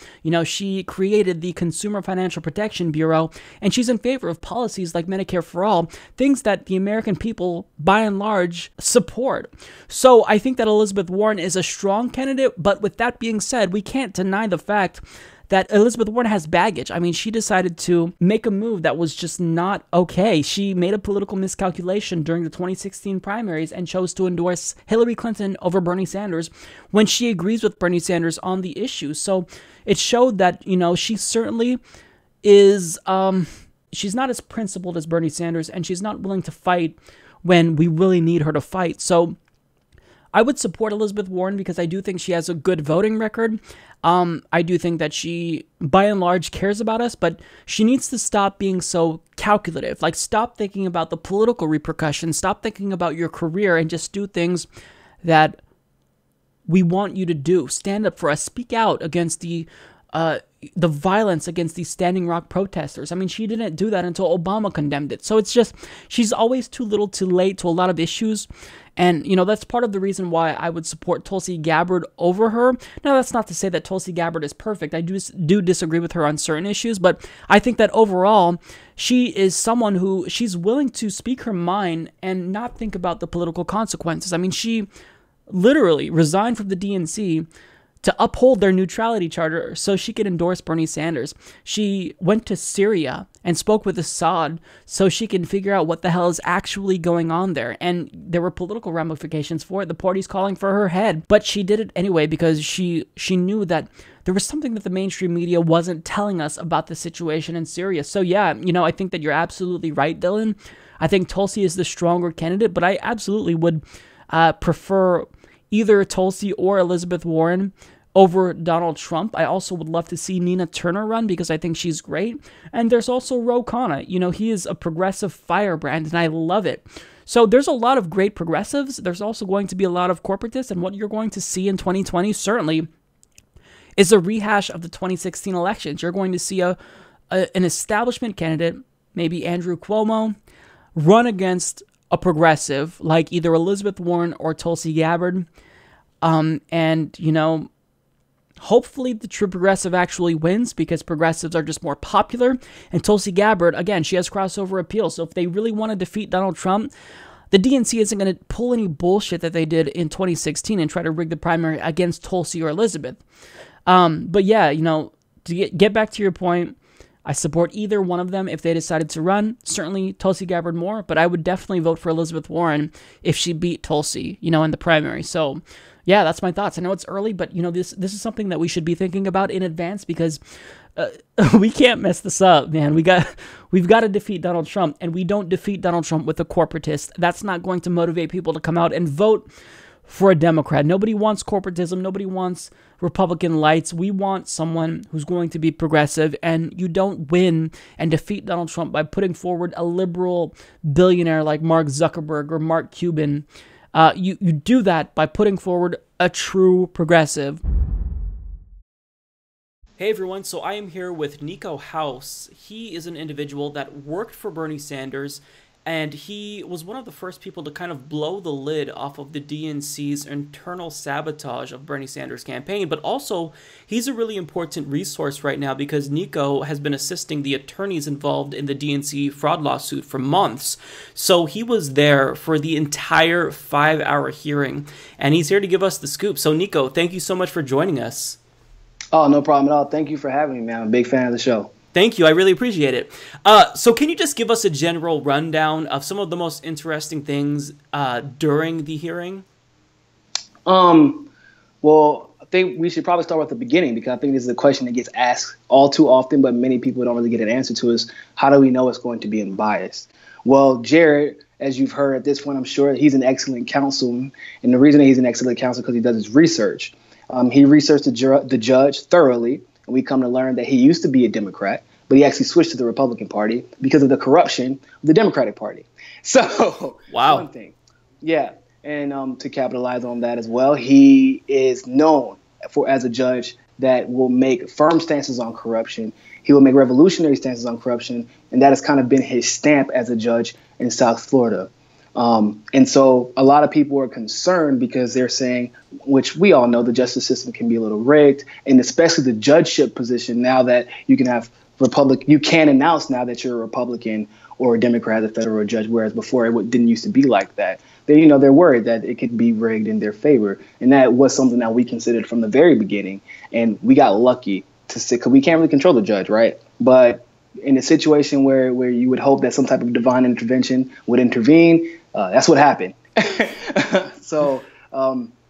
She created the Consumer Financial Protection Bureau, and she's in favor of policies like Medicare for All, things that the American people, by and large, support. So I think that Elizabeth Warren is a strong candidate, but with that being said, we can't deny the fact that Elizabeth Warren has baggage. I mean, she decided to make a move that was just not okay. She made a political miscalculation during the 2016 primaries and chose to endorse Hillary Clinton over Bernie Sanders when she agrees with Bernie Sanders on the issue. So it showed that, she certainly is, she's not as principled as Bernie Sanders, and she's not willing to fight when we really need her to fight. So I would support Elizabeth Warren because I do think she has a good voting record. I do think that she, by and large, cares about us, but she needs to stop being so calculative. Like, stop thinking about the political repercussions. Stop thinking about your career and just do things that we want you to do. Stand up for us. Speak out against the violence against these Standing Rock protesters. I mean, she didn't do that until Obama condemned it. So it's just, she's always too little too late to a lot of issues. And, that's part of the reason why I would support Tulsi Gabbard over her. Now, that's not to say that Tulsi Gabbard is perfect. I do disagree with her on certain issues, but I think that overall, she is someone who, she's willing to speak her mind and not think about the political consequences. I mean, she literally resigned from the DNC to uphold their neutrality charter so she could endorse Bernie Sanders. She went to Syria and spoke with Assad so she can figure out what the hell is actually going on there. And there were political ramifications for it. The party's calling for her head. But she did it anyway because she knew that there was something that the mainstream media wasn't telling us about the situation in Syria. So yeah, I think that you're absolutely right, Dylan. I think Tulsi is the stronger candidate, but I absolutely would prefer either Tulsi or Elizabeth Warren over Donald Trump. I also would love to see Nina Turner run because I think she's great. And there's also Ro Khanna. He is a progressive firebrand, and I love it. So there's a lot of great progressives. There's also going to be a lot of corporatists, and what you're going to see in 2020 certainly is a rehash of the 2016 elections. You're going to see an establishment candidate, maybe Andrew Cuomo, run against a progressive like either Elizabeth Warren or Tulsi Gabbard. And, hopefully the true progressive actually wins because progressives are just more popular. And Tulsi Gabbard, again, she has crossover appeal. So if they really want to defeat Donald Trump, the DNC isn't going to pull any bullshit that they did in 2016 and try to rig the primary against Tulsi or Elizabeth. But yeah, to get back to your point, I support either one of them if they decided to run. Certainly Tulsi Gabbard more, but I would definitely vote for Elizabeth Warren if she beat Tulsi, in the primary. So yeah, that's my thoughts. I know it's early, but this is something that we should be thinking about in advance because we can't mess this up, man. We've got to defeat Donald Trump, and we don't defeat Donald Trump with a corporatist. That's not going to motivate people to come out and vote for a Democrat. Nobody wants corporatism. Nobody wants Republican lights. We want someone who's going to be progressive, and you don't win and defeat Donald Trump by putting forward a liberal billionaire like Mark Zuckerberg or Mark Cuban. You do that by putting forward a true progressive. Hey everyone, so I am here with Nico House. He is an individual that worked for Bernie Sanders and he was one of the first people to kind of blow the lid off of the DNC's internal sabotage of Bernie Sanders' campaign. But also, he's a really important resource right now because Nico has been assisting the attorneys involved in the DNC fraud lawsuit for months. So he was there for the entire 5-hour hearing, and he's here to give us the scoop. So Nico, thank you so much for joining us. Oh, no problem at all. Thank you for having me, man. I'm a big fan of the show. Thank you. I really appreciate it. So can you just give us a general rundown of some of the most interesting things during the hearing? Well, I think we should probably start with the beginning, because I think this is a question that gets asked all too often, but many people don't really get an answer to, is how do we know it's going to be unbiased? Well, Jared, as you've heard at this point, I'm sure he's an excellent counsel. And the reason that he's an excellent counsel is because he does his research. He researched the judge thoroughly, and we come to learn that he used to be a Democrat, but he actually switched to the Republican Party because of the corruption of the Democratic Party. So, wow. One thing. Yeah. And to capitalize on that as well, he is known as a judge that will make firm stances on corruption. He will make revolutionary stances on corruption, and that has kind of been his stamp as a judge in South Florida. And so a lot of people are concerned because they're saying, which we all know, the justice system can be a little rigged, and especially the judgeship position, now that you can have you can announce now that you're a Republican or a Democrat as a federal judge, whereas before it didn't used to be like that. They're worried that it could be rigged in their favor. And that was something that we considered from the very beginning. And we got lucky to see, because we can't really control the judge, right? But in a situation where you would hope that some type of divine intervention would intervene, that's what happened. So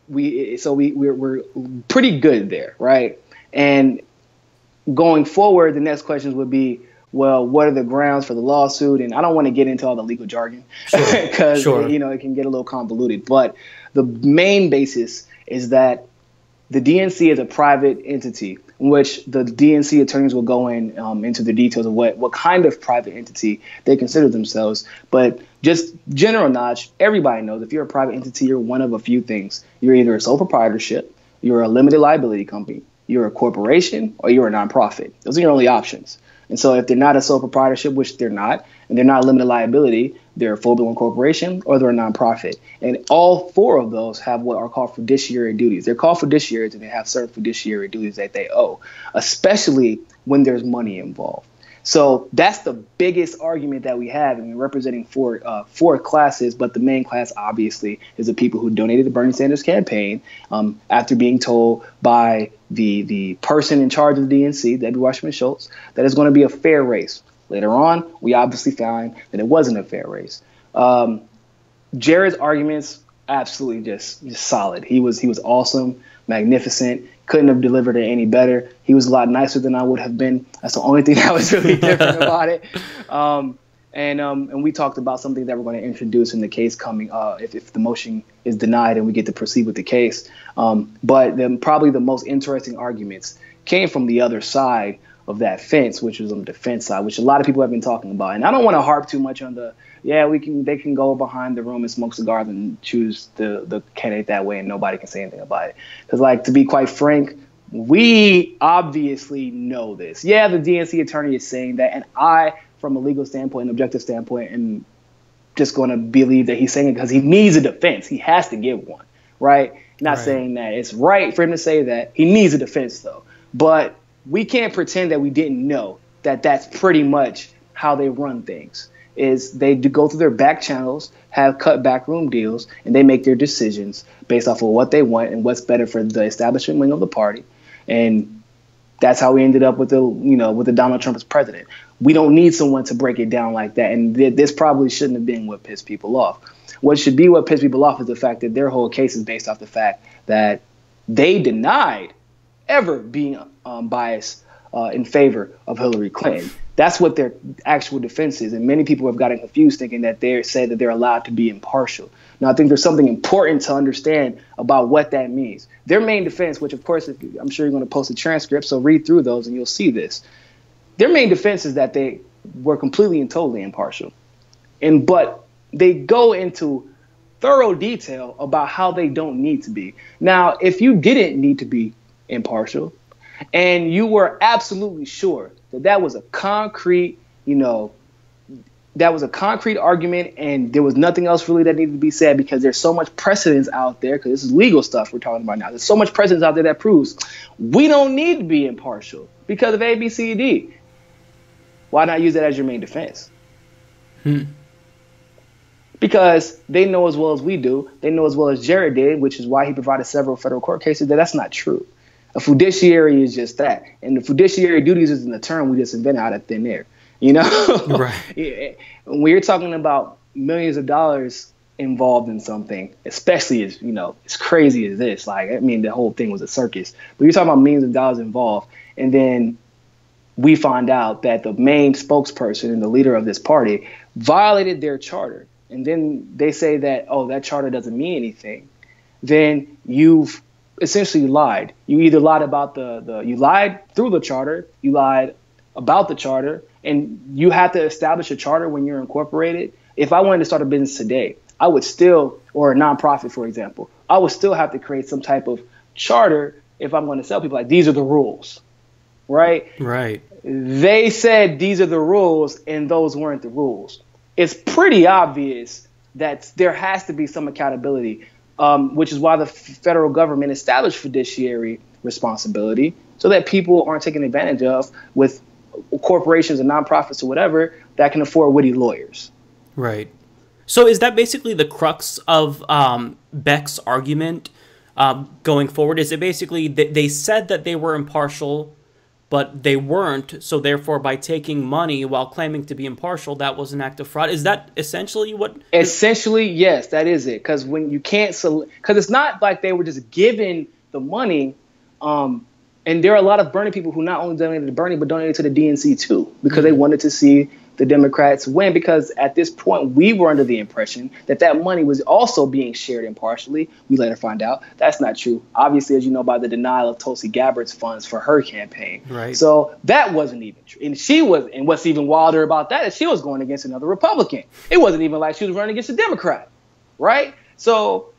we're pretty good there, right? And going forward, the next questions would be, well, what are the grounds for the lawsuit? And I don't want to get into all the legal jargon because it can get a little convoluted. But the main basis is that the DNC is a private entity, in which the DNC attorneys will go into the details of what kind of private entity they consider themselves. But just general knowledge, everybody knows if you're a private entity, you're one of a few things. You're either a sole proprietorship, you're a limited liability company, you're a corporation, or you're a nonprofit. Those are your only options. And so if they're not a sole proprietorship, which they're not, and they're not a limited liability, they're a full-blown corporation or they're a nonprofit. And all four of those have what are called fiduciary duties. They're called fiduciaries, and they have certain fiduciary duties that they owe, especially when there's money involved. So that's the biggest argument that we have. And we're representing four classes, but the main class, obviously, is the people who donated to Bernie Sanders' campaign after being told by the person in charge of the DNC, Debbie Wasserman Schultz, that it's going to be a fair race. Later on, we obviously found that it wasn't a fair race. Jared's arguments, absolutely just solid. He was awesome, magnificent. Couldn't have delivered it any better. He was a lot nicer than I would have been. That's the only thing that was really different about it. And we talked about something that we're going to introduce in the case coming if the motion is denied and we get to proceed with the case. But then probably the most interesting arguments came from the other side of that fence, which was on the defense side, which a lot of people have been talking about. And I don't want to harp too much on they can go behind the room and smoke cigars and choose the candidate that way and nobody can say anything about it. Because, to be quite frank, we obviously know this. Yeah, the DNC attorney is saying that, and I, from a legal standpoint and objective standpoint, am just going to believe that he's saying it because he needs a defense. He has to give one, right? Not saying that it's right for him to say that. He needs a defense, though. But we can't pretend that we didn't know that that's pretty much how they run things. Is they go through their back channels, have cut backroom deals, and they make their decisions based off of what they want and what's better for the establishment wing of the party. And that's how we ended up with the Donald Trump as president. We don't need someone to break it down like that. And this probably shouldn't have been what pissed people off. What should be what pissed people off is the fact that their whole case is based off the fact that they denied ever being biased in favor of Hillary Clinton. That's what their actual defense is. And many people have gotten confused thinking that they say that they're allowed to be impartial. Now, I think there's something important to understand about what that means. Their main defense, which, of course, I'm sure you're going to post a transcript, so read through those and you'll see this. Their main defense is that they were completely and totally impartial. But they go into thorough detail about how they don't need to be. Now, if you didn't need to be impartial and you were absolutely sure that was a concrete, that was a concrete argument, and there was nothing else really that needed to be said because there's so much precedence out there, because this is legal stuff we're talking about now. There's so much precedence out there that proves we don't need to be impartial because of A, B, C, D. Why not use that as your main defense? Because they know as well as we do. They know as well as Jared did, which is why he provided several federal court cases, that that's not true. A fiduciary is just that. And the fiduciary duties isn't a term we just invented out of thin air. You know? Right. When you're talking about millions of dollars involved in something, especially as, you know, as crazy as this, like, I mean, the whole thing was a circus, but you're talking about millions of dollars involved. And then we find out that the main spokesperson and the leader of this party violated their charter. And then they say that, oh, that charter doesn't mean anything. Then you've essentially lied. You either lied about you lied through the charter, you lied about the charter, and you have to establish a charter when you're incorporated. If I wanted to start a business today, I would still, or a nonprofit, for example, I would still have to create some type of charter if I'm going to sell people, like, these are the rules, right? Right. They said these are the rules, and those weren't the rules. It's pretty obvious that there has to be some accountability, which is why the federal government established fiduciary responsibility, so that people aren't taken advantage of with corporations and nonprofits or whatever that can afford witty lawyers. Right. So is that basically the crux of Beck's argument going forward? Is it basically that they said that they were impartial, but they weren't, so therefore by taking money while claiming to be impartial, that was an act of fraud? Is that essentially what? Essentially, yes, that is it. Because when you can't, because it's not like they were just given the money. And there are a lot of Bernie people who not only donated to Bernie, but donated to the DNC too, because they wanted to see the Democrats win. Because at this point, we were under the impression that that money was also being shared impartially. We later find out that's not true. Obviously, as you know, by the denial of Tulsi Gabbard's funds for her campaign. Right. So that wasn't even true. And what's even wilder about that is she was going against another Republican. It wasn't even like she was running against a Democrat. Right. So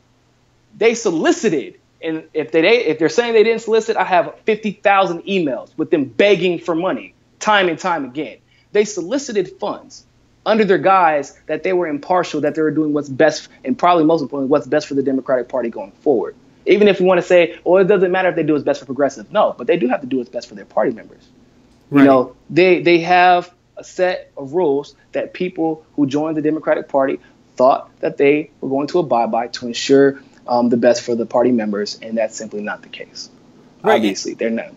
they solicited. And if they're saying they didn't solicit, I have 50,000 emails with them begging for money time and time again. They solicited funds under their guise that they were impartial, that they were doing what's best, and probably most importantly, what's best for the Democratic Party going forward. Even if you want to say, well, it doesn't matter if they do what's best for progressive. No, but they do have to do what's best for their party members. Right. You know, they have a set of rules that people who joined the Democratic Party thought that they were going to abide by to ensure the best for the party members, and that's simply not the case. Right. Obviously, they're not.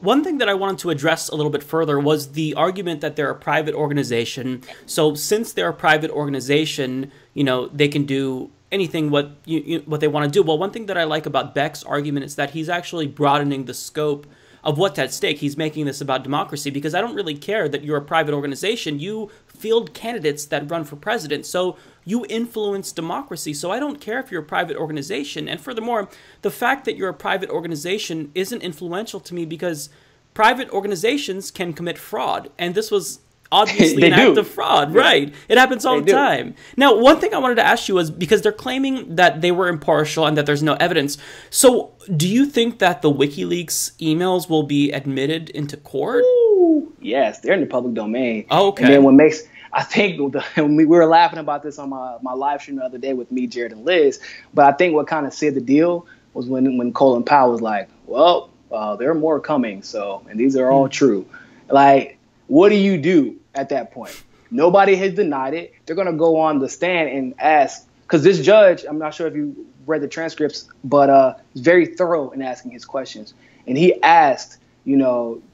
One thing that I wanted to address a little bit further was the argument that they're a private organization. So since they're a private organization, you know, they can do anything what they want to do. Well, one thing that I like about Beck's argument is that he's actually broadening the scope of what's at stake. He's making this about democracy, because I don't really care that you're a private organization. You field candidates that run for president, so you influence democracy. So I don't care if you're a private organization. And furthermore, the fact that you're a private organization isn't influential to me, because private organizations can commit fraud, and this was obviously an act of fraud, right? It happens all the time. Now, one thing I wanted to ask you was, because they're claiming that they were impartial and that there's no evidence. So do you think that the WikiLeaks emails will be admitted into court? Ooh, yes, they're in the public domain. Oh, okay. And then I think we were laughing about this on my live stream the other day with me, Jared, and Liz, but I think what kind of sealed the deal was when Colin Powell was like, well, there are more coming, and these are all true. Like, what do you do at that point? Nobody has denied it. They're going to go on the stand and ask, because this judge, I'm not sure if you read the transcripts, but he's very thorough in asking his questions. And he asked,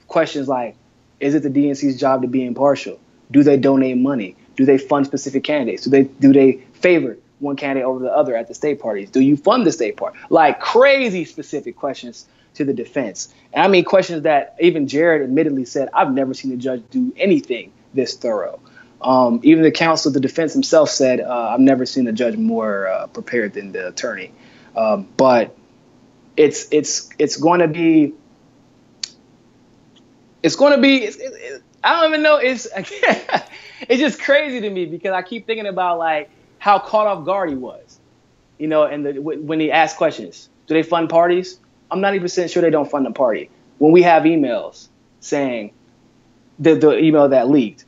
questions like, is it the DNC's job to be impartial? Do they donate money? Do they fund specific candidates? Do they favor one candidate over the other at the state parties? Do you fund the state party? Like, crazy specific questions to the defense. And I mean, questions that even Jared admittedly said, I've never seen a judge do anything this thorough. Even the counsel of the defense himself said, I've never seen a judge more prepared than the attorney. But it's going to be, I don't even know. It's just crazy to me, because I keep thinking about like how caught off guard he was, and when he asked questions. Do they fund parties? I'm 90% sure they don't fund the party. When we have emails saying the email that leaked,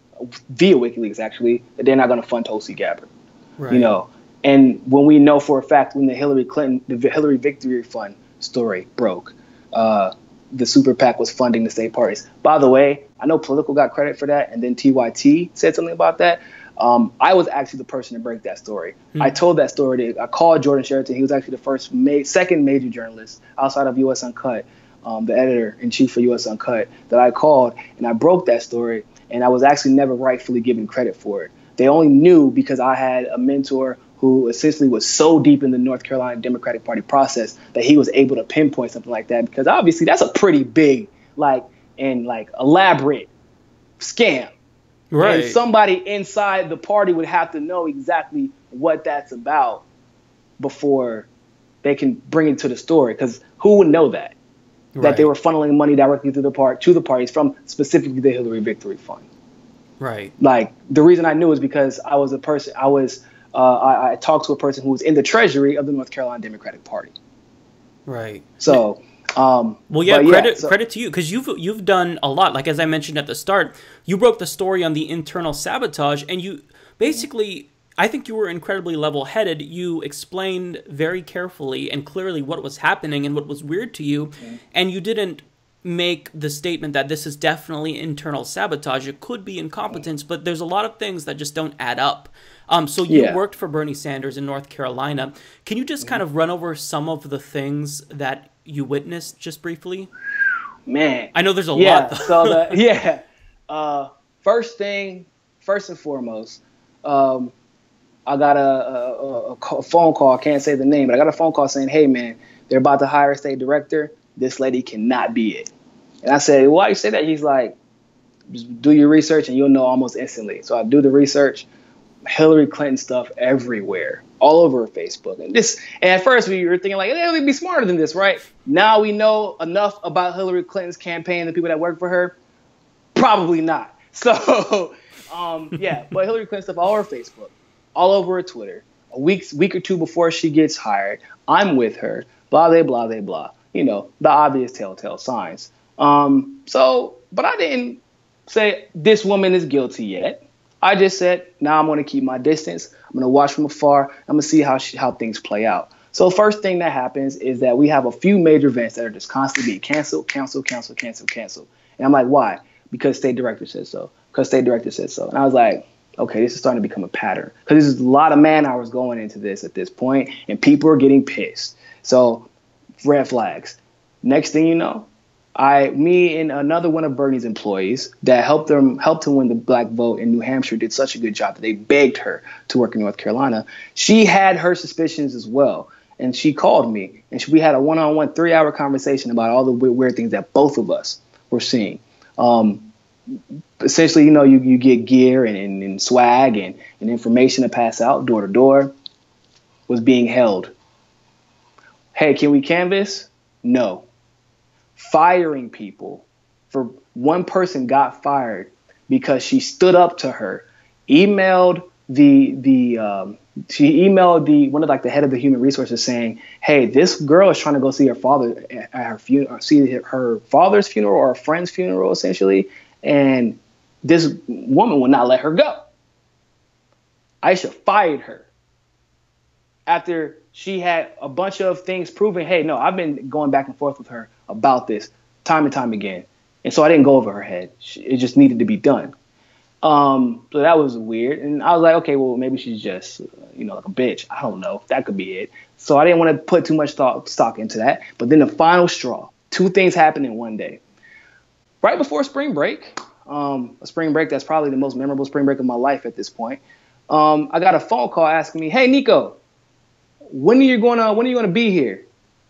via WikiLeaks actually, that they're not going to fund Tulsi Gabbard. Right. You know, and when we know for a fact when the Hillary Victory Fund story broke, the super PAC was funding the state parties. By the way, I know Political got credit for that, and then TYT said something about that. I was actually the person to break that story. I told that story. I called Jordan Sheraton. He was actually the second major journalist outside of U.S. Uncut, the editor-in-chief for U.S. Uncut, that I called, and I broke that story, and I was actually never rightfully given credit for it. They only knew because I had a mentor who essentially was so deep in the North Carolina Democratic Party process that he was able to pinpoint something like that, because obviously that's a pretty big, elaborate scam. Right. And somebody inside the party would have to know exactly what that's about before they can bring it to the story, because who would know that? Right. That they were funneling money directly to the parties from specifically the Hillary Victory Fund. Right. Like, the reason I knew is because I was I talked to a person who was in the treasury of the North Carolina Democratic Party. Right. So, well, yeah, credit to you, because you've done a lot. Like, as I mentioned at the start, you broke the story on the internal sabotage, and you basically, I think you were incredibly level-headed. You explained very carefully and clearly what was happening and what was weird to you, and you didn't make the statement that this is definitely internal sabotage. It could be incompetence, but there's a lot of things that just don't add up. So you worked for Bernie Sanders in North Carolina. Can you just kind of run over some of the things that you witnessed just briefly? Man, I know there's a lot. So first and foremost, I got a phone call. I can't say the name, but I got a phone call saying, "Hey, man, they're about to hire a state director. This lady cannot be it." And I said, "Why you say that?" He's like, "Just do your research and you'll know almost instantly." So I do the research. Hillary Clinton stuff everywhere, all over Facebook. And at first we were thinking like, hey, we'd be smarter than this, right? Now we know enough about Hillary Clinton's campaign and the people that work for her. Probably not. So, but Hillary Clinton stuff all over Facebook, all over her Twitter. A week or two before she gets hired, I'm with her, blah, blah, blah, blah, blah. You know, the obvious telltale signs. But I didn't say this woman is guilty yet. I just said, now I'm going to keep my distance. I'm going to watch from afar. I'm going to see how things play out. So first thing that happens is that we have a few major events that are just constantly being canceled. And I'm like, why? Because state director said so. And I was like, okay, this is starting to become a pattern. Because there's a lot of man hours going into this at this point, and people are getting pissed. So red flags. Next thing you know, me and another one of Bernie's employees that helped him win the black vote in New Hampshire did such a good job that they begged her to work in North Carolina. She had her suspicions as well. And she called me and we had a one-on-one 3-hour conversation about all the weird things that both of us were seeing. Essentially, you know, you get gear and swag and information to pass out door to door was being held. Hey, can we canvass? No. Firing people. For one person got fired because she stood up to her, emailed one of the head of the human resources saying, "Hey, this girl is trying to go see her father at her funeral, see her father's funeral or a friend's funeral, essentially, and this woman will not let her go." Aisha fired her after she had a bunch of things proving, hey, no, I've been going back and forth with her about this time and time again. And so I didn't go over her head. It just needed to be done. So that was weird. And I was like, okay, well, maybe she's just, like a bitch. I don't know. That could be it. So I didn't want to put too much stock into that. But then the final straw, 2 things happened in one day. Right before spring break, a spring break that's probably the most memorable spring break of my life at this point, I got a phone call asking me, "Hey, Nico, when are you gonna be here?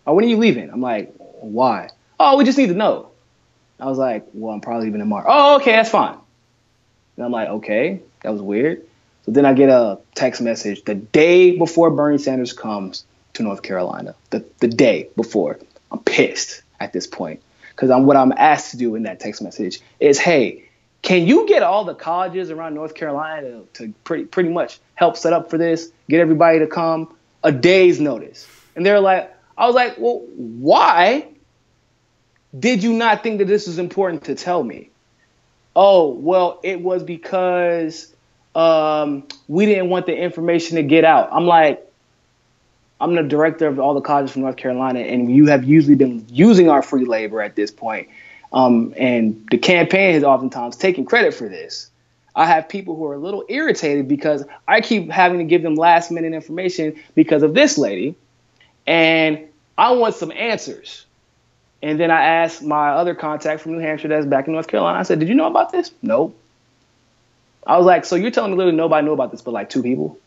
Or when are you leaving?" I'm like, "Why?" "Oh, we just need to know." I was like, "Well, I'm probably leaving tomorrow." "Oh, okay, that's fine." And I'm like, okay, that was weird. So then I get a text message the day before Bernie Sanders comes to North Carolina. The day before. I'm pissed at this point because what I'm asked to do in that text message is, hey, can you get all the colleges around North Carolina to pretty much help set up for this, get everybody to come a day's notice? And I was like, well, why did you not think that this was important to tell me? oh, well, it was because we didn't want the information to get out. I'm like, I'm the director of all the colleges from North Carolina, and you have usually been using our free labor at this point. And the campaign has oftentimes taken credit for this. I have people who are a little irritated because I keep having to give them last minute information because of this lady. And I want some answers. And then I asked my other contact from New Hampshire that's back in North Carolina. I said, did you know about this? Nope. I was like, so you're telling me literally nobody knew about this but like 2 people?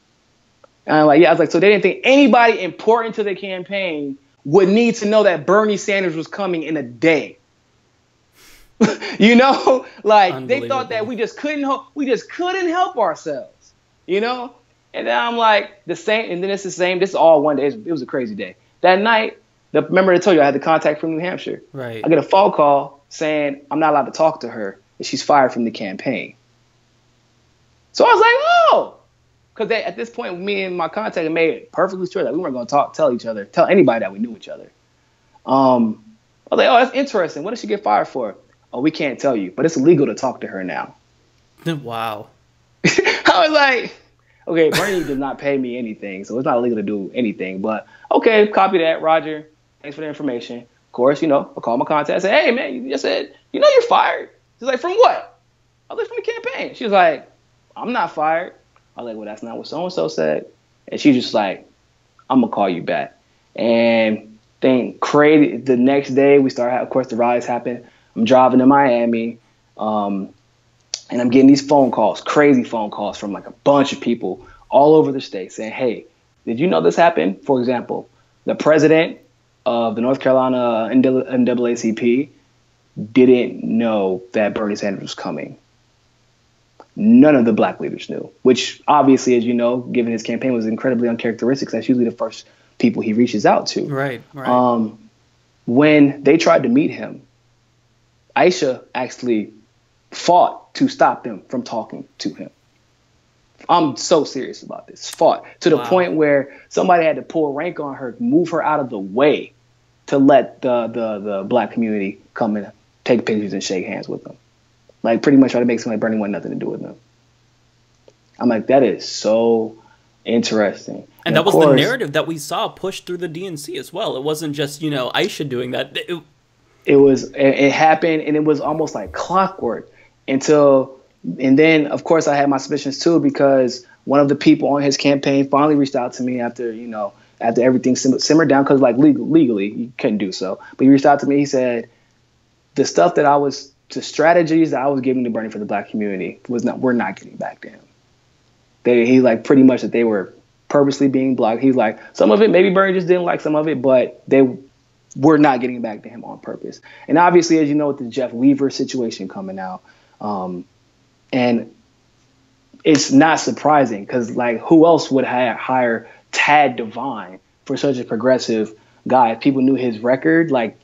And I'm like, yeah. I was like, so they didn't think anybody important to the campaign would need to know that Bernie Sanders was coming in a day. You know, like they thought that we just couldn't help ourselves, you know? And then I'm like the same. And then it's the same. This is all one day. It was a crazy day. That night, remember I told you I had the contact from New Hampshire. Right. I get a phone call saying I'm not allowed to talk to her and she's fired from the campaign. So I was like, oh, because at this point, me and my contact had made it perfectly sure that we weren't going to tell anybody that we knew each other. I was like, oh, that's interesting. What did she get fired for? Oh, we can't tell you, but it's illegal to talk to her now. Wow. I was like, okay, Bernie does not pay me anything, so it's not illegal to do anything. But okay, copy that, Roger. Thanks for the information. Of course, I call my contact and say, hey, man, you just said, you're fired. She's like, from what? I was like, from the campaign. She was like, I'm not fired. I was like, well, that's not what so-and-so said. And she's just like, I'm going to call you back. And then crazy, the next day we started, of course, the rallies happened. I'm driving to Miami, and I'm getting these phone calls, crazy phone calls from like a bunch of people all over the state saying, hey, did you know this happened? For example, the president of the North Carolina NAACP didn't know that Bernie Sanders was coming. None of the black leaders knew, which obviously, as you know, given his campaign was incredibly uncharacteristic. That's usually the first people he reaches out to. Right. When they tried to meet him, Aisha actually fought to stop them from talking to him. I'm so serious about this. Fought to the point where somebody had to pull rank on her, move her out of the way to let the black community come and take pictures and shake hands with them. Like pretty much try to make somebody Bernie want nothing to do with them. I'm like, that is so interesting. And that was the narrative that we saw pushed through the DNC as well. It wasn't just, Aisha doing that. It happened, and it was almost like clockwork and then of course I had my suspicions too, because one of the people on his campaign finally reached out to me after everything simmered down, because like legally you couldn't do so. But he reached out to me. He said the strategies that I was giving to Bernie for the black community we're not getting back to him. He like pretty much that they were purposely being blocked. He's like, some of it maybe Bernie just didn't like some of it, but we're not getting back to him on purpose. And obviously, as you know, with the Jeff Weaver situation coming out, and it's not surprising because like who else would hire Tad Devine for such a progressive guy? If people knew his record, like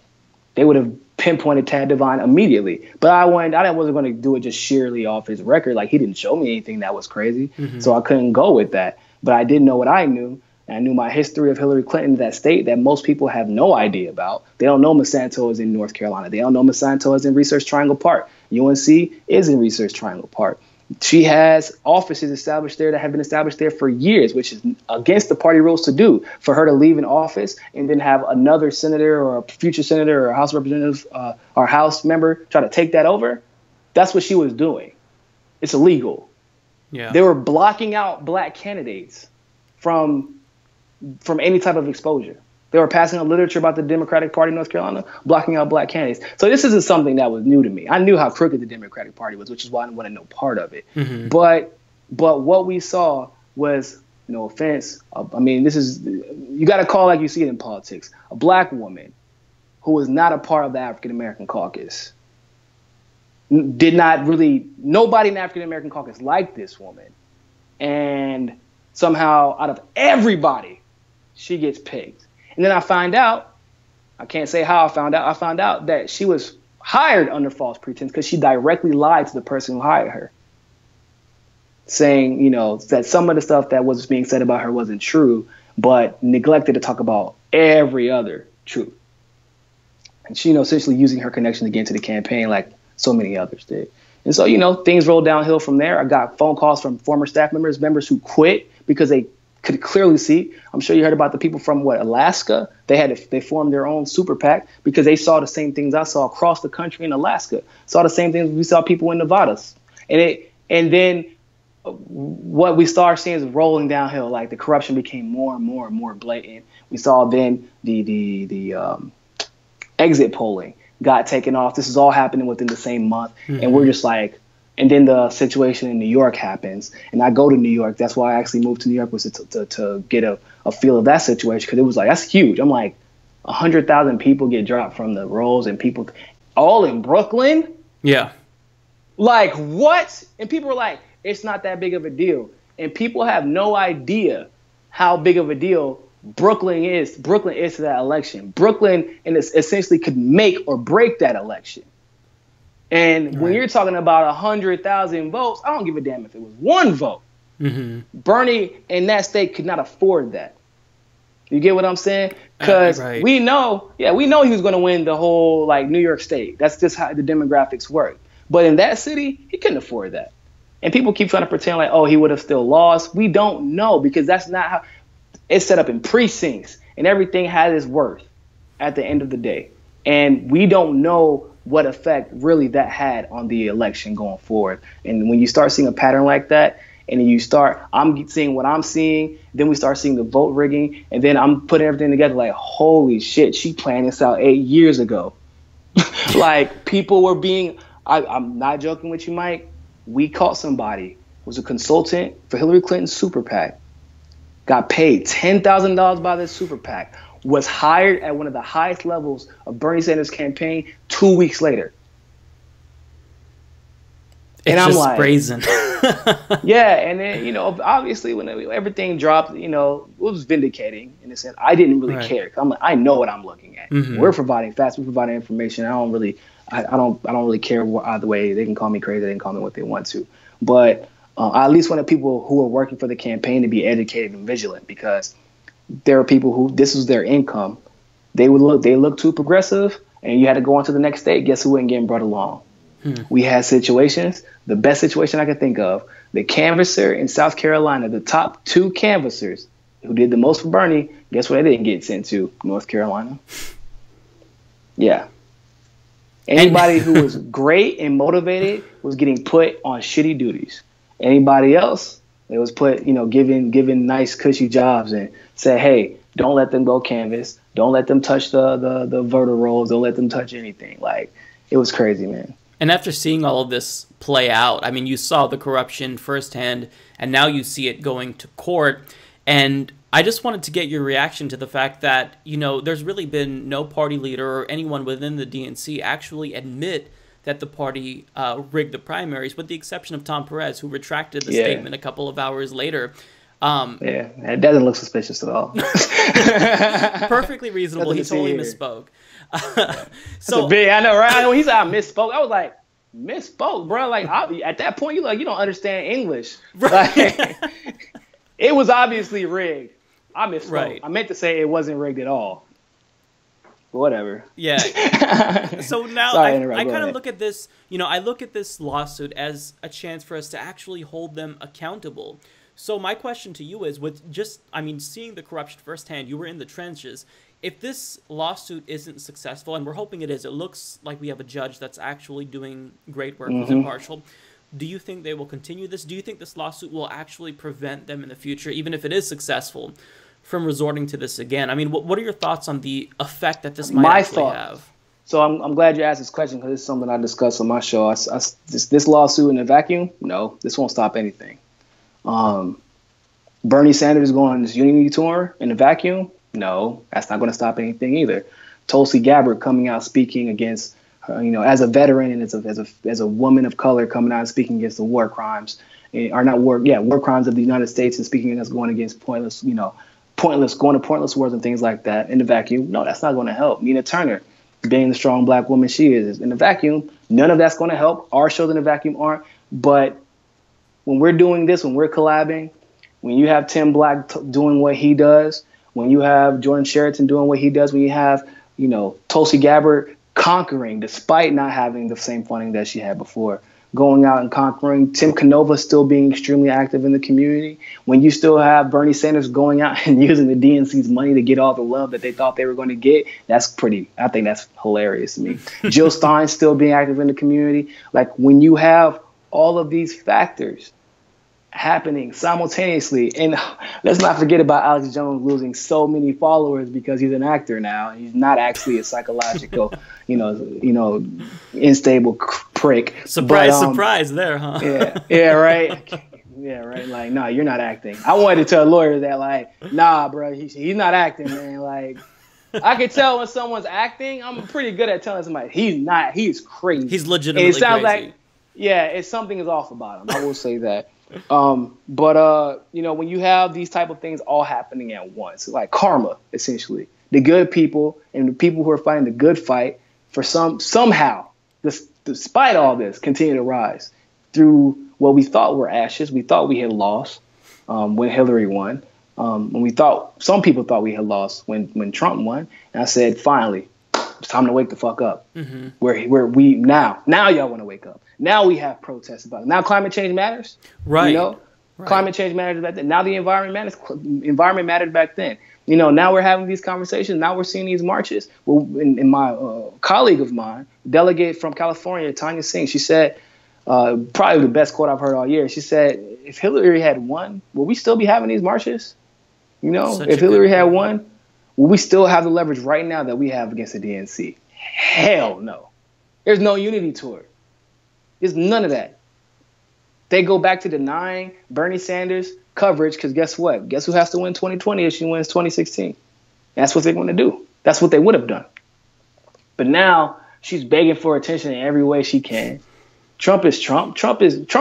they would have pinpointed Tad Devine immediately. But I wasn't going to do it just sheerly off his record. Like he didn't show me anything that was crazy, so I couldn't go with that. But I did know what I knew. And I knew my history of Hillary Clinton in that state that most people have no idea about. They don't know Monsanto is in North Carolina. They don't know Monsanto is in Research Triangle Park. UNC is in Research Triangle Park. She has offices established there that have been established there for years, which is against the party rules to do. For her to leave an office and then have another senator or a future senator or a House representative or House member try to take that over, that's what she was doing. It's illegal. Yeah. They were blocking out black candidates from any type of exposure. They were passing out literature about the Democratic Party in North Carolina, blocking out black candidates. So this isn't something that was new to me. I knew how crooked the Democratic Party was, which is why I didn't want to know part of it. But what we saw was, no offense, I mean, this is, you got to call like you see it in politics, a black woman who was not a part of the African-American caucus. Nobody in the African-American caucus liked this woman. And somehow out of everybody, she gets picked. And then I find out, I can't say how I found out that she was hired under false pretense because she directly lied to the person who hired her, saying, that some of the stuff that was being said about her wasn't true, but neglected to talk about every other truth. And she, essentially using her connection again to the campaign like so many others did. And so, things rolled downhill from there. I got phone calls from former staff members who quit because they could clearly see. I'm sure you heard about the people from Alaska. They formed their own super PAC because they saw the same things I saw across the country in Alaska. Saw the same things we saw people in Nevada. And then what we started seeing is rolling downhill. Like the corruption became more and more and more blatant. We saw then the exit polling got taken off. This is all happening within the same month. And we're just like, and then the situation in New York happens. And I go to New York. That's why I actually moved to New York, was to get a feel of that situation. Because it was like, that's huge. I'm like, 100,000 people get dropped from the rolls, and people all in Brooklyn. Yeah. Like, what? And people were like, it's not that big of a deal. And people have no idea how big of a deal Brooklyn is to that election. Brooklyn and it's essentially could make or break that election. And when you're talking about 100,000 votes, I don't give a damn if it was one vote. Bernie in that state could not afford that. You get what I'm saying? Because we know he was going to win the whole New York State. That's just how the demographics work. But in that city, he couldn't afford that. And people keep trying to pretend he would have still lost. We don't know, because that's not how it's set up in precincts, and everything has its worth at the end of the day. And we don't know what effect really that had on the election going forward. And when you start seeing a pattern like that, and then I'm seeing what I'm seeing, then we start seeing the vote rigging, and then I'm putting everything together like, holy shit, she planned this out 8 years ago. People were being, I'm not joking with you, Mike. We caught somebody, was a consultant for Hillary Clinton's super PAC, got paid $10,000 by this super PAC, was hired at one of the highest levels of Bernie Sanders' campaign 2 weeks later. It's just like, brazen. Yeah, and then, obviously when everything dropped, it was vindicating in a sense. I didn't really care. I'm like, I know what I'm looking at. We're providing facts, we're providing information. I don't really care either way. They can call me crazy, they can call me what they want to. But I at least wanted people who are working for the campaign to be educated and vigilant, because there are people who this was their income. They look too progressive, and you had to go on to the next state. Guess who wasn't getting brought along? We had situations. The best situation I could think of, the canvasser in South Carolina, the top 2 canvassers who did the most for Bernie, guess what they didn't get sent to? North Carolina. Yeah. Anybody who was great and motivated was getting put on shitty duties. Anybody else, it was put, given nice cushy jobs and say, hey, don't let them go canvas. Don't let them touch the voter rolls. Don't let them touch anything. It was crazy, man. And after seeing all of this play out, I mean, you saw the corruption firsthand, and now you see it going to court. And I just wanted to get your reaction to the fact that, there's really been no party leader or anyone within the DNC actually admit that the party rigged the primaries, with the exception of Tom Perez, who retracted the statement a couple of hours later. It doesn't look suspicious at all. Perfectly reasonable. He totally misspoke. I know, right? When he said I misspoke, I was like, misspoke, bro. At that point, you don't understand English. Right. It was obviously rigged. I misspoke. Right. I meant to say it wasn't rigged at all. But whatever. Yeah. So now I kind of look at this. I look at this lawsuit as a chance for us to actually hold them accountable. So my question to you is, seeing the corruption firsthand, you were in the trenches. If this lawsuit isn't successful, and we're hoping it is, it looks like we have a judge that's actually doing great work, who's impartial. Do you think they will continue this? Do you think this lawsuit will actually prevent them in the future, even if it is successful, from resorting to this again? I mean, what are your thoughts on the effect that this might actually have? So I'm glad you asked this question, because it's something I discussed on my show. This lawsuit in a vacuum, no, this won't stop anything. Bernie Sanders going on this unity tour in a vacuum, no, that's not going to stop anything either. Tulsi Gabbard coming out speaking against, as a veteran and as a woman of color coming out and speaking against the war crimes, war crimes of the United States, and speaking against going against pointless wars and things like that in the vacuum. No, that's not going to help. Nina Turner, being the strong black woman she is in the vacuum, none of that's going to help. Our shows in the vacuum aren't. But when we're doing this, when we're collabing, when you have Tim Black doing what he does, when you have Jordan Sheraton doing what he does, when you have, Tulsi Gabbard conquering despite not having the same funding that she had before, going out and conquering, Tim Canova still being extremely active in the community, when you still have Bernie Sanders going out and using the DNC's money to get all the love that they thought they were going to get, I think that's hilarious to me. Jill Stein still being active in the community. Like, when you have all of these factors happening simultaneously, and let's not forget about Alex Jones losing so many followers because he's an actor now. He's not actually a psychological, unstable prick. Surprise there, huh? Yeah, right. Yeah, right. Like, nah, you're not acting. I wanted to tell a lawyer that, like, nah, bro, he's not acting, man. Like, I can tell when someone's acting. I'm pretty good at telling somebody he's not. He's crazy. He's legitimately crazy. It sounds like, something is off about him. I will say that. But when you have these type of things all happening at once, like karma, essentially, the good people and the people who are fighting the good fight for somehow, despite all this, continue to rise through what we thought were ashes. We thought we had lost when Hillary won. When some people thought we had lost when Trump won. And I said, finally, it's time to wake the fuck up. Mm-hmm. Where we now y'all want to wake up. Now we have protests about it. Now climate change matters. Right. Right. Climate change matters back then. Now the environment matters. Environment mattered back then. Now we're having these conversations. Now we're seeing these marches. Well, in my colleague of mine, delegate from California, Tanya Singh, she said, probably the best quote I've heard all year. She said, if Hillary had won, will we still be having these marches? If Hillary had won, will we still have the leverage right now that we have against the DNC? Hell no. There's no unity to it. There's none of that. They go back to denying Bernie Sanders coverage because guess what? Guess who has to win 2020 if she wins 2016? That's what they're going to do. That's what they would have done. But now she's begging for attention in every way she can. Trump is Trump. Trump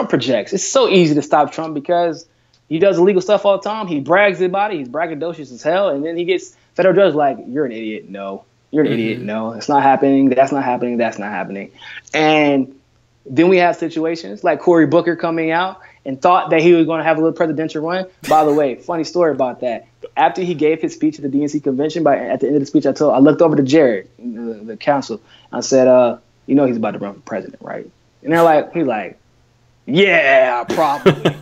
projects. It's so easy to stop Trump because he does illegal stuff all the time. He brags about it. He's braggadocious as hell. And then he gets federal judge like, you're an idiot. No, you're an idiot. No, it's not happening. That's not happening. That's not happening. And then we have situations like Cory Booker coming out and thought that he was going to have a little presidential run. By the way, funny story about that. After he gave his speech at the DNC convention, at the end of the speech, I looked over to Jared, the counsel. I said, he's about to run for president, right? And he's like, yeah, probably.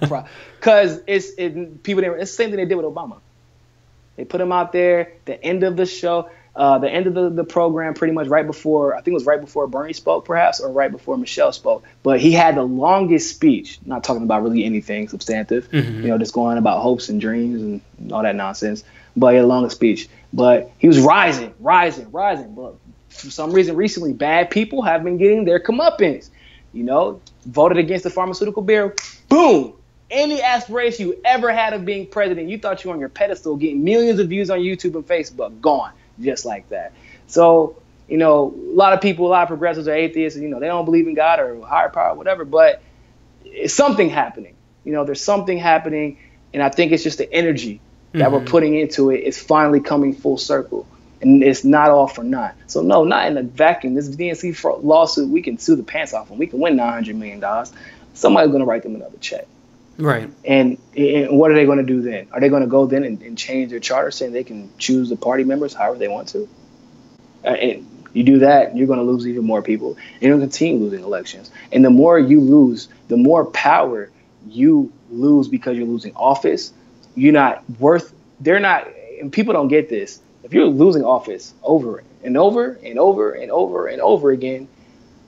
Because it's the same thing they did with Obama. They put him out there, the end of the show, the end of the program, pretty much right before, I think it was right before Bernie spoke, perhaps, or right before Michelle spoke. But he had the longest speech, not talking about really anything substantive, just going on about hopes and dreams and all that nonsense. But he had the longest speech. But he was rising. But for some reason, recently, bad people have been getting their comeuppance. Voted against the pharmaceutical bill. Boom. Any aspiration you ever had of being president, you thought you were on your pedestal, getting millions of views on YouTube and Facebook, gone. Just like that. So, a lot of people, a lot of progressives are atheists, and, they don't believe in God or higher power or whatever, but it's something happening. There's something happening, and I think it's just the energy that we're putting into it is finally coming full circle, and it's not all for naught. So, no, not in a vacuum. This DNC lawsuit, we can sue the pants off them. We can win $900 million. Somebody's going to write them another check. Right. And what are they going to do then? Are they going to go then and change their charter saying they can choose the party members however they want to? And you do that, you're going to lose even more people. And you're going to continue losing elections. And the more you lose, the more power you lose because you're losing office. You're not worth, and people don't get this. If you're losing office over and over and over and over and over again,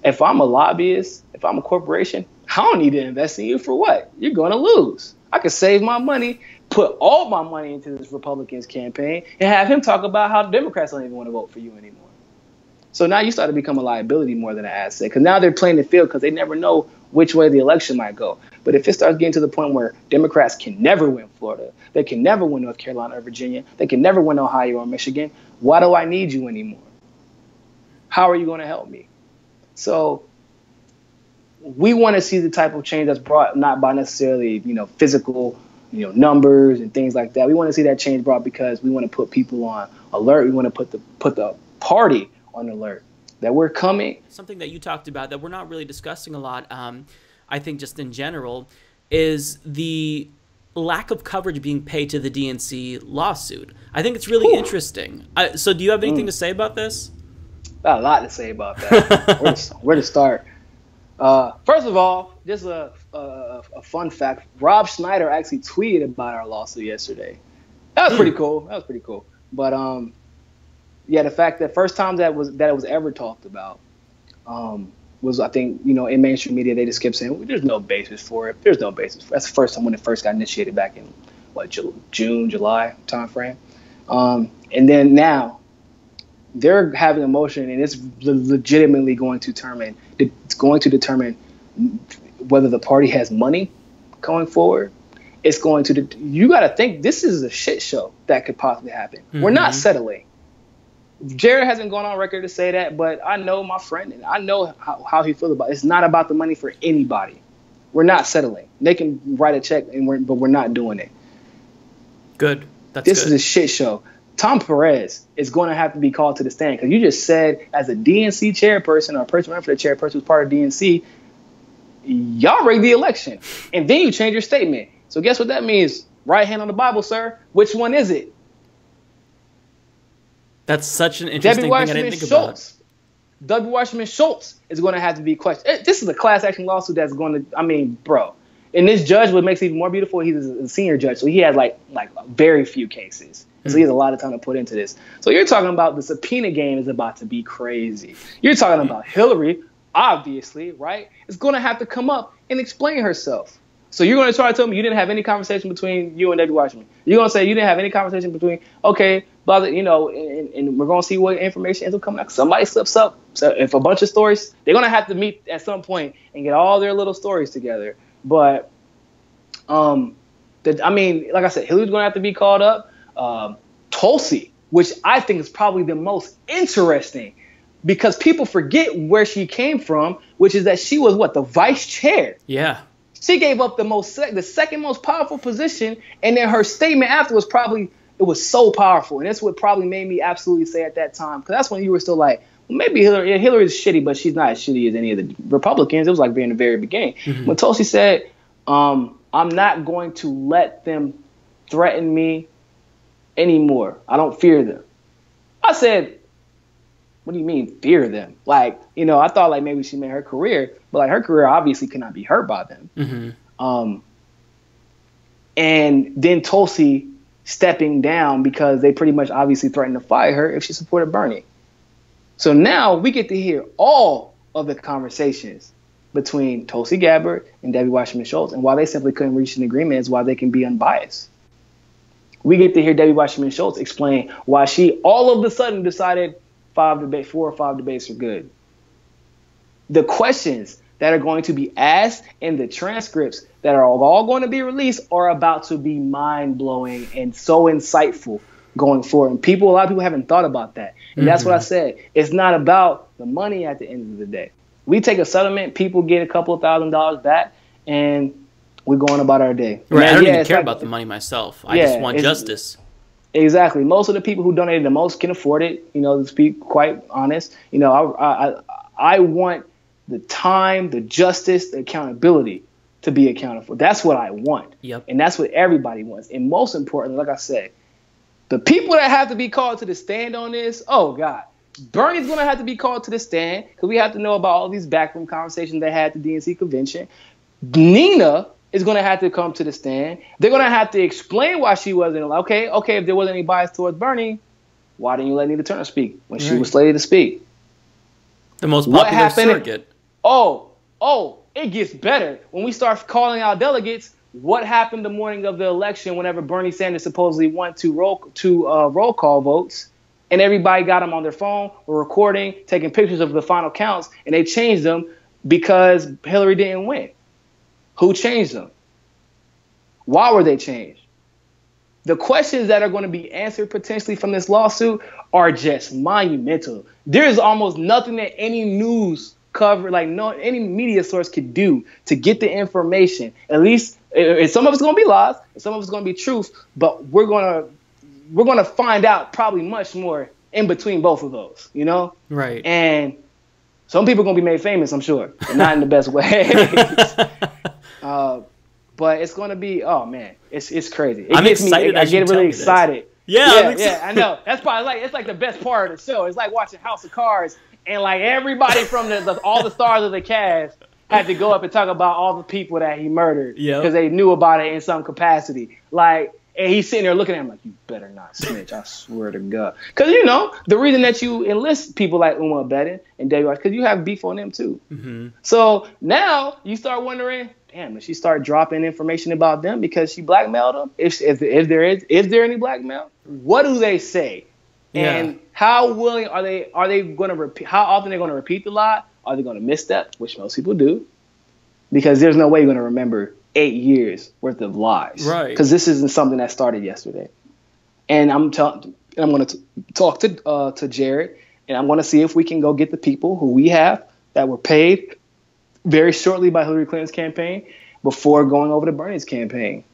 if I'm a lobbyist, if I'm a corporation, I don't need to invest in you for what? You're going to lose. I could save my money, put all my money into this Republicans campaign, and have him talk about how the Democrats don't even want to vote for you anymore. So now you start to become a liability more than an asset, because now they're playing the field because they never know which way the election might go. But if it starts getting to the point where Democrats can never win Florida, they can never win North Carolina or Virginia, they can never win Ohio or Michigan, why do I need you anymore? How are you going to help me? So we want to see the type of change that's brought not by necessarily, physical, numbers and things like that. We want to see that change brought because we want to put people on alert. We want to put the party on alert that we're coming. Something that you talked about that we're not really discussing a lot, I think just in general, is the lack of coverage being paid to the DNC lawsuit. I think it's really interesting. So do you have anything to say about this? Got a lot to say about that. Where to start? First of all, just a fun fact. Rob Schneider actually tweeted about our lawsuit yesterday. That was pretty cool. But yeah, the fact that first time that it was ever talked about was, I think, in mainstream media, they just kept saying, well, there's no basis for it. There's no basis for it. That's the first time when it first got initiated back in June, July timeframe. And then now they're having a motion, and it's legitimately going to determine whether the party has money going forward. It's going to, you got to think, this is a shit show that could possibly happen. Mm-hmm. We're not settling. Jared hasn't gone on record to say that, but I know my friend, and I know how he feels about it. It's not about the money for anybody. We're not settling. They can write a check, but we're not doing it. Good. This is a shit show. Tom Perez is going to have to be called to the stand, because you just said, as a DNC chairperson or a person running for the chairperson who's part of DNC, y'all rigged the election. And then you change your statement. So guess what that means? Right hand on the Bible, sir. Which one is it? That's such an interesting thing I didn't think about. Debbie Wasserman Schultz is going to have to be questioned. This is a class action lawsuit that's going to, bro. And this judge, what makes it even more beautiful, he's a senior judge, so he has like very few cases. So he has a lot of time to put into this. So you're talking about the subpoena game is about to be crazy. You're talking about Hillary, obviously, right? Is going to have to come up and explain herself. So you're going to try to tell me you didn't have any conversation between you and Debbie Wasserman. You're going to say you didn't have any conversation between, okay, blah, and we're going to see what information ends up coming out. Somebody slips up. So if a bunch of stories, they're going to have to meet at some point and get all their little stories together. But, like I said, Hillary's going to have to be called up. Tulsi, which I think is probably the most interesting, because people forget where she came from, which is that she was the vice chair. Yeah. She gave up the second most powerful position, and then her statement afterwards it was so powerful, and that's what probably made me absolutely say at that time, because that's when you were still like, well, maybe Hillary is shitty, but she's not as shitty as any of the Republicans. It was like being the very beginning. Mm-hmm. When Tulsi said, I'm not going to let them threaten me anymore. I don't fear them. I said, what do you mean fear them? I thought maybe she meant her career, but her career obviously cannot be hurt by them. Mm-hmm. And then Tulsi stepping down because they pretty much obviously threatened to fire her if she supported Bernie. So now we get to hear all of the conversations between Tulsi Gabbard and Debbie Wasserman Schultz, and why they simply couldn't reach an agreement is why they can be unbiased. We get to hear Debbie Wasserman Schultz explain why she all of a sudden decided 4 or 5 debates are good. The questions that are going to be asked in the transcripts that are all going to be released are about to be mind-blowing and so insightful going forward. And a lot of people haven't thought about that. And that's what I said. It's not about the money at the end of the day. We take a settlement, people get a couple of $1,000s back, and we're going about our day. Right. I don't even care about the money myself. I just want justice. Exactly. Most of the people who donated the most can afford it, to be quite honest. I want the time, the justice, the accountability to be accounted for. That's what I want. Yep. And that's what everybody wants. And most importantly, like I said, the people that have to be called to the stand on this, oh, God. Bernie's going to have to be called to the stand, because we have to know about all these backroom conversations they had at the DNC convention. Nina is going to have to come to the stand. They're going to have to explain why she wasn't okay. If there wasn't any bias towards Bernie, why didn't you let Nina Turner speak when she was slated to speak? The most popular surrogate. It gets better. When we start calling out delegates, what happened the morning of the election whenever Bernie Sanders supposedly won two roll call votes, and everybody got them on their phone or recording, taking pictures of the final counts, and they changed them because Hillary didn't win? Who changed them? Why were they changed? The questions that are going to be answered potentially from this lawsuit are just monumental. There is almost nothing that any news cover, any media source could do to get the information. At least some of it's going to be lies, and some of it's going to be truth, but we're going to find out probably much more in between both of those, Right. And some people are going to be made famous, I'm sure, but not in the best way. But it's going to be, oh man, it's crazy. I'm excited. I get really excited. Yeah, I know. That's probably it's the best part of the show. It's like watching House of Cards, and everybody from all the stars of the cast had to go up and talk about all the people that he murdered Yep. because they knew about it in some capacity. Like, and he's sitting there looking at him like, you better not snitch, I swear to God. Because, you know, the reason that you enlist people like Umar Abedin and David Weiss, because you have beef on them too. Mm-hmm. So now you start wondering, damn, did she start dropping information about them because she blackmailed them? If there any blackmail? What do they say? Yeah. And how willing are they going to repeat? How often are they going to repeat the lie? Are they going to misstep, which most people do? Because there's no way you're going to remember 8 years worth of lies, right? Because this isn't something that started yesterday. And I'm going to talk to Jared, and I'm going to see if we can go get the people who we have that were paid very shortly by Hillary Clinton's campaign before going over to Bernie's campaign,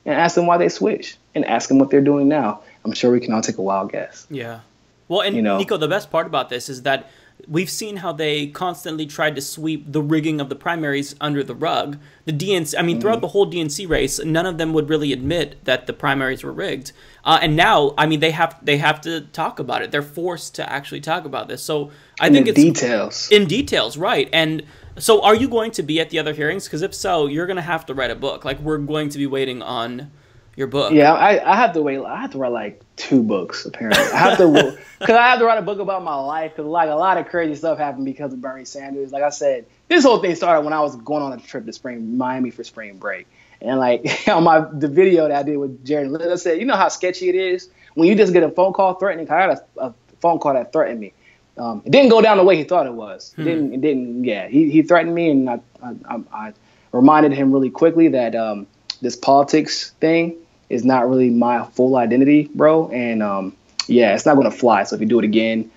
and ask them why they switched, and ask them what they're doing now. I'm sure we can all take a wild guess. Yeah. Well, and Nico, the best part about this is that we've seen how they constantly tried to sweep the rigging of the primaries under the rug. The DNC, I mean, throughout the whole DNC race, none of them would really admit that the primaries were rigged. And now, I mean, they have to talk about it. They're forced to actually talk about this. So I think it's details. In details, right? And so, are you going to be at the other hearings? Because if so, you're going to have to write a book. Like, we're going to be waiting on your book. Yeah, I have to wait. I have to write like 2 books apparently. I have to because I have to write a book about my life because like a lot of crazy stuff happened because of Bernie Sanders. Like I said, this whole thing started when I was going on a trip to Miami for spring break, and like on the video that I did with Jared and Liz, I said, you know how sketchy it is when you just get a phone call threatening. I got a phone call that threatened me. It didn't go down the way he thought it was. It didn't. Yeah, he threatened me, and I reminded him really quickly that this politics thing is not really my full identity, bro. And yeah, it's not going to fly. So if you do it again,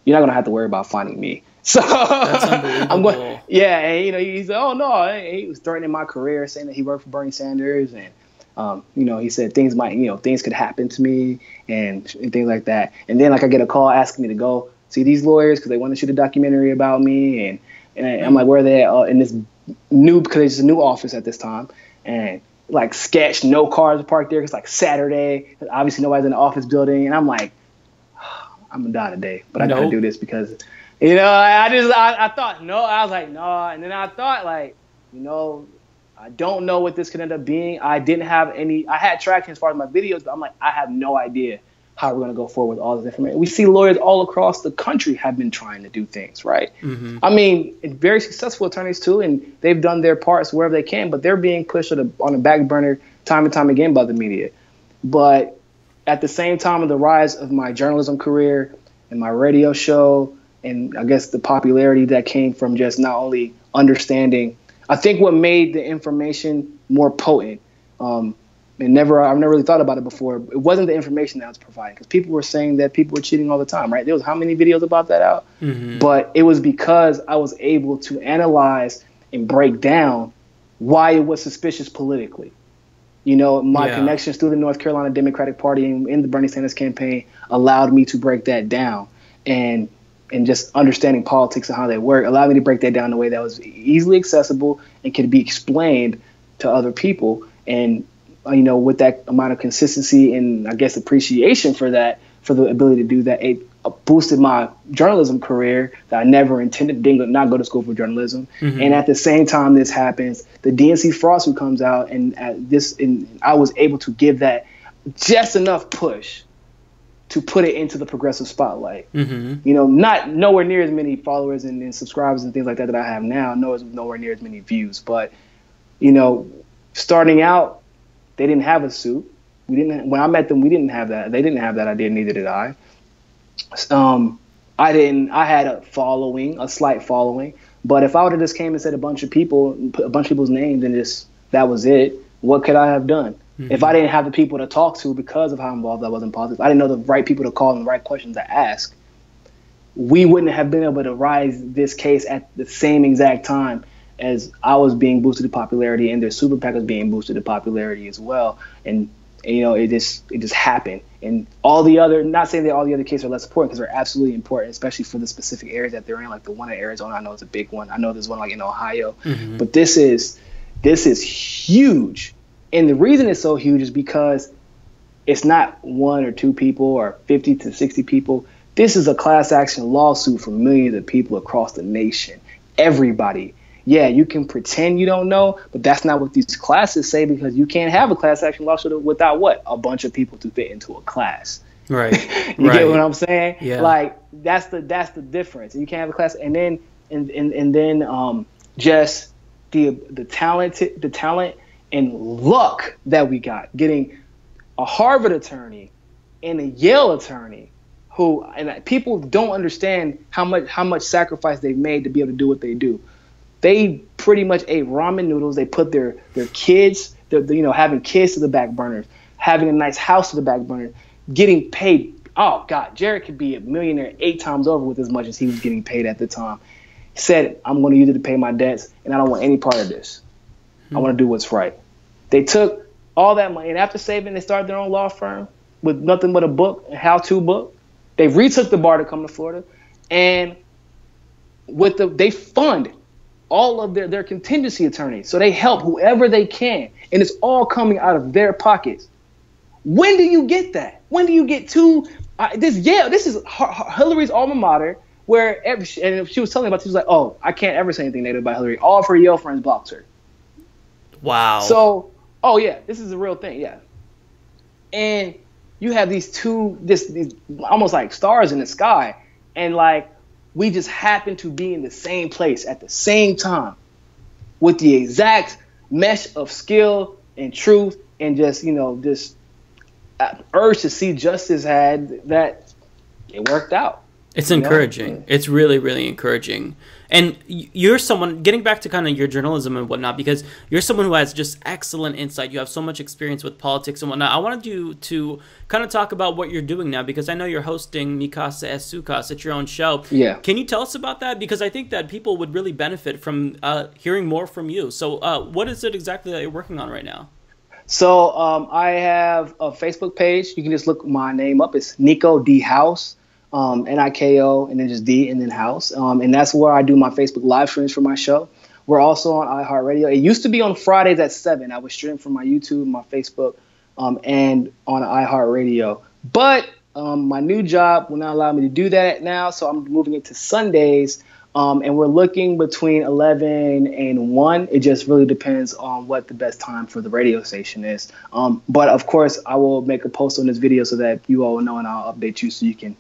you're not going to have to worry about finding me. So That's unbelievable. I'm going, yeah. And, you know, he's like, oh no, he was threatening my career, saying that he worked for Bernie Sanders. And, you know, he said things could happen to me and things like that. And then like I get a call asking me to go see these lawyers because they want to shoot a documentary about me. And I'm like, where are they at? In this because it's a new office at this time. And like sketch, no cars parked there. It's like Saturday. Obviously nobody's in the office building. And I'm like, I'm gonna die today, but I gotta do this because, you know, I thought, no, I was like, no. And then I thought like, you know, I don't know what this could end up being. I had traction as far as my videos, but I'm like, I have no idea how we're going to go forward with all this information. We see lawyers all across the country have been trying to do things, right? Mm-hmm. I mean, very successful attorneys too, and they've done their parts wherever they can, but they're being pushed on a back burner time and time again by the media. But at the same time of the rise of my journalism career and my radio show, and I guess the popularity that came from just not only understanding, I think what made the information more potent, I've never really thought about it before. It wasn't the information that I was providing, because people were saying that people were cheating all the time, right? There was how many videos about that out? Mm-hmm. But it was because I was able to analyze and break down why it was suspicious politically. You know, my connections through the North Carolina Democratic Party and in the Bernie Sanders campaign allowed me to break that down, and just understanding politics and how they work allowed me to break that down in a way that was easily accessible and could be explained to other people. And you know, with that amount of consistency and I guess appreciation for that, for the ability to do that, it boosted my journalism career that I never intended, not go to school for journalism. Mm-hmm. And at the same time this happens, the DNC fraud suit comes out, and I was able to give that just enough push to put it into the progressive spotlight. Mm-hmm. You know, nowhere near as many followers and subscribers and things like that I have now, nowhere near as many views. But, you know, starting out, they didn't have a suit. When I met them, we didn't have that. They didn't have that idea, neither did I. I had a slight following. But if I would have just came and said a bunch of people's names and just that was it, what could I have done? Mm-hmm. If I didn't have the people to talk to because of how involved I was in politics, I didn't know the right people to call and the right questions to ask, we wouldn't have been able to rise this case at the same exact time as I was being boosted to popularity and their super PAC was being boosted to popularity as well. And you know, it just happened. And all the other, not saying that all the other cases are less important, because they're absolutely important, especially for the specific areas that they're in. Like the one in Arizona, I know is a big one. I know there's one like in Ohio. Mm-hmm. But this is huge. And the reason it's so huge is because it's not 1 or 2 people or 50 to 60 people. This is a class action lawsuit for millions of people across the nation. Everybody. Yeah, you can pretend you don't know, but that's not what these classes say, because you can't have a class action lawsuit without what? A bunch of people to fit into a class. Right. You get what I'm saying? Yeah. Like that's the difference. You can't have a class, and then just the talent and luck that we got getting a Harvard attorney and a Yale attorney who, and people don't understand how much sacrifice they've made to be able to do what they do. They pretty much ate ramen noodles. They put their kids, having kids to the back burner, having a nice house to the back burner, getting paid. Oh God, Jared could be a millionaire 8 times over with as much as he was getting paid at the time. He said, I'm going to use it to pay my debts, and I don't want any part of this. I want to do what's right. They took all that money, and after saving, they started their own law firm with nothing but a book, a how-to book. They retook the bar to come to Florida, and they fund all of their contingency attorneys. So they help whoever they can, and it's all coming out of their pockets. When do you get that? When do you get this is Hillary's alma mater, where and she was telling me about it, she was like, oh, I can't ever say anything negative about Hillary. All of her Yale friends blocked her. Wow. So, oh yeah, this is a real thing, yeah. And you have these almost like stars in the sky, and like we just happen to be in the same place at the same time with the exact mesh of skill and truth and just urge to see justice had that it worked out. It's encouraging. It's really, really encouraging. And you're someone, getting back to kind of your journalism and whatnot, because you're someone who has just excellent insight. You have so much experience with politics and whatnot. I wanted you to kind of talk about what you're doing now, because I know you're hosting Mi Casa es Su Casa. It's your own show. Yeah. Can you tell us about that? Because I think that people would really benefit from hearing more from you. So what is it exactly that you're working on right now? So I have a Facebook page. You can just look my name up. It's Nico D House. Niko, and then just D, and then House. And that's where I do my Facebook live streams for my show. We're also on iHeartRadio. It used to be on Fridays at 7. I would stream from my YouTube, my Facebook, and on iHeartRadio. But my new job will not allow me to do that now, so I'm moving it to Sundays. And we're looking between 11 and 1. It just really depends on what the best time for the radio station is. But of course, I will make a post on this video so that you all will know, and I'll update you so you can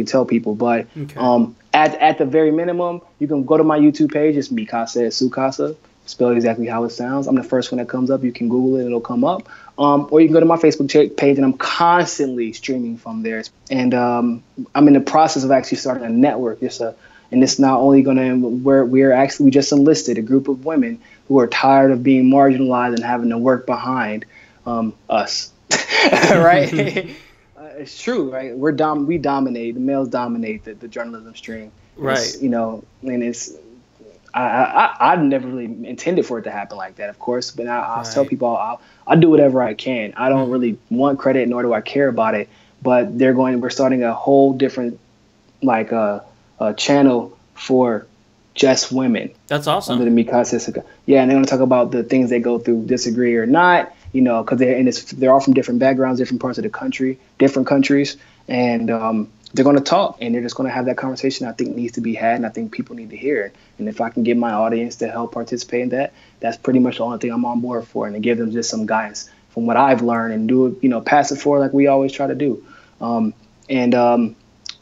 tell people. But okay. At the very minimum, you can go to my YouTube page. It's Mi Casa es Su Casa, spelled exactly how it sounds. I'm the first one that comes up. You can Google it, it'll come up. Or you can go to my Facebook page, and I'm constantly streaming from there. And I'm in the process of actually starting a network. And it's not only going to, we just enlisted a group of women who are tired of being marginalized and having to work behind us, right? It's true, right? We dominate, the males dominate the journalism stream. Right. And it's, I never really intended for it to happen like that, of course, but I'll tell people I'll do whatever I can. I don't really want credit, nor do I care about it, but we're starting a whole different, channel for just women. That's awesome. Under the Mi Casa es Su Casa. Yeah, and they're going to talk about the things they go through, disagree or not, because they're all from different backgrounds, different parts of the country, different countries, and they're going to talk, and they're just going to have that conversation I think needs to be had, and I think people need to hear it. And if I can get my audience to help participate in that, that's pretty much the only thing I'm on board for, and to give them just some guidance from what I've learned and do it, pass it forward like we always try to do.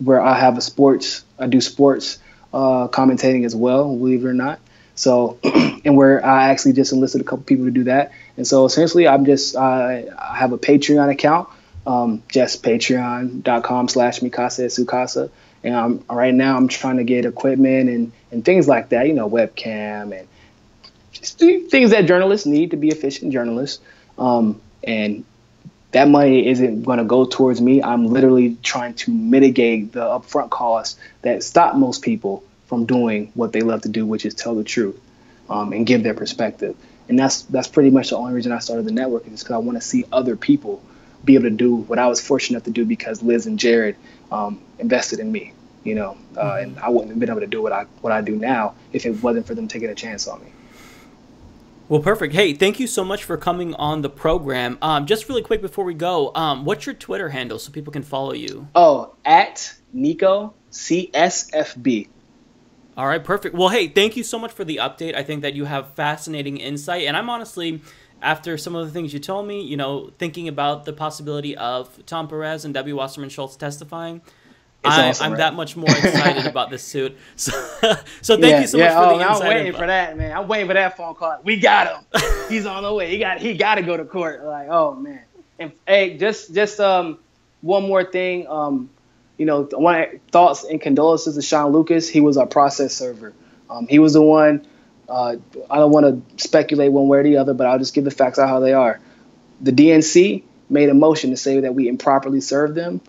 Where I do sports commentating as well, believe it or not. So, and where I actually just enlisted a couple people to do that. And so essentially I have a Patreon account, just patreon.com/Mi Casa es Su Casa. And right now I'm trying to get equipment and things like that, webcam and just things that journalists need to be efficient journalists. And that money isn't going to go towards me. I'm literally trying to mitigate the upfront costs that stop most people from doing what they love to do, which is tell the truth and give their perspective. And that's pretty much the only reason I started the network, is because I want to see other people be able to do what I was fortunate enough to do because Liz and Jared invested in me, and I wouldn't have been able to do what I do now if it wasn't for them taking a chance on me. Well, perfect. Hey, thank you so much for coming on the program. Just really quick before we go, what's your Twitter handle so people can follow you? Oh, at Nico CSFB. All right, perfect. Well, hey, thank you so much for the update. I think that you have fascinating insight, and I'm honestly, after some of the things you told me, you know, thinking about the possibility of Tom Perez and Debbie Wasserman Schultz testifying, I'm that much more excited about this suit. So thank you so much for the insight. I'm waiting for that, man. I'm waiting for that phone call. We got him. He's on the way. He got to go to court. Like, oh man. And hey, just one more thing. You know, I want thoughts and condolences to Sean Lucas. He was our process server. He was the one. I don't want to speculate one way or the other, but I'll just give the facts out how they are. The DNC made a motion to say that we improperly served them.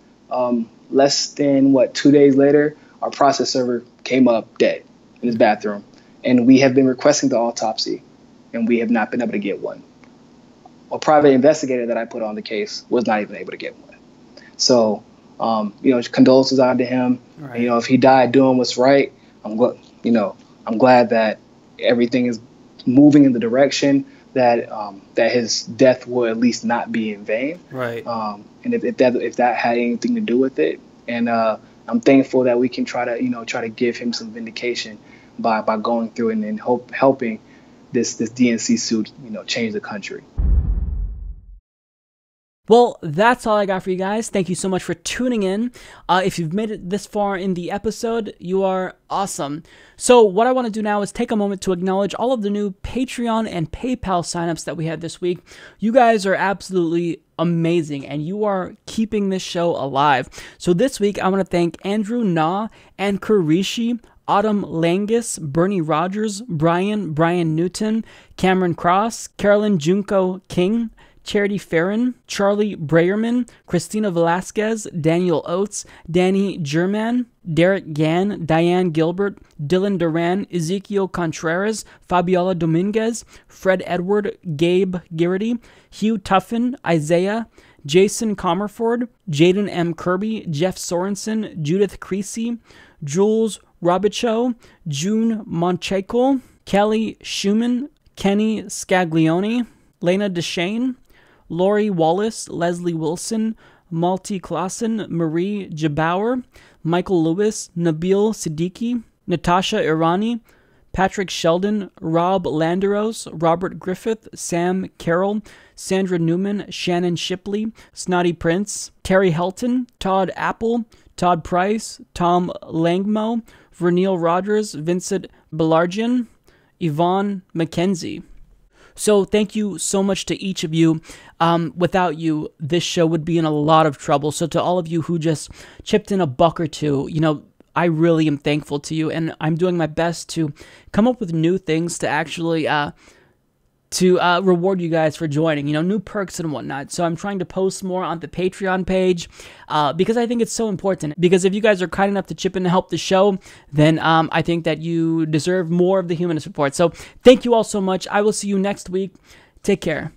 Less than 2 days later, our process server came up dead in his bathroom, and we have been requesting the autopsy, and we have not been able to get one. A private investigator that I put on the case was not even able to get one. So, you know, condolences out to him. Right. And, you know, if he died doing what's right, I'm glad that everything is moving in the direction that that his death will at least not be in vain. Right. And if that had anything to do with it, and I'm thankful that we can try to give him some vindication by going through and helping this DNC suit, you know, change the country. Well, that's all I got for you guys. Thank you so much for tuning in. If you've made it this far in the episode, you are awesome. So what I want to do now is take a moment to acknowledge all of the new Patreon and PayPal signups that we had this week. You guys are absolutely amazing, and you are keeping this show alive. So this week, I want to thank Andrew Na and Kurishi, Autumn Langus, Bernie Rogers, Brian Newton, Cameron Cross, Carolyn Junko King, Charity Farron, Charlie Breyerman, Christina Velasquez, Daniel Oates, Danny German, Derek Gann, Diane Gilbert, Dylan Duran, Ezekiel Contreras, Fabiola Dominguez, Fred Edward, Gabe Garrity, Hugh Tuffin, Isaiah, Jason Comerford, Jaden M. Kirby, Jeff Sorensen, Judith Creasy, Jules Robichaud, June Moncheco, Kelly Schumann, Kenny Scaglione, Lena Deshane, Lori Wallace, Leslie Wilson, Malti Klassen, Marie Jabauer, Michael Lewis, Nabil Siddiqui, Natasha Irani, Patrick Sheldon, Rob Landeros, Robert Griffith, Sam Carroll, Sandra Newman, Shannon Shipley, Snotty Prince, Terry Helton, Todd Apple, Todd Price, Tom Langmo, Vernil Rogers, Vincent Belargian, Yvonne McKenzie. So thank you so much to each of you. Without you, this show would be in a lot of trouble. So to all of you who just chipped in a buck or two, you know, I really am thankful to you, and I'm doing my best to come up with new things to actually reward you guys for joining, you know, new perks and whatnot. So I'm trying to post more on the Patreon page because I think it's so important. Because if you guys are kind enough to chip in to help the show, then I think that you deserve more of the humanist report. So thank you all so much. I will see you next week. Take care.